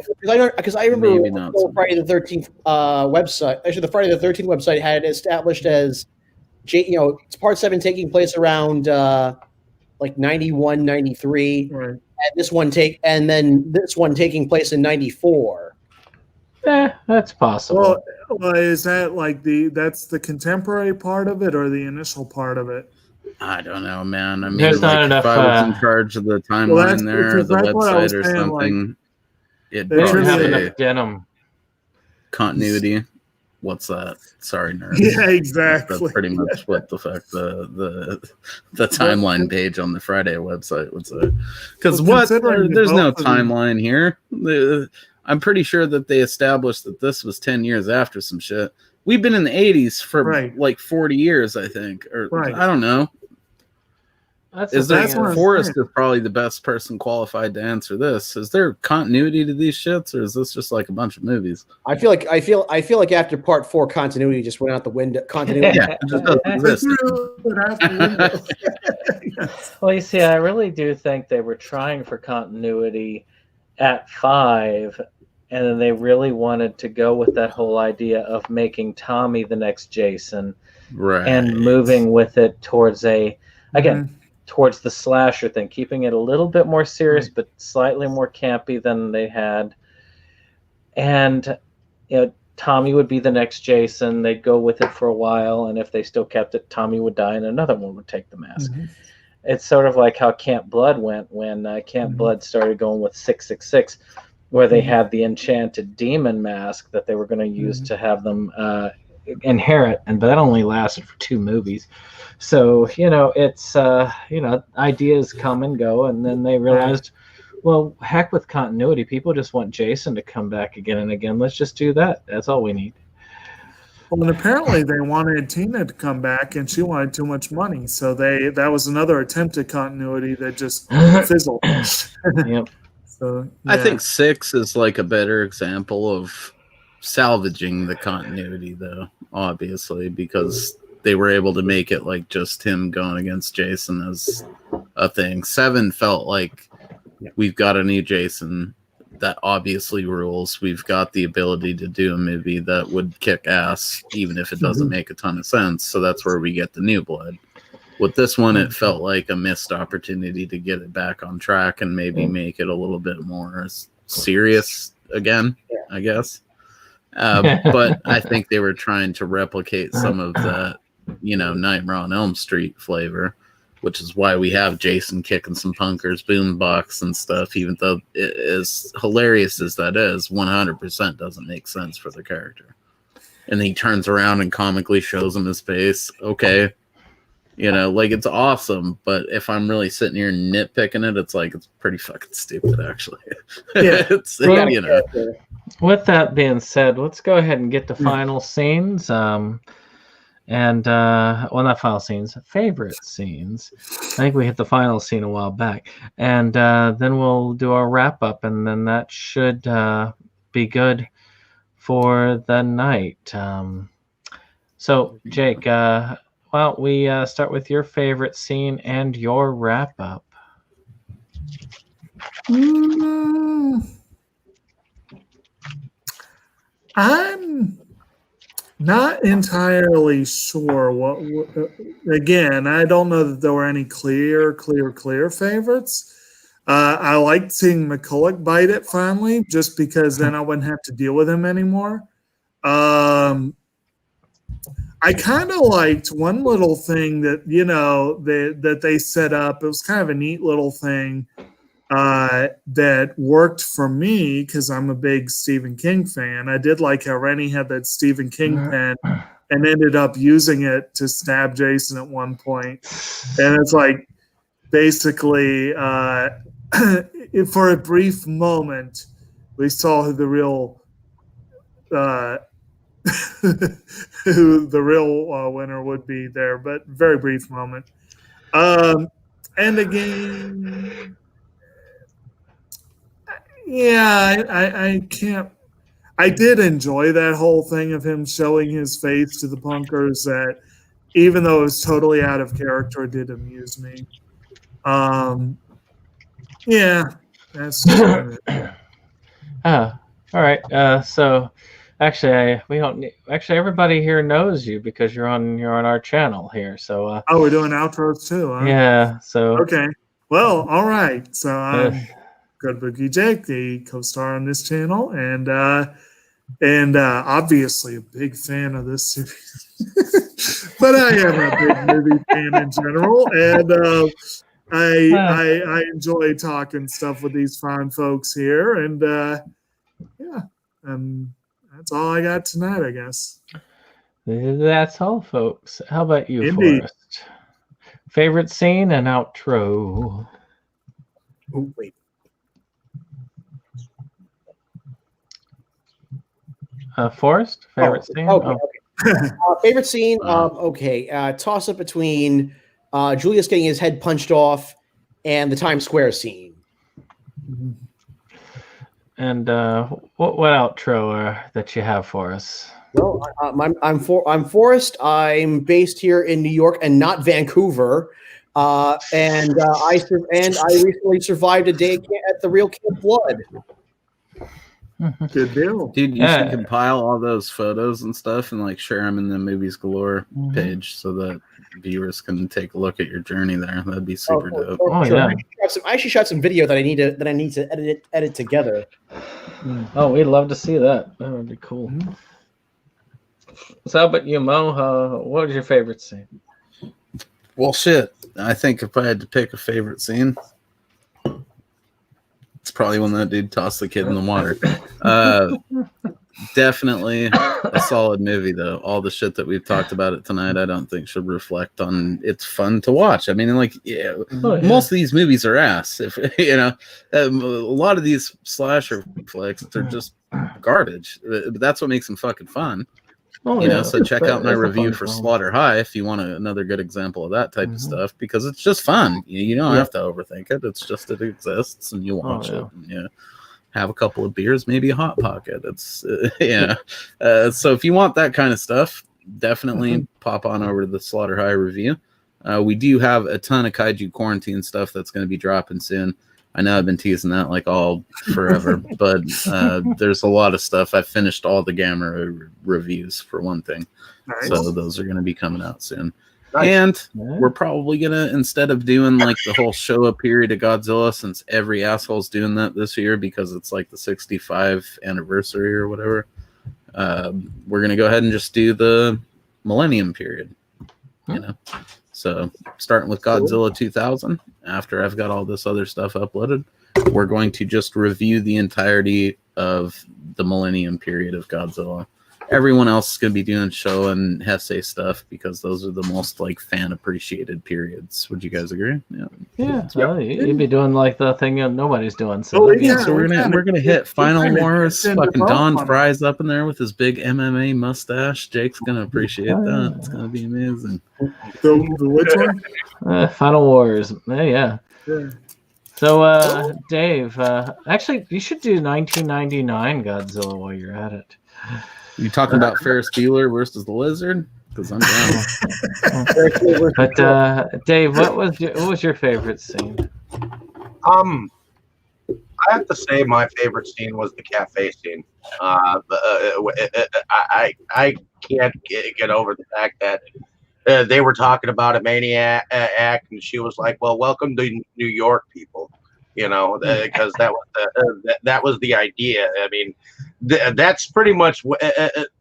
Because I remember the Friday the 13th website. Actually, the Friday the 13th website had it established as, it's part 7 taking place around like 91, 93. Right. And this one taking place in 94. That's possible. Well, is that like that's the contemporary part of it or the initial part of it? I don't know, man. I mean, There's not enough, if I was in charge of the timeline the website or something, they don't have enough denim continuity. What's that? Sorry, nerd. Yeah, exactly. That's pretty much what the timeline page on the Friday website would say. Because there's no timeline here. I'm pretty sure that they established that this was 10 years after some shit. We've been in the 80s for like 40 years, I think. Or I don't know. Forrest is probably the best person qualified to answer this. Is there continuity to these shits, or is this just like a bunch of movies? I feel like after part 4, continuity just went out the window. Continuity, yeah, it just doesn't exist. Well, you see, I really do think they were trying for continuity at 5, and then they really wanted to go with that whole idea of making Tommy the next Jason, right, and moving with it towards towards the slasher thing, keeping it a little bit more serious, but slightly more campy than they had. And, Tommy would be the next Jason. They'd go with it for a while, and if they still kept it, Tommy would die, and another one would take the mask. Mm-hmm. It's sort of like how Camp Blood went when Camp Blood started going with 666, where they had the enchanted demon mask that they were going to use to have them inherit, but that only lasted for 2 movies. So, it's, ideas come and go, and then they realized, well, heck with continuity. People just want Jason to come back again and again. Let's just do that. That's all we need. Well, and apparently they wanted Tina to come back, and she wanted too much money. So that was another attempt at continuity that just fizzled. Yep. So I think 6 is like a better example of salvaging the continuity, though, obviously, because they were able to make it like just him going against Jason as a thing. 7 felt like we've got a new Jason that obviously rules. We've got the ability to do a movie that would kick ass, even if it doesn't make a ton of sense. So that's where we get the new blood. With this one, it felt like a missed opportunity to get it back on track and maybe make it a little bit more serious again, I guess. But I think they were trying to replicate some of that, Nightmare on Elm Street flavor, which is why we have Jason kicking some punkers, boombox and stuff, even though it, as hilarious as that is, 100% doesn't make sense for the character. And then he turns around and comically shows him his face. Okay. It's awesome, but if I'm really sitting here nitpicking it, it's like, it's pretty fucking stupid, actually. Yeah. With that being said, let's go ahead and get to final scenes. And well, not final scenes, favorite scenes. I think we hit the final scene a while back, and then we'll do our wrap up, and then that should be good for the night. So, Jake, well, we start with your favorite scene and your wrap up. I'm not entirely sure what. Again, I don't know that there were any clear favorites. I liked seeing McCulloch bite it finally, just because then I wouldn't have to deal with him anymore. I kind of liked one little thing that that they set up. It was kind of a neat little thing that worked for me because I'm a big Stephen King fan. I did like how Rennie had that Stephen King pen and ended up using it to stab Jason at one point. And it's like basically for a brief moment we saw who the real winner would be there, but very brief moment. And again, yeah, I can't. I did enjoy that whole thing of him showing his face to the punkers. That even though it was totally out of character, it did amuse me. Yeah, that's. All right. So, actually, we don't need. Actually, everybody here knows you because you're on our channel here. So. Oh, we're doing outros too, huh? Yeah. So. Okay. Well, all right. So. Good Boogie Jake, the co-star on this channel, and obviously a big fan of this series. But I am a big movie fan in general, and I enjoy talking stuff with these fine folks here, and that's all I got tonight, I guess. That's all, folks. How about you, Indeed. Forrest? Favorite scene and outro. Oh, wait. Forrest, favorite scene? Okay. Favorite scene? Okay. Toss up between Julius getting his head punched off and the Times Square scene. And what outro that you have for us? Well, I'm Forrest. I'm based here in New York and not Vancouver. And I recently survived a day at the real Camp Blood. Good deal, dude. You should compile all those photos and stuff and like share them in the Movies Galore page so that viewers can take a look at your journey there. That'd be super dope. Sure. Yeah. I actually shot some video that I need to edit together. Oh, we'd love to see that. That would be cool. So, how about you, Mo? What was your favorite scene? Well, shit. I think if I had to pick a favorite scene, it's probably when that dude tossed the kid in the water. Definitely a solid movie, though. All the shit that we've talked about it tonight, I don't think should reflect on it's fun to watch. I mean, like, most of these movies are ass. If a lot of these slasher flicks, they're just garbage. But that's what makes them fucking fun. So check out my review for Slaughter High if you want another good example of that type of stuff, because it's just fun. You don't have to overthink it. It's just it exists and you watch it. And, have a couple of beers, maybe a Hot Pocket. It's so if you want that kind of stuff, definitely pop on over to the Slaughter High review. We do have a ton of Kaiju Quarantine stuff that's going to be dropping soon. I know I've been teasing that like all forever, but there's a lot of stuff. I finished all the Gamma reviews for one thing. Nice. So those are going to be coming out soon. Nice. And we're probably going to, instead of doing like the whole Showa period of Godzilla, since every asshole's doing that this year because it's like the 65th anniversary or whatever, we're going to go ahead and just do the Millennium period, So starting with Godzilla 2000, after I've got all this other stuff uploaded, we're going to just review the entirety of the Millennium period of Godzilla. everyone else is going to be doing show and Heisei stuff because those are the most like fan appreciated periods. Would you guys agree? Yeah, well, you'd be doing like the thing nobody's doing. So, Oh, Yeah, so we're gonna hit Final kinda Wars. tend to Fucking bump Don on Fry's up in there with his big MMA mustache. Jake's gonna appreciate that. It's gonna be amazing. The which one? Final Wars. Yeah. Yeah. So, Dave, actually, you should do 1999 Godzilla while you're at it. You talking about Ferris Bueller versus the Lizard? Because I'm down. But Dave, what was your favorite scene? I have to say my favorite scene was the cafe scene. I can't get over the fact that they were talking about a maniac act, and she was like, "Well, welcome to New York, people." You know, because that was the idea. I mean, that's pretty much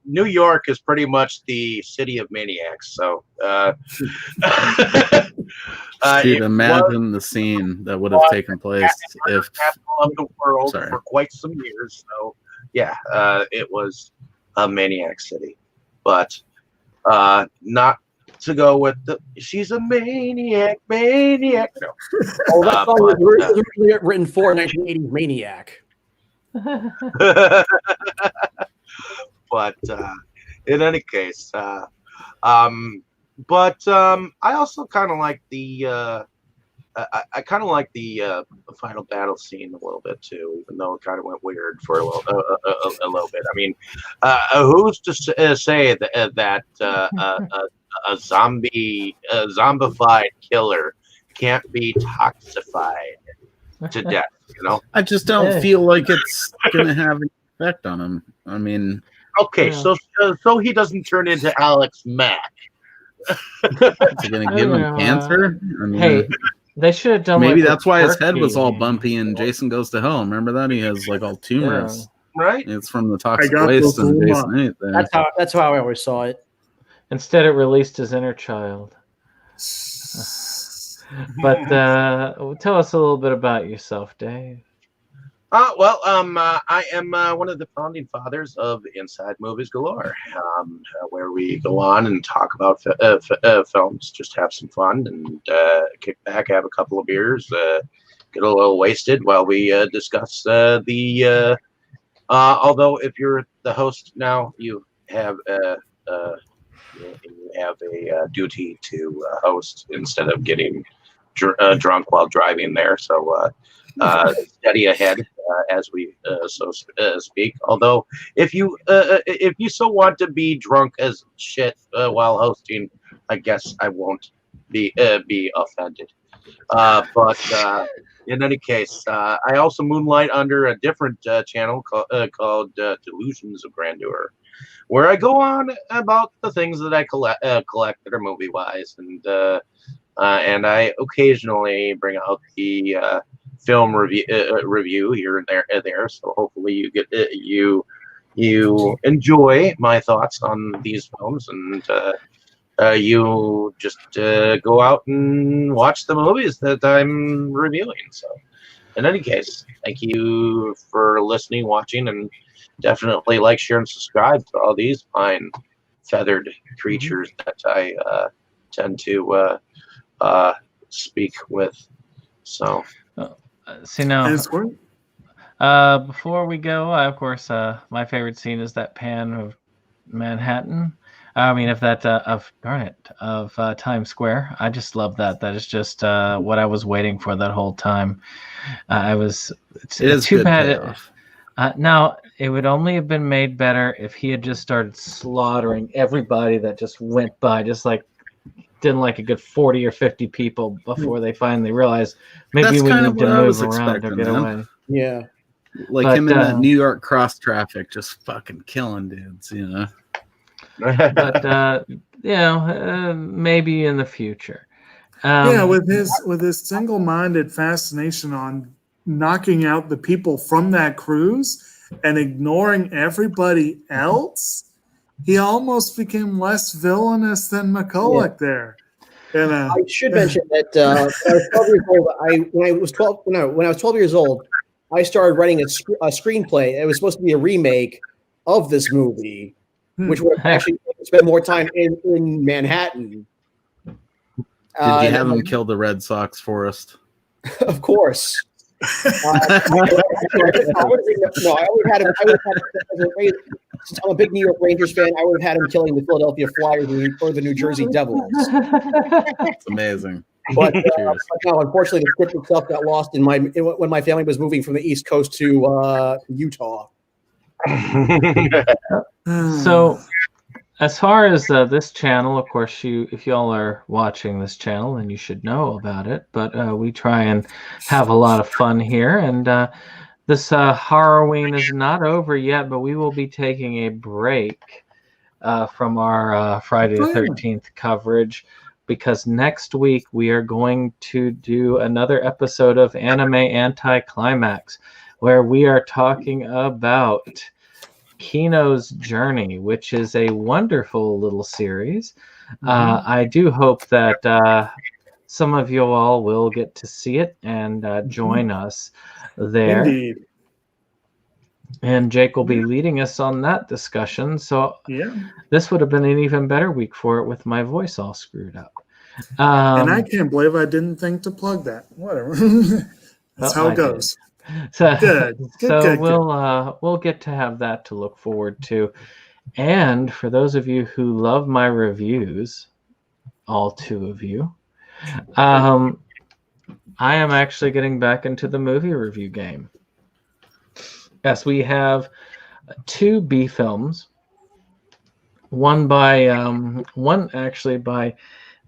New York is pretty much the city of maniacs. So, Dude, imagine the scene that would have taken place if of the world for quite some years. So, yeah, it was a maniac city, but not to go with she's a maniac. No. Oh, that song was originally written for 1980s Maniac. But in any case, I also kind of like the I kind of like the final battle scene a little bit too, even though it kind of went weird for a little bit. I mean, who's to say that a zombified killer can't be toxified to death? You know, I just don't feel like it's gonna have an effect on him. I mean, okay, so he doesn't turn into Alex Mack. Is it gonna give him cancer? I mean, Hey, they should have done. Maybe like that's why his head Turkey. was all bumpy and Jason Goes to Hell. Remember that? He has like all tumors. Right? It's from the toxic waste and Jason ate there. That's how I always saw it. Instead, it released his inner child. But tell us a little bit about yourself, Dave. I am one of the founding fathers of Inside Movies Galore, where we go on and talk about films, just have some fun and kick back, have a couple of beers, get a little wasted while we discuss the. Although if you're the host now, you have a duty to host instead of getting drunk while driving there. So. Steady ahead as we speak. Although, if you so want to be drunk as shit while hosting, I guess I won't be offended. But in any case, I also moonlight under a different channel called Delusions of Grandeur, where I go on about the things that I collect that are movie wise, and I occasionally bring out the film review here and there. So hopefully you get you enjoy my thoughts on these films, and you just go out and watch the movies that I'm reviewing. So in any case, thank you for listening, watching, and definitely like, share, and subscribe to all these fine feathered creatures that I tend to speak with. So See now, before we go, of course, my favorite scene is that pan of Manhattan. I mean, of Times Square. I just love that. That is just what I was waiting for that whole time. It's too bad. Now, it would only have been made better if he had just started slaughtering everybody that just went by, just like didn't like a good 40 or 50 people before they finally realized maybe we need to move around or get away. Yeah. Like him in that New York cross traffic, just fucking killing dudes, you know. But maybe in the future. With his single-minded fascination on knocking out the people from that cruise and ignoring everybody else, he almost became less villainous than McCulloch there. And, I should mention that when I was 12 years old, I started writing a screenplay. It was supposed to be a remake of this movie, which would have actually spent more time in Manhattan. Did you have him kill the Red Sox Forest? Of course. I would have had him. Since I'm a big New York Rangers fan, I would have had him killing the Philadelphia Flyers or the New Jersey Devils. It's amazing. But no, unfortunately, the script itself got lost when my family was moving from the East Coast to Utah. So, as far as this channel, of course, if y'all are watching this channel, then you should know about it. But we try and have a lot of fun here, and this Horrorween is not over yet, but we will be taking a break from our Friday the 13th coverage, because next week we are going to do another episode of Anime Anticlimax, where we are talking about Kino's Journey, which is a wonderful little series. I do hope that some of you all will get to see it and join us there. Indeed. And Jake will be leading us on that discussion. So this would have been an even better week for it with my voice all screwed up. And I can't believe I didn't think to plug that. Whatever. That's how it goes. So, good. We'll get to have that to look forward to. And for those of you who love my reviews, all two of you, I am actually getting back into the movie review game. Yes, we have 2 B films. One actually by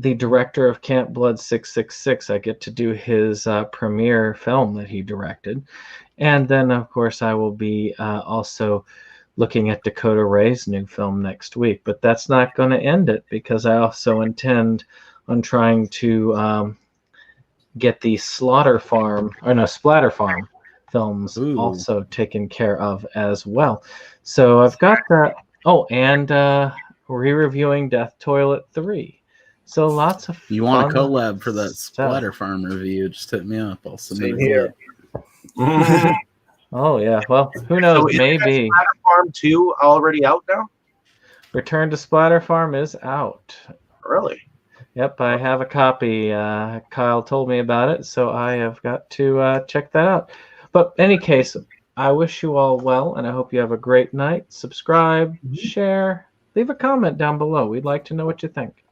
the director of Camp Blood 666. I get to do his premiere film that he directed. And then, of course, I will be also looking at Dakota Ray's new film next week. But that's not going to end it, because I also intend on trying to get the Splatter Farm films also taken care of as well. So I've got that. Oh, and re-reviewing Death Toilet 3. So lots of You want a collab for that Splatter Farm review? Just hit me up. I'll submit it. Oh yeah. Well, who knows? So maybe Splatter Farm 2 already out now? Return to Splatter Farm is out. Really? Yep, I have a copy. Kyle told me about it, so I have got to check that out. But in any case, I wish you all well, and I hope you have a great night. Subscribe, share, leave a comment down below. We'd like to know what you think.